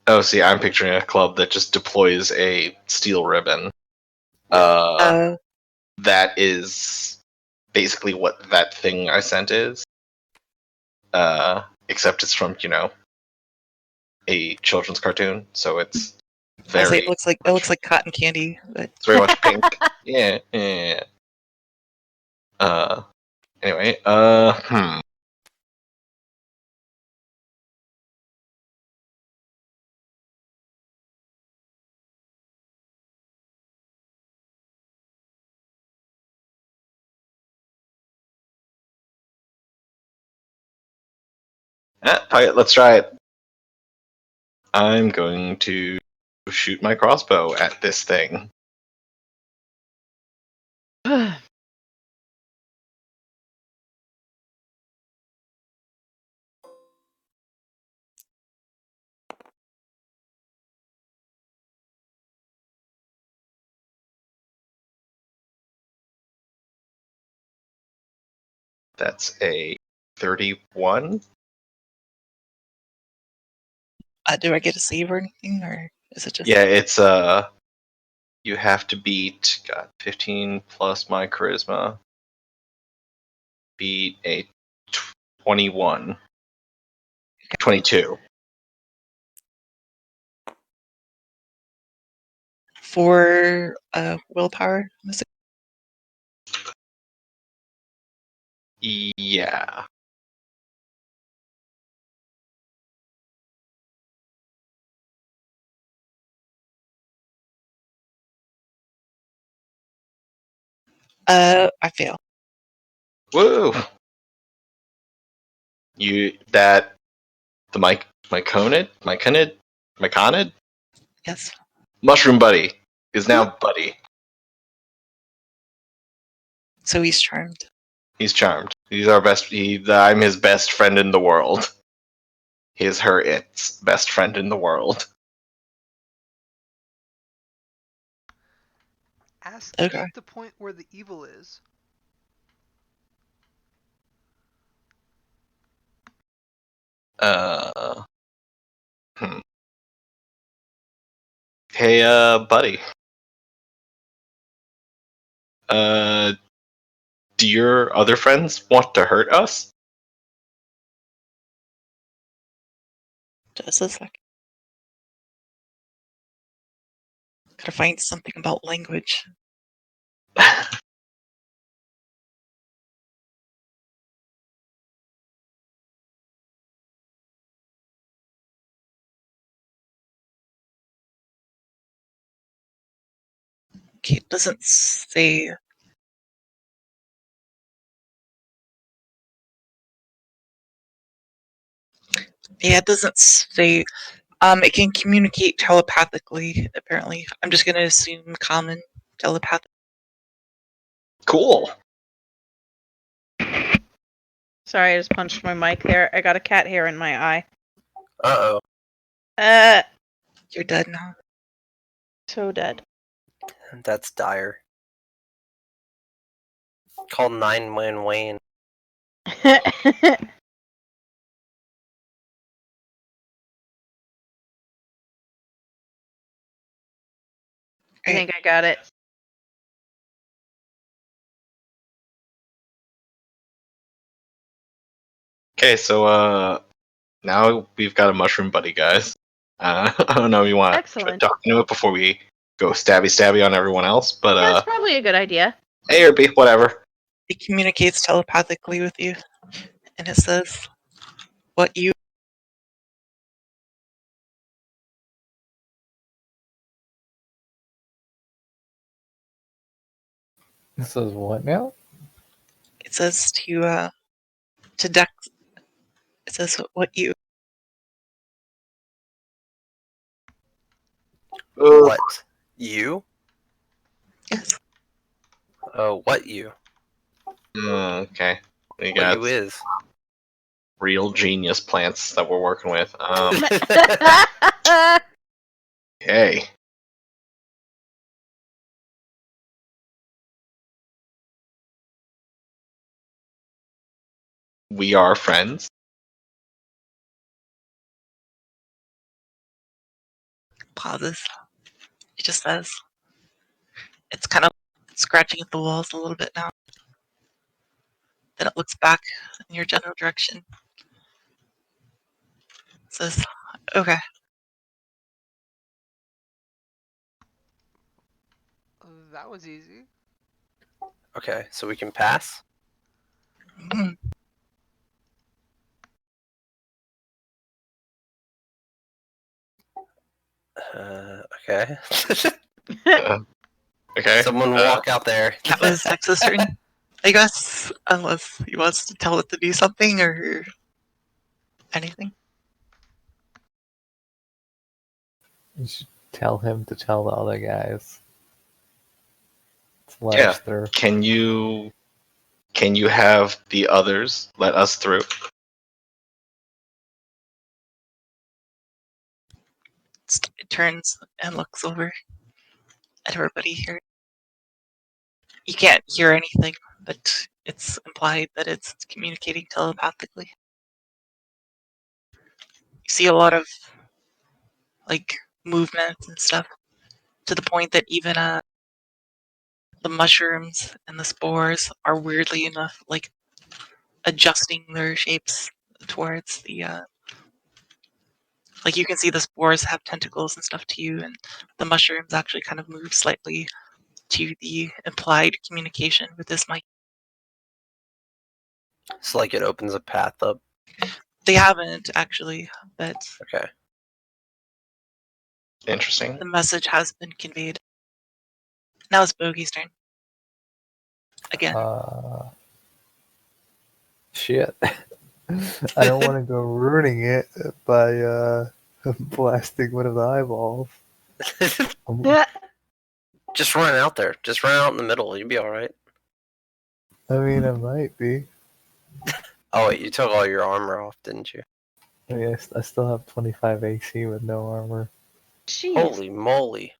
Speaker 6: oh, see, I'm picturing a club that just deploys a steel ribbon.
Speaker 1: Uh,
Speaker 6: That is basically what that thing I sent is. Except it's from, a children's cartoon, so it's
Speaker 1: I say
Speaker 6: very
Speaker 1: it looks like cotton candy, but
Speaker 6: it's very much pink. Yeah. Anyway, let's try it. I'm going to shoot my crossbow at this thing. That's a 31.
Speaker 1: do I get a save or anything, or is it just...
Speaker 6: Yeah, it's you have to beat 15 plus my charisma. Beat a 21. 22.
Speaker 1: For willpower?
Speaker 6: Yeah.
Speaker 1: I fail.
Speaker 6: Woo! The myconid
Speaker 1: Yes.
Speaker 6: mushroom buddy is now Buddy.
Speaker 1: So he's charmed.
Speaker 6: He's charmed. He's our best. I'm his best friend in the world. His, her, its best friend in the world.
Speaker 5: Ask
Speaker 1: Okay.
Speaker 5: to point where the evil is.
Speaker 6: Hmm. Hey, buddy. Do your other friends want to hurt us?
Speaker 1: Just a second. Gotta find something about language. Okay, it doesn't say. Yeah, it doesn't say. It can communicate telepathically, apparently. I'm just gonna assume common telepathic.
Speaker 6: Cool.
Speaker 4: Sorry, I just punched my mic there. I got a cat hair in my eye.
Speaker 2: Uh-oh.
Speaker 1: You're dead now.
Speaker 4: So dead.
Speaker 2: That's dire. Call 911.
Speaker 4: I think I got it.
Speaker 6: Okay, so now we've got a mushroom buddy, guys. I don't know if you want to
Speaker 4: Excellent.
Speaker 6: talk into it before we go stabby on everyone else, but
Speaker 4: That's probably a good idea.
Speaker 6: A or B, whatever.
Speaker 1: It communicates telepathically with you, and it says what you.
Speaker 3: This is what now?
Speaker 1: It says to deck. It says what you.
Speaker 2: What? You?
Speaker 1: Yes.
Speaker 2: Oh, what you?
Speaker 6: Okay. We
Speaker 2: What
Speaker 6: got
Speaker 2: you is?
Speaker 6: real genius plants that we're working with. Hey. We are friends.
Speaker 1: Pauses. It just says. It's kind of scratching at the walls a little bit now. Then it looks back in your general direction. It says, okay.
Speaker 5: That was easy.
Speaker 2: Okay, so we can pass?
Speaker 1: Mm.
Speaker 2: Okay.
Speaker 6: Okay.
Speaker 2: Someone walk out there.
Speaker 1: That was Texas turn. I guess, unless he wants to tell it to do something or anything.
Speaker 3: You should tell him to tell the other guys. To let
Speaker 6: Yeah.
Speaker 3: us through.
Speaker 6: Can you have the others let us through?
Speaker 1: It turns and looks over at everybody here. You can't hear anything, but it's implied that it's communicating telepathically. You see a lot of movement and stuff, to the point that even the mushrooms and the spores are weirdly enough adjusting their shapes towards the you can see the spores have tentacles and stuff to you, and the mushrooms actually kind of move slightly to the implied communication with this mic.
Speaker 2: So, like, it opens a path up.
Speaker 1: They haven't actually, but
Speaker 2: Okay.
Speaker 6: Interesting.
Speaker 1: the message has been conveyed. Now it's Bogey's turn. Again.
Speaker 3: Shit. I don't want to go ruining it by blasting one of the eyeballs.
Speaker 2: Just run out there. Just run out in the middle. You'll be all right.
Speaker 3: I mean, I might be.
Speaker 2: Oh wait, you took all your armor off, didn't you?
Speaker 3: I mean, I still have 25 AC with no armor.
Speaker 4: Jeez.
Speaker 2: Holy moly!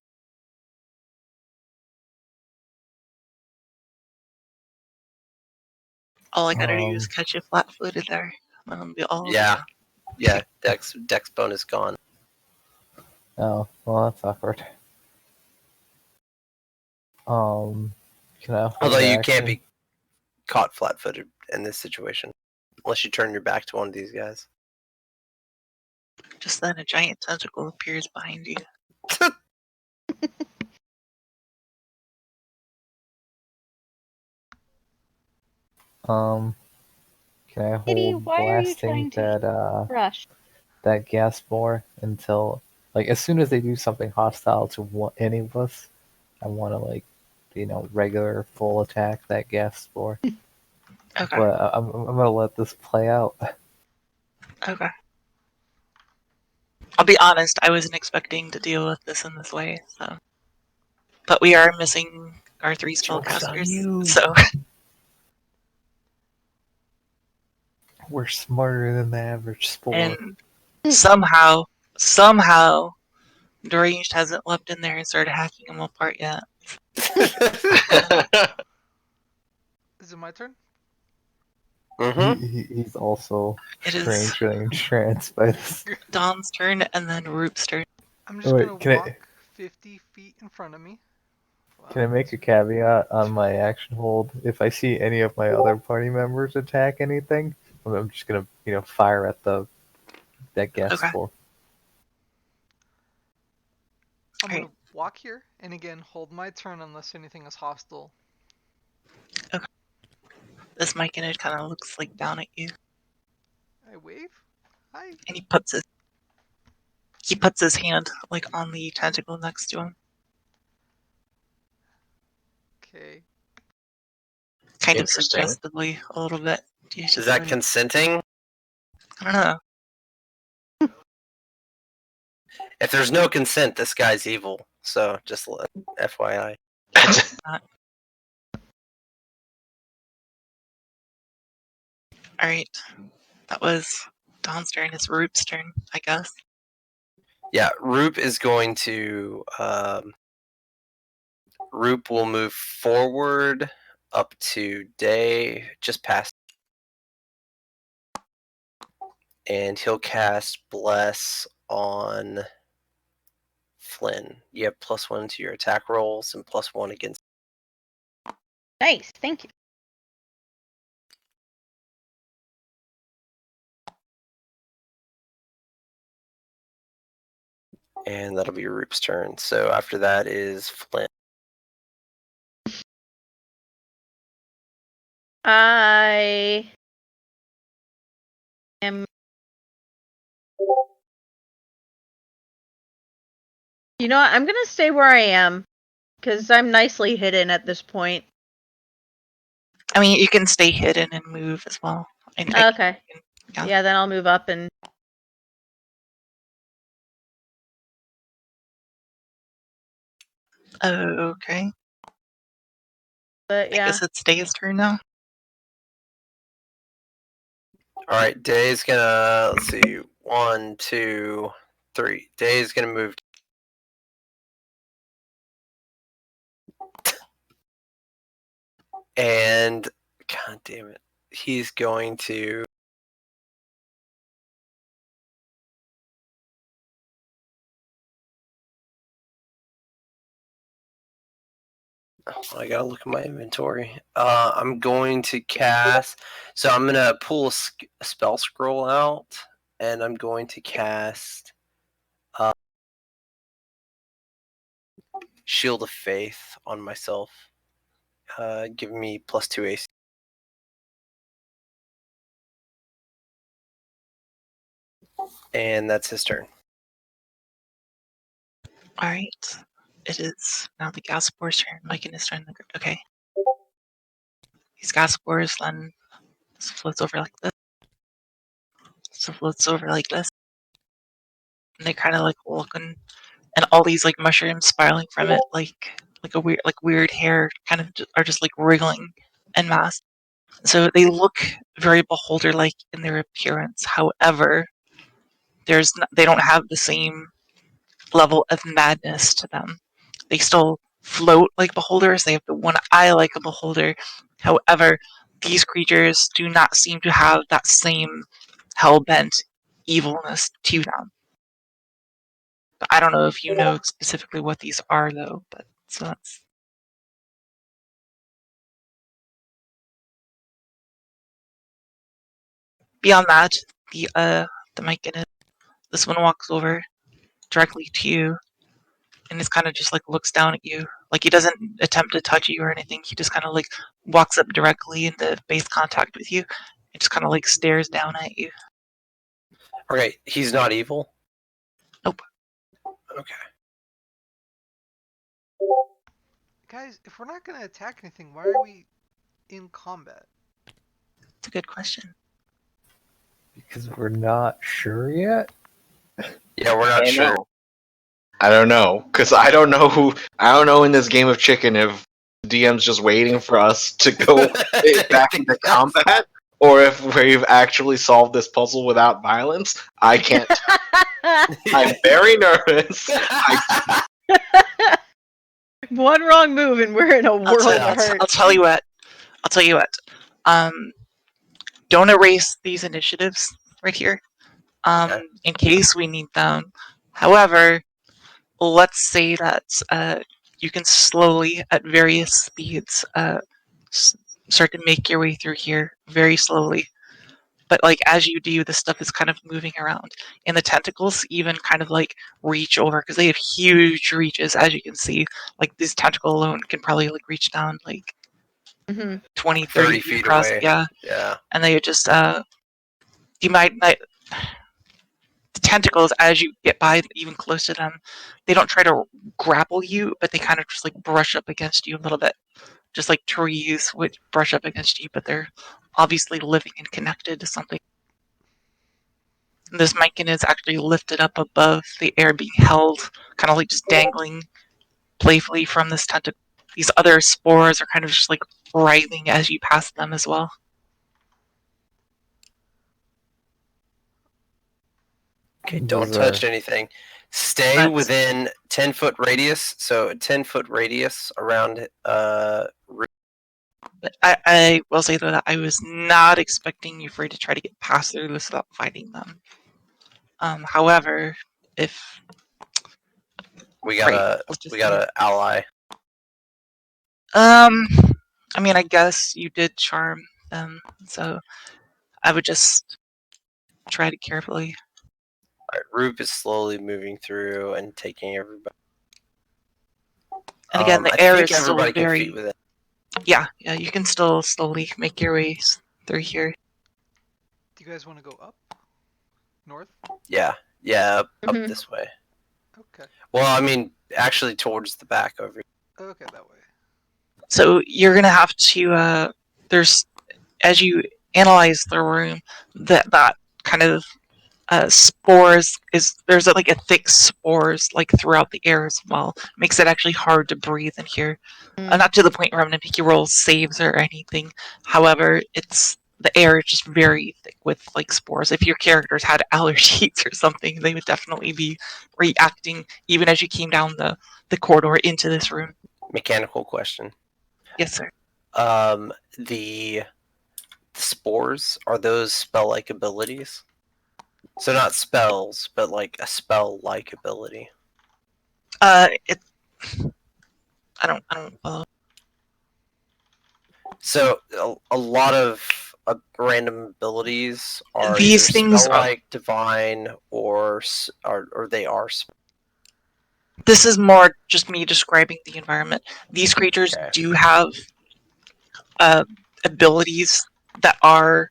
Speaker 1: All I gotta do is catch you flat-footed there. And I'll be all
Speaker 2: Yeah, yeah. Dex bonus gone.
Speaker 3: Oh, well, that's awkward. Can I hold
Speaker 2: Although you
Speaker 3: action?
Speaker 2: can't be caught flat-footed in this situation unless you turn your back to one of these guys.
Speaker 1: Just then a giant tentacle appears behind you.
Speaker 3: Can I
Speaker 7: Kitty,
Speaker 3: hold
Speaker 7: why are you
Speaker 3: blasting
Speaker 7: trying to rush?
Speaker 3: that gas bore until, like, as soon as they do something hostile to any of us, I want to, like, regular full attack that gas spore.
Speaker 1: Okay.
Speaker 3: But I'm gonna let this play out.
Speaker 1: Okay. I'll be honest, I wasn't expecting to deal with this in this way, so. But we are missing our 3
Speaker 3: Joke's on
Speaker 1: spellcasters,
Speaker 3: you.
Speaker 1: so.
Speaker 3: We're smarter than the average spore.
Speaker 1: And somehow, Deranged hasn't leapt in there and started hacking them apart yet.
Speaker 5: Is it my turn?
Speaker 3: He's also
Speaker 1: It is
Speaker 3: strangely entranced by this.
Speaker 1: Don's turn and then Roop's turn.
Speaker 5: I'm just
Speaker 3: Wait,
Speaker 5: gonna walk 50 feet in front of me.
Speaker 3: Can I make a caveat on my action hold? If I see any of my other party members attack anything, I'm just gonna, fire at that gas
Speaker 1: Okay.
Speaker 3: spore.
Speaker 5: I'm
Speaker 1: Right.
Speaker 5: gonna walk here and again hold my turn unless anything is hostile.
Speaker 1: This Myconid kind of looks like down at you,
Speaker 5: I wave. Hi.
Speaker 1: and he puts his hand like on the tentacle next to him,
Speaker 5: Okay.
Speaker 1: kind of
Speaker 6: Interesting.
Speaker 1: suggestively a little bit.
Speaker 2: Is that consenting?
Speaker 1: I don't know.
Speaker 2: If there's no consent, this guy's evil. So just FYI.
Speaker 1: All right, that was Don's turn. It's Roop's turn, I guess.
Speaker 2: Yeah, Roop is going to. Roop will move forward up to Day, just past. And he'll cast Bless on Flynn. You have +1 to your attack rolls and +1 against.
Speaker 7: Nice, thank you.
Speaker 2: And that'll be Roop's turn. So after that is Flynn.
Speaker 4: I am. You know what? I'm gonna stay where I am because I'm nicely hidden at this point.
Speaker 1: I mean, you can stay hidden and move as well.
Speaker 4: Okay.
Speaker 1: Yeah.
Speaker 4: Yeah, then I'll move up and.
Speaker 1: Okay.
Speaker 4: But
Speaker 1: I
Speaker 4: yeah.
Speaker 1: guess it's Day's turn now.
Speaker 2: All right, Day's gonna, let's see, 1, 2, 3. Day's gonna move. And, god damn it, he's going to. Oh, I gotta look at my inventory. I'm going to cast. So I'm gonna pull a spell scroll out, and I'm going to cast Shield of Faith on myself, giving me +2 AC. And that's his turn.
Speaker 1: All right. It is now the gas spore's turn. Mike is turn. Okay. These gas spores then floats over like this. So it floats over like this. And they kind of like looking, and all these like mushrooms spiraling from it, like a weird hair, kind of are just like wriggling en masse. So they look very beholder-like in their appearance. However, they don't have the same level of madness to them. They still float like beholders. They have the one eye like a beholder. However, these creatures do not seem to have that same hell-bent evilness to them. I don't know if you know specifically what these are, though. But so that's beyond that. The mic in it. This one walks over directly to you, and it's kind of just like looks down at you. Like he doesn't attempt to touch you or anything. He just kind of like walks up directly into face contact with you. And just kind of like stares down at you.
Speaker 2: Okay, he's not evil?
Speaker 1: Nope.
Speaker 2: Okay.
Speaker 5: Guys, if we're not gonna attack anything, why are we in combat?
Speaker 1: It's a good question.
Speaker 3: Because we're not sure yet.
Speaker 2: Yeah, we're not sure.
Speaker 6: I don't know, because I don't know in this game of chicken if the DM's just waiting for us to go back into combat, or if we've actually solved this puzzle without violence. I can't. I'm very nervous.
Speaker 4: One wrong move and we're in a world of hurt.
Speaker 1: I'll tell you what. Don't erase these initiatives right here.
Speaker 2: Okay.
Speaker 1: In case we need them. However, let's say that you can slowly, at various speeds, start to make your way through here very slowly. But like as you do, the stuff is kind of moving around, and the tentacles even kind of like reach over because they have huge reaches, as you can see. Like this tentacle alone can probably like reach down like 20, 30 feet across.
Speaker 2: away.
Speaker 1: Yeah, and they just you might the tentacles, as you get by even close to them, they don't try to grapple you, but they kind of just like brush up against you a little bit, just like trees would brush up against you, but they're obviously living and connected to something. This Mykin is actually lifted up above the air, being held, kind of like just dangling playfully from this tentacle. These other spores are kind of just like writhing as you pass them as well.
Speaker 2: Okay, don't touch anything. Stay within 10-foot radius. So 10-foot radius around.
Speaker 1: I will say though that I was not expecting you for to try to get past through this without fighting them. However, if
Speaker 2: we got a ally.
Speaker 1: I mean, I guess you did charm them, so I would just try to carefully.
Speaker 2: All right, Roop is slowly moving through and taking everybody.
Speaker 1: And again, the air is still very.
Speaker 2: Can feed with it.
Speaker 1: Yeah, you can still slowly make your way through here.
Speaker 5: Do you guys want to go up? North?
Speaker 2: Yeah, up this way.
Speaker 5: Okay.
Speaker 2: Well, I mean, actually towards the back over here.
Speaker 5: Okay, that way.
Speaker 1: So you're gonna have to there's, as you analyze the room, that kind of spores there's like a thick spores like throughout the air as well. Makes it actually hard to breathe in here. Not to the point where I'm gonna make you roll saves or anything. However, the air is just very thick with like spores. If your characters had allergies or something, they would definitely be reacting even as you came down the corridor into this room.
Speaker 2: Mechanical question.
Speaker 1: Yes, sir.
Speaker 2: The spores, are those spell-like abilities? So not spells, but like a spell-like ability.
Speaker 1: I don't follow.
Speaker 2: So a lot of random abilities are
Speaker 1: these things
Speaker 2: spell-like, divine, or they are.
Speaker 1: This is more just me describing the environment. These creatures do have abilities that are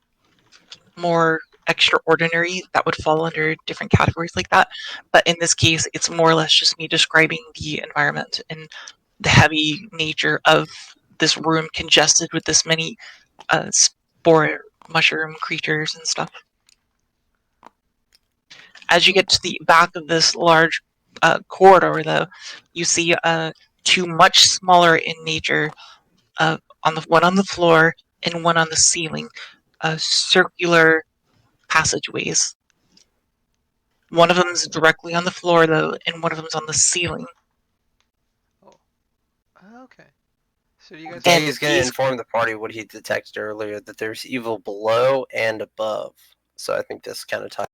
Speaker 1: more extraordinary, that would fall under different categories like that. But in this case, it's more or less just me describing the environment and the heavy nature of this room congested with this many spore mushroom creatures and stuff. As you get to the back of this large corridor, though, you see two much smaller in nature, one on the floor and one on the ceiling, circular passageways. One of them is directly on the floor, though, and one of them is on the ceiling.
Speaker 5: Oh. Okay. So do you guys?
Speaker 2: Yeah,
Speaker 1: And
Speaker 2: he's going to
Speaker 1: these-
Speaker 2: inform the party what he detected earlier, that there's evil below and above. So I think this kind of ties.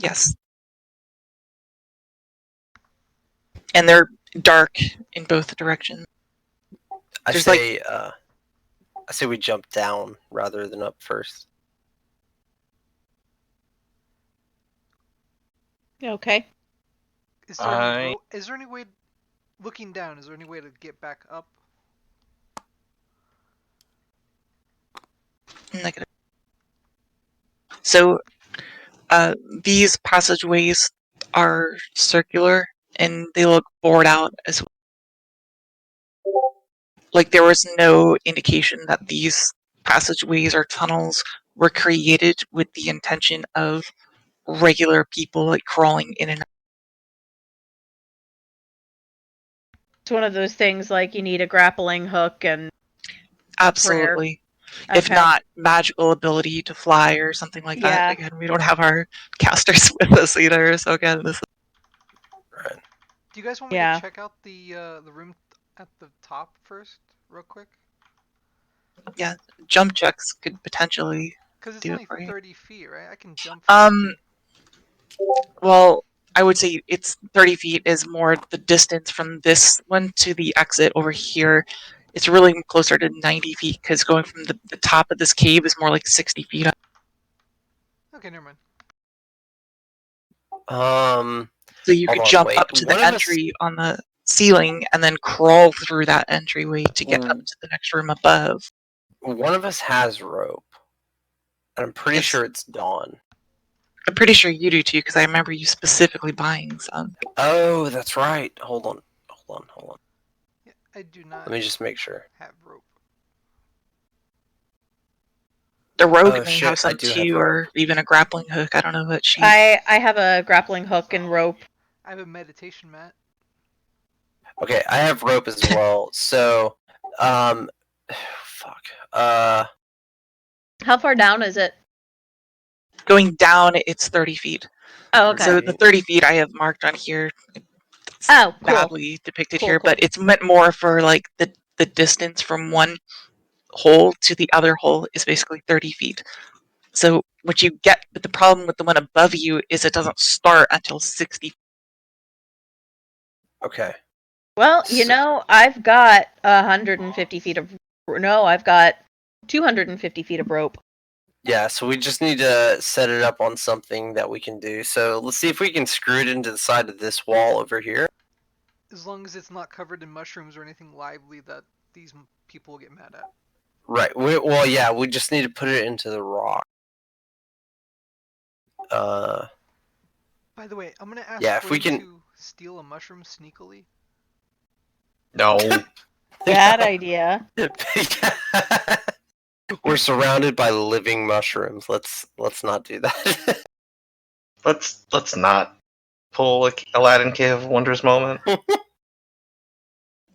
Speaker 1: Yes. And they're dark in both directions.
Speaker 2: I
Speaker 1: There's
Speaker 2: say we jump down rather than up first.
Speaker 4: Okay.
Speaker 5: Is there any way, looking down, is there any way to get back up?
Speaker 1: Negative. So, these passageways are circular and they look bored out as well. Like there was no indication that these passageways or tunnels were created with the intention of regular people like crawling in and out.
Speaker 4: It's one of those things like you need a grappling hook and
Speaker 1: Absolutely.
Speaker 4: Okay.
Speaker 1: If not magical ability to fly or something like that.
Speaker 4: Yeah.
Speaker 1: Again, we don't have our casters with us either, so again, this
Speaker 2: Right.
Speaker 5: Do you guys want me
Speaker 4: Yeah.
Speaker 5: to check out the room at the top first, real quick?
Speaker 1: jump checks could potentially.
Speaker 5: Because it's
Speaker 1: Do it
Speaker 5: only
Speaker 1: for you.
Speaker 5: 30 feet, right? I can jump. 50.
Speaker 1: Well, I would say it's 30 feet is more the distance from this one to the exit over here. It's really closer to 90 feet because going from the top of this cave is more like 60 feet up.
Speaker 5: Okay, never mind.
Speaker 1: So you
Speaker 2: Hold
Speaker 1: could
Speaker 2: on,
Speaker 1: jump
Speaker 2: wait.
Speaker 1: up to the
Speaker 2: One of us-
Speaker 1: entry on the ceiling and then crawl through that entryway to get up to the next room above.
Speaker 2: One of us has rope. And I'm pretty
Speaker 1: Yes.
Speaker 2: sure it's Dawn.
Speaker 1: I'm pretty sure you do too because I remember you specifically buying some.
Speaker 2: Oh, that's right. Hold on.
Speaker 5: Yeah, I do not
Speaker 2: Let me just make sure.
Speaker 5: have rope.
Speaker 1: The rogue
Speaker 2: Oh,
Speaker 1: may
Speaker 2: shit,
Speaker 1: have
Speaker 2: I
Speaker 1: some
Speaker 2: do have
Speaker 1: too, or even a grappling hook. I don't know what she.
Speaker 4: I have a grappling hook and rope.
Speaker 5: I have a meditation mat.
Speaker 2: Okay, I have rope as well. So, fuck.
Speaker 4: How far down is it?
Speaker 1: Going down, it's 30 feet.
Speaker 4: Oh, okay.
Speaker 1: So the 30 feet I have marked on here. It's
Speaker 4: Oh, cool.
Speaker 1: badly depicted
Speaker 4: Cool,
Speaker 1: here,
Speaker 4: cool.
Speaker 1: but it's meant more for like the distance from one hole to the other hole is basically 30 feet. So what you get, but the problem with the one above you is it doesn't start until 60.
Speaker 2: Okay.
Speaker 4: Well,
Speaker 2: So-
Speaker 4: I've got 150 feet of. No, I've got 250 feet of rope.
Speaker 2: Yeah, so we just need to set it up on something that we can do. So let's see if we can screw it into the side of this wall over here.
Speaker 5: As long as it's not covered in mushrooms or anything lively that these people will get mad at.
Speaker 2: Right. We just need to put it into the rock.
Speaker 5: By the way, I'm gonna ask
Speaker 2: Yeah, if we
Speaker 5: Flynn
Speaker 2: can-
Speaker 5: to steal a mushroom sneakily.
Speaker 6: No.
Speaker 4: Bad idea.
Speaker 2: We're surrounded by living mushrooms. Let's not do that.
Speaker 6: Let's not pull a Aladdin Cave of Wonders moment.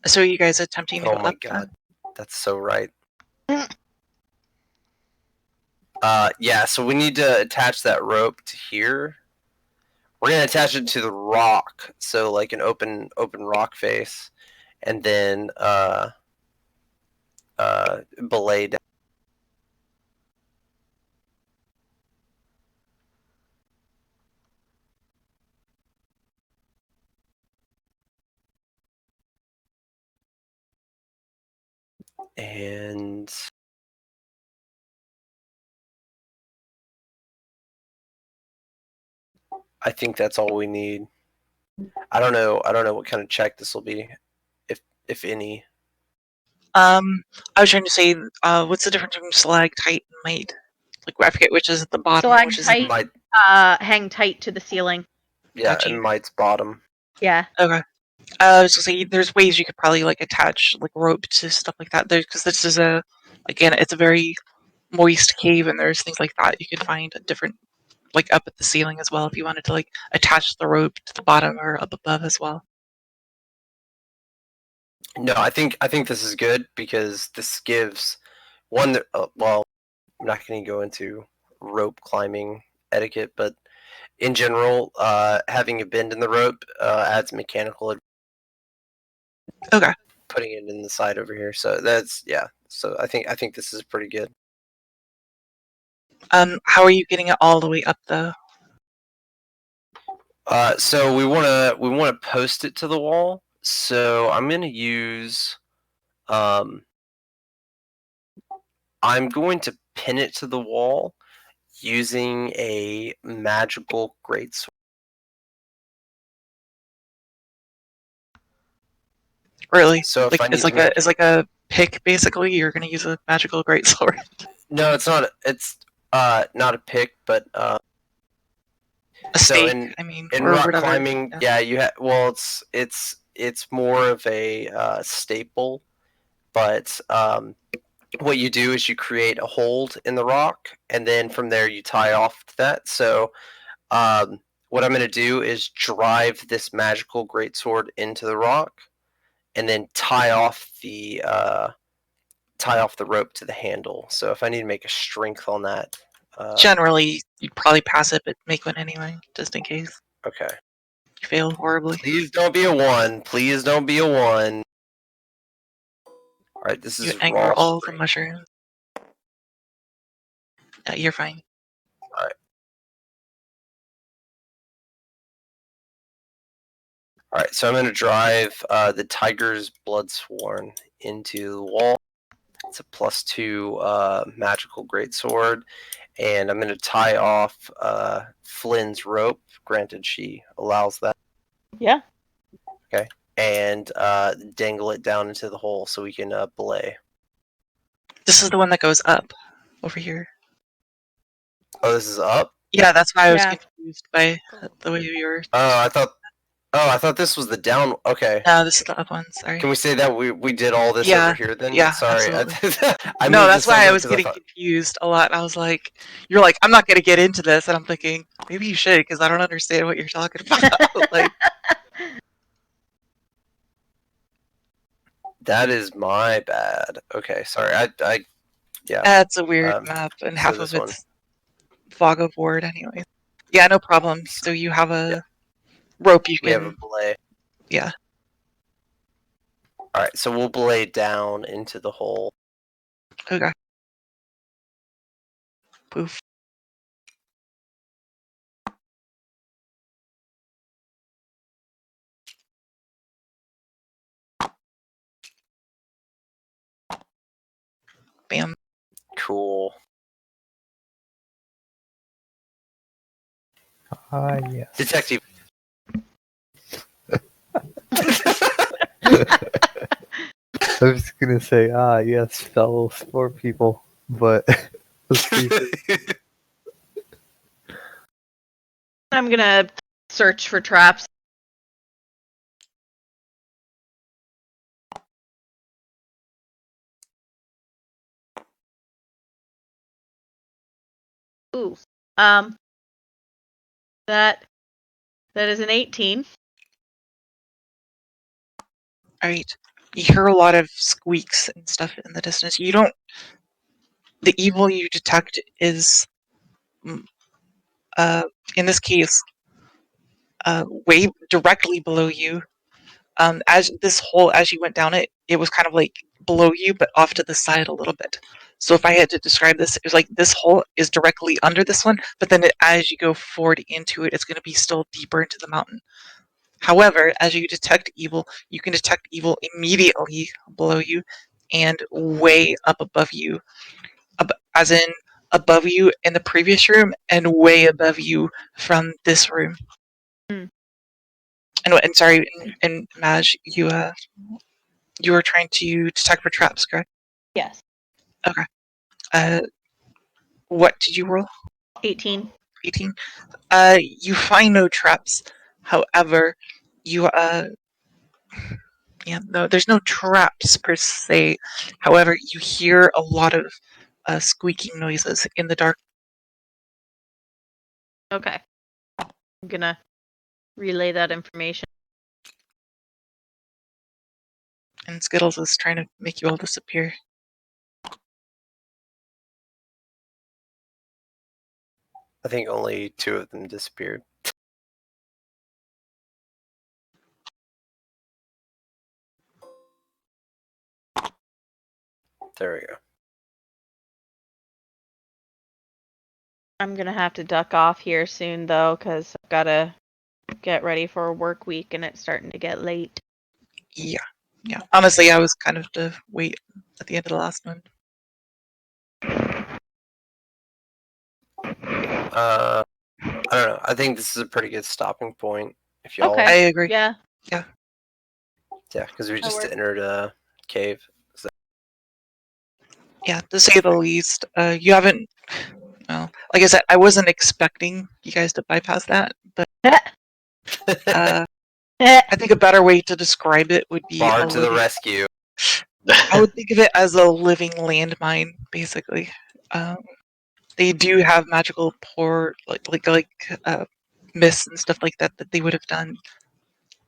Speaker 1: So are you guys attempting to
Speaker 2: Oh
Speaker 1: go
Speaker 2: my
Speaker 1: up then?
Speaker 2: god. That's so right. Yeah, so we need to attach that rope to here. We're gonna attach it to the rock, so like an open rock face, and then belay down. And I think that's all we need. I don't know what kind of check this will be, if any.
Speaker 1: I was trying to say, what's the difference between stalactite and mite? Like, I forget which is at the bottom, which is
Speaker 4: Stalactite
Speaker 2: Might,
Speaker 4: hang tight to the ceiling.
Speaker 2: yeah,
Speaker 1: Gotcha.
Speaker 2: and might's bottom.
Speaker 4: Yeah.
Speaker 1: okay. I was gonna say, there's ways you could probably like attach like rope to stuff like that. There, because this is it's a very moist cave, and there's things like that you can find at different like up at the ceiling as well if you wanted to like attach the rope to the bottom or up above as well.
Speaker 2: No, I think this is good because this gives one. Well, I'm not going to go into rope climbing etiquette, but in general, having a bend in the rope adds mechanical.
Speaker 1: Okay.
Speaker 2: Putting it in the side over here, so that's yeah. So I think this is pretty good.
Speaker 1: How are you getting it all the way up though?
Speaker 2: So we wanna post it to the wall. So I'm gonna use I'm going to pin it to the wall using a magical greatsword.
Speaker 1: Really?
Speaker 2: So if
Speaker 1: Like
Speaker 2: I
Speaker 1: it's
Speaker 2: need to make
Speaker 1: it's like a pick basically. You're gonna use a magical greatsword.
Speaker 2: no, it's not. It's not a pick, but
Speaker 1: A
Speaker 2: so
Speaker 1: stake. I mean,
Speaker 2: in
Speaker 1: or
Speaker 2: rock
Speaker 1: whatever.
Speaker 2: climbing, yeah, you have. Well, it's more of a staple, but what you do is you create a hold in the rock, and then from there you tie off to that. So what I'm going to do is drive this magical greatsword into the rock, and then tie off the rope to the handle. So if I need to make a strength on that,
Speaker 1: Generally, you'd probably pass it, but make one anyway, just in case
Speaker 2: okay.
Speaker 1: you fail horribly.
Speaker 2: Please don't be a 1. Please don't be a 1. All right, this
Speaker 1: You
Speaker 2: is
Speaker 1: anger
Speaker 2: raw
Speaker 1: all the
Speaker 2: strength.
Speaker 1: mushrooms. You're fine.
Speaker 2: All right, so I'm going to drive the Tiger's Bloodsworn into the wall. It's a +2 magical greatsword, and I'm going to tie off Flynn's rope. Granted, she allows that.
Speaker 4: Yeah.
Speaker 2: Okay, and dangle it down into the hole so we can belay.
Speaker 1: This is the one that goes up over here.
Speaker 2: Oh, this is up?
Speaker 1: Yeah, that's why I was
Speaker 4: Yeah.
Speaker 1: confused by the way you were.
Speaker 2: Oh, I thought this was the down. Okay.
Speaker 1: No, this is the up one. Sorry.
Speaker 2: Can we say that we did all this
Speaker 1: Yeah,
Speaker 2: over here then?
Speaker 1: yeah,
Speaker 2: Sorry.
Speaker 1: absolutely.
Speaker 2: I
Speaker 1: No,
Speaker 2: moved
Speaker 1: that's
Speaker 2: this
Speaker 1: why I
Speaker 2: over
Speaker 1: was
Speaker 2: because I
Speaker 1: getting
Speaker 2: thought.
Speaker 1: confused a lot. I was like, "You're like, I'm not gonna get into this," and I'm thinking maybe you should because I don't understand what you're talking about. Like,
Speaker 2: That is my bad. Okay, sorry. Yeah.
Speaker 1: that's a weird
Speaker 2: Um,
Speaker 1: map, and
Speaker 2: so
Speaker 1: half
Speaker 2: this
Speaker 1: of it's fog of ward anyway. Yeah, no problem. So you have a rope you
Speaker 2: we have a
Speaker 1: can.
Speaker 2: belay.
Speaker 1: Yeah.
Speaker 2: All right, so we'll belay down into the hole.
Speaker 1: Okay. Poof. Bam.
Speaker 2: Cool.
Speaker 3: Yes.
Speaker 2: Detective.
Speaker 3: I was gonna say, yes, fellow sport people, but let's see.
Speaker 4: I'm gonna search for traps. Ooh. That is an 18.
Speaker 1: Alright. You hear a lot of squeaks and stuff in the distance. You don't. The evil you detect is, in this case, way directly below you. As this hole, as you went down it, it was kind of like below you, but off to the side a little bit. So if I had to describe this, it was like this hole is directly under this one, but then as you go forward into it, it's going to be still deeper into the mountain. However, as you detect evil, you can detect evil immediately below you and way up above you, as in above you in the previous room and way above you from this room.
Speaker 4: Hmm.
Speaker 1: And sorry, and Maj, you were trying to detect for traps, correct?
Speaker 4: Yes.
Speaker 1: Okay. What did you roll?
Speaker 4: 18.
Speaker 1: 18. You find no traps. However, you yeah, no, there's no traps per se. However, you hear a lot of squeaking noises in the dark.
Speaker 4: Okay. I'm gonna relay that information.
Speaker 1: And Skittles is trying to make you all disappear.
Speaker 2: I think only 2 of them disappeared. There we go.
Speaker 4: I'm gonna have to duck off here soon, though, because I've gotta get ready for a work week, and it's starting to get late.
Speaker 1: Yeah. Honestly, I was kind of to wait at the end of the last one.
Speaker 2: I don't know. I think this is a pretty good stopping point. If y'all,
Speaker 4: Okay.
Speaker 1: I agree.
Speaker 4: Yeah.
Speaker 2: yeah, because we
Speaker 4: That
Speaker 2: just
Speaker 4: works.
Speaker 2: entered a cave. So.
Speaker 1: Yeah, to say the least. You haven't. Well, like I said, I wasn't expecting you guys to bypass that, but I think a better way to describe it would be
Speaker 2: Bar
Speaker 1: a
Speaker 2: to the
Speaker 1: living.
Speaker 2: rescue.
Speaker 1: I would think of it as a living landmine, basically. They do have magical mists and stuff like that they would have done.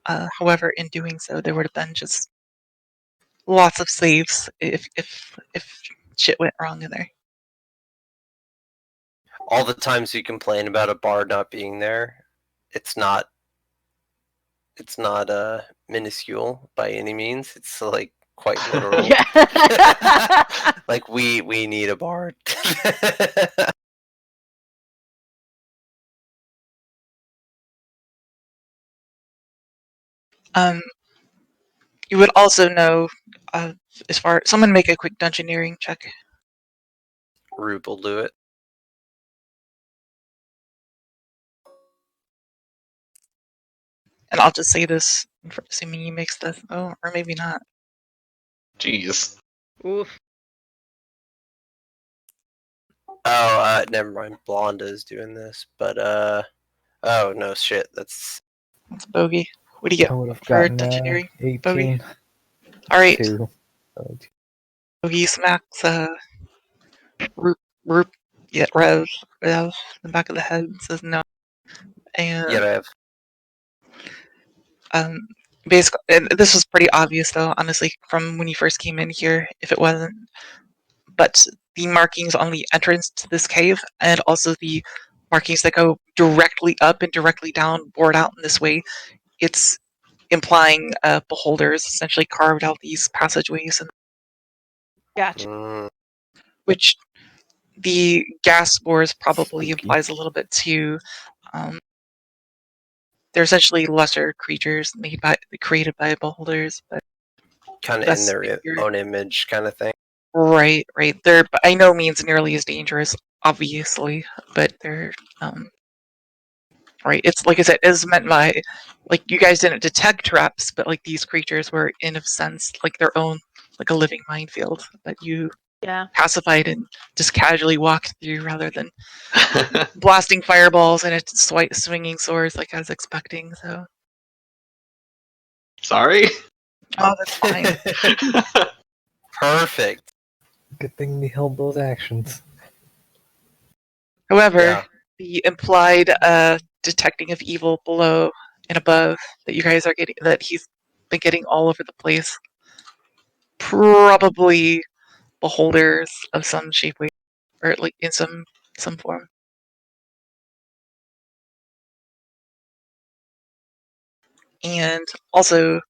Speaker 1: However, in doing so, there would have been just lots of saves if shit went wrong in there.
Speaker 2: All the times you complain about a bar not being there, it's not minuscule by any means. It's like quite literal.
Speaker 4: Yeah.
Speaker 2: Like we need a bard.
Speaker 1: You would also know, as far someone make a quick dungeoneering check.
Speaker 2: Rube will do it.
Speaker 1: And I'll just say this, assuming he makes this. Oh, or maybe not.
Speaker 6: Jeez.
Speaker 4: Oof.
Speaker 2: Oh, never mind. Blonda is doing this, but oh no, shit. That's
Speaker 1: Bogey. What do you
Speaker 3: I
Speaker 1: get
Speaker 3: would have
Speaker 1: for
Speaker 3: gotten
Speaker 1: dungeoneering?
Speaker 3: 18.
Speaker 1: All right.
Speaker 3: 2.
Speaker 1: Bogey smacks Roop, Rev in the back of the head and says no. And
Speaker 2: Yerev.
Speaker 1: basically, and this was pretty obvious though, honestly, from when you first came in here, if it wasn't. But the markings on the entrance to this cave, and also the markings that go directly up and directly down, bored out in this way, it's implying beholders essentially carved out these passageways, and
Speaker 4: Gotcha.
Speaker 1: which the gas spores probably
Speaker 3: Spooky.
Speaker 1: implies a little bit too. They're essentially lesser creatures created by beholders, but
Speaker 2: Kind of in
Speaker 1: that's
Speaker 2: their own image, kind of thing.
Speaker 1: right. They're by no means nearly as dangerous, obviously, but they're right. It's like I said, is meant by like you guys didn't detect traps, but like these creatures were in a sense like their own, like a living minefield that you
Speaker 4: Yeah.
Speaker 1: pacified and just casually walked through rather than blasting fireballs and it's swinging swords like I was expecting. So,
Speaker 6: Sorry.
Speaker 1: oh, that's fine.
Speaker 2: Perfect.
Speaker 3: Good thing we held those actions.
Speaker 1: However,
Speaker 2: Yeah.
Speaker 1: the implied detecting of evil below and above that you guys are getting, that he's been getting all over the place, probably beholders of some shape, way, or like in some form. And also,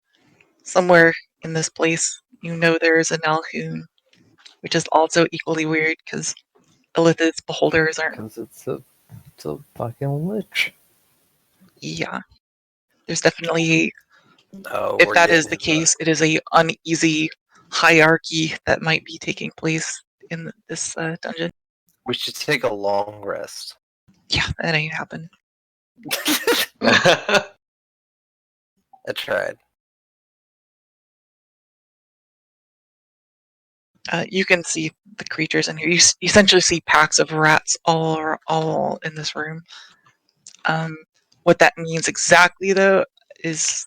Speaker 1: somewhere in this place, you know there is an Alhoon, which is also equally weird because Elith's beholders aren't.
Speaker 3: Because it's a fucking lich.
Speaker 1: Yeah, there's definitely,
Speaker 2: Oh,
Speaker 1: if
Speaker 2: we're
Speaker 1: that is
Speaker 2: getting
Speaker 1: the
Speaker 2: into
Speaker 1: case, it is a uneasy hierarchy that might be taking place in this dungeon.
Speaker 2: We should take a long rest.
Speaker 1: Yeah, that ain't happened.
Speaker 2: I tried.
Speaker 1: You can see the creatures in here. You essentially see packs of rats all in this room. What that means exactly, though, is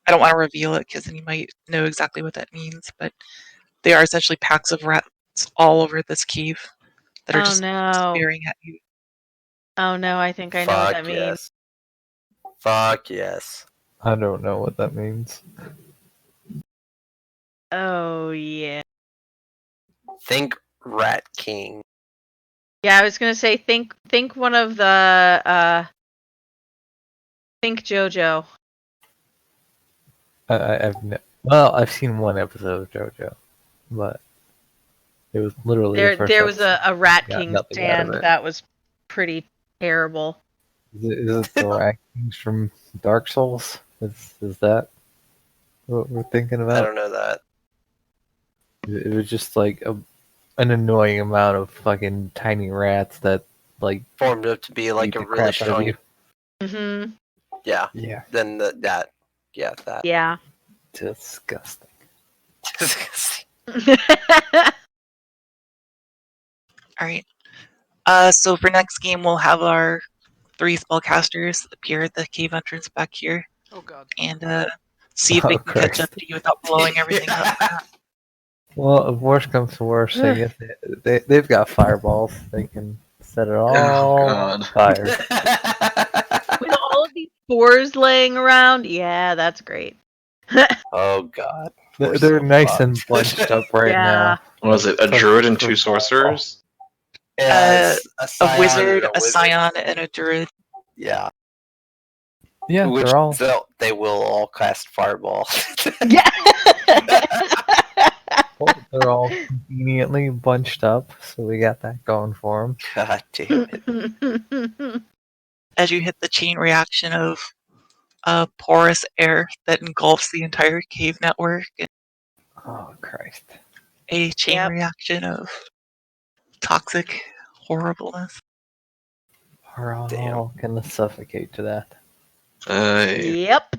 Speaker 1: I don't want to reveal it because then you might know exactly what that means. But they are essentially packs of rats all over this cave that are
Speaker 4: Oh
Speaker 1: just
Speaker 4: no.
Speaker 1: staring at you.
Speaker 4: Oh no, I think I know what that means.
Speaker 2: Yes. Fuck yes.
Speaker 3: I don't know what that means.
Speaker 4: Oh yeah.
Speaker 2: Think Rat King.
Speaker 4: Yeah, I was gonna say think one of the think JoJo.
Speaker 3: I've seen one episode of JoJo, but it was literally the first
Speaker 4: There was
Speaker 3: episode.
Speaker 4: a Rat
Speaker 3: Got
Speaker 4: King
Speaker 3: nothing out of
Speaker 4: stand
Speaker 3: it.
Speaker 4: that was pretty terrible.
Speaker 3: Is it the Rat Kings from Dark Souls? Is that what we're thinking
Speaker 2: I
Speaker 3: about?
Speaker 2: don't know that.
Speaker 3: It was just like an annoying amount of fucking tiny rats that like
Speaker 2: Formed up to be like
Speaker 3: beat
Speaker 2: a
Speaker 3: the
Speaker 2: really
Speaker 3: crap out of
Speaker 2: strong.
Speaker 3: you.
Speaker 4: Mm-hmm.
Speaker 2: Yeah.
Speaker 3: Yeah,
Speaker 2: Then that. Yeah, that.
Speaker 4: Yeah.
Speaker 3: disgusting.
Speaker 1: Alright. So for next game, we'll have our 3 spellcasters appear at the cave entrance back here
Speaker 5: Oh god.
Speaker 1: and see if they
Speaker 3: Oh,
Speaker 1: can catch up
Speaker 3: Christ.
Speaker 1: to you without blowing everything up.
Speaker 3: Well, if worse comes to worse, I guess they've got fireballs. They can set it all on
Speaker 6: God.
Speaker 3: fire.
Speaker 4: With all of these spores laying around, yeah, that's great.
Speaker 2: Oh god.
Speaker 3: They're
Speaker 2: so
Speaker 3: nice
Speaker 2: fucked.
Speaker 3: and bunched up right
Speaker 4: Yeah.
Speaker 3: now.
Speaker 6: Was it a
Speaker 3: So-
Speaker 6: druid and 2 sorcerers?
Speaker 2: Yeah, it's a
Speaker 1: A
Speaker 2: scion
Speaker 1: wizard,
Speaker 2: and
Speaker 1: a scion, and a druid.
Speaker 2: Yeah.
Speaker 3: Yeah,
Speaker 2: Which
Speaker 3: they're all.
Speaker 2: they will all cast fireball.
Speaker 4: Yeah.
Speaker 3: They're all conveniently bunched up, so we got that going for them.
Speaker 2: God damn it.
Speaker 1: As you hit the chain reaction of porous air that engulfs the entire cave network, and
Speaker 3: Oh Christ!
Speaker 1: a chain
Speaker 4: Yep.
Speaker 1: reaction of toxic horribleness.
Speaker 3: We're all gonna suffocate to that.
Speaker 4: Yep.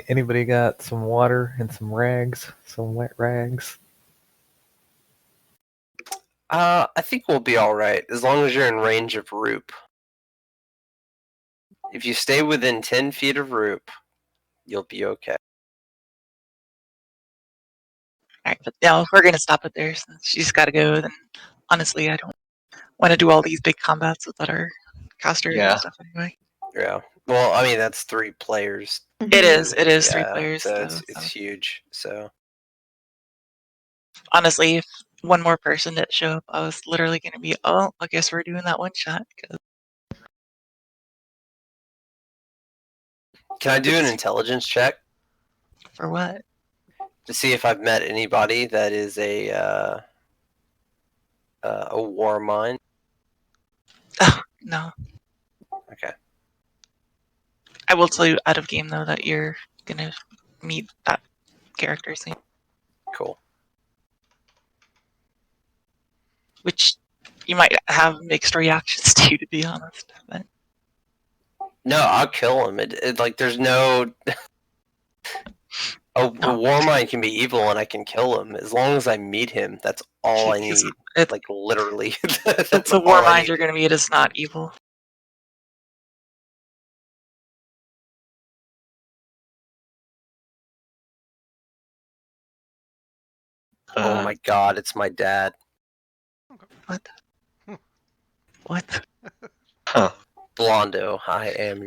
Speaker 3: Anybody got some water and some rags, some wet rags?
Speaker 2: I think we'll be alright, as long as you're in range of Roop. If you stay within 10 feet of Roop, you'll be okay.
Speaker 1: Alright, but no, we're gonna stop it there since she's gotta go. Then honestly, I don't want to do all these big combats without our casters
Speaker 6: Yeah.
Speaker 1: and stuff anyway.
Speaker 2: Yeah. Well, I mean, that's 3 players.
Speaker 1: It is 3
Speaker 2: Yeah,
Speaker 1: players.
Speaker 2: so
Speaker 1: So,
Speaker 2: it's huge. So
Speaker 1: honestly, if one more person didn't show up, I was literally gonna be, oh, I guess we're doing that one shot. 'Cause
Speaker 2: can I do an
Speaker 1: It's-
Speaker 2: intelligence check
Speaker 1: for what?
Speaker 2: to see if I've met anybody that is a war mind?
Speaker 1: Oh, no.
Speaker 2: Okay.
Speaker 1: I will tell you out of game though that you're gonna meet that character soon,
Speaker 2: Cool.
Speaker 1: which you might have mixed reactions to be honest. But
Speaker 2: No, I'll kill him. It like there's no. A
Speaker 1: No.
Speaker 2: war mind can be evil and I can kill him as long as I meet him. That's all I
Speaker 1: He's-
Speaker 2: need.
Speaker 1: it-
Speaker 2: Like literally, that's
Speaker 1: the
Speaker 2: all
Speaker 1: war
Speaker 2: I
Speaker 1: mind
Speaker 2: need.
Speaker 1: you're gonna meet is not evil.
Speaker 2: Oh my god, it's my dad.
Speaker 1: What? What?
Speaker 6: Huh.
Speaker 2: Blondo, I am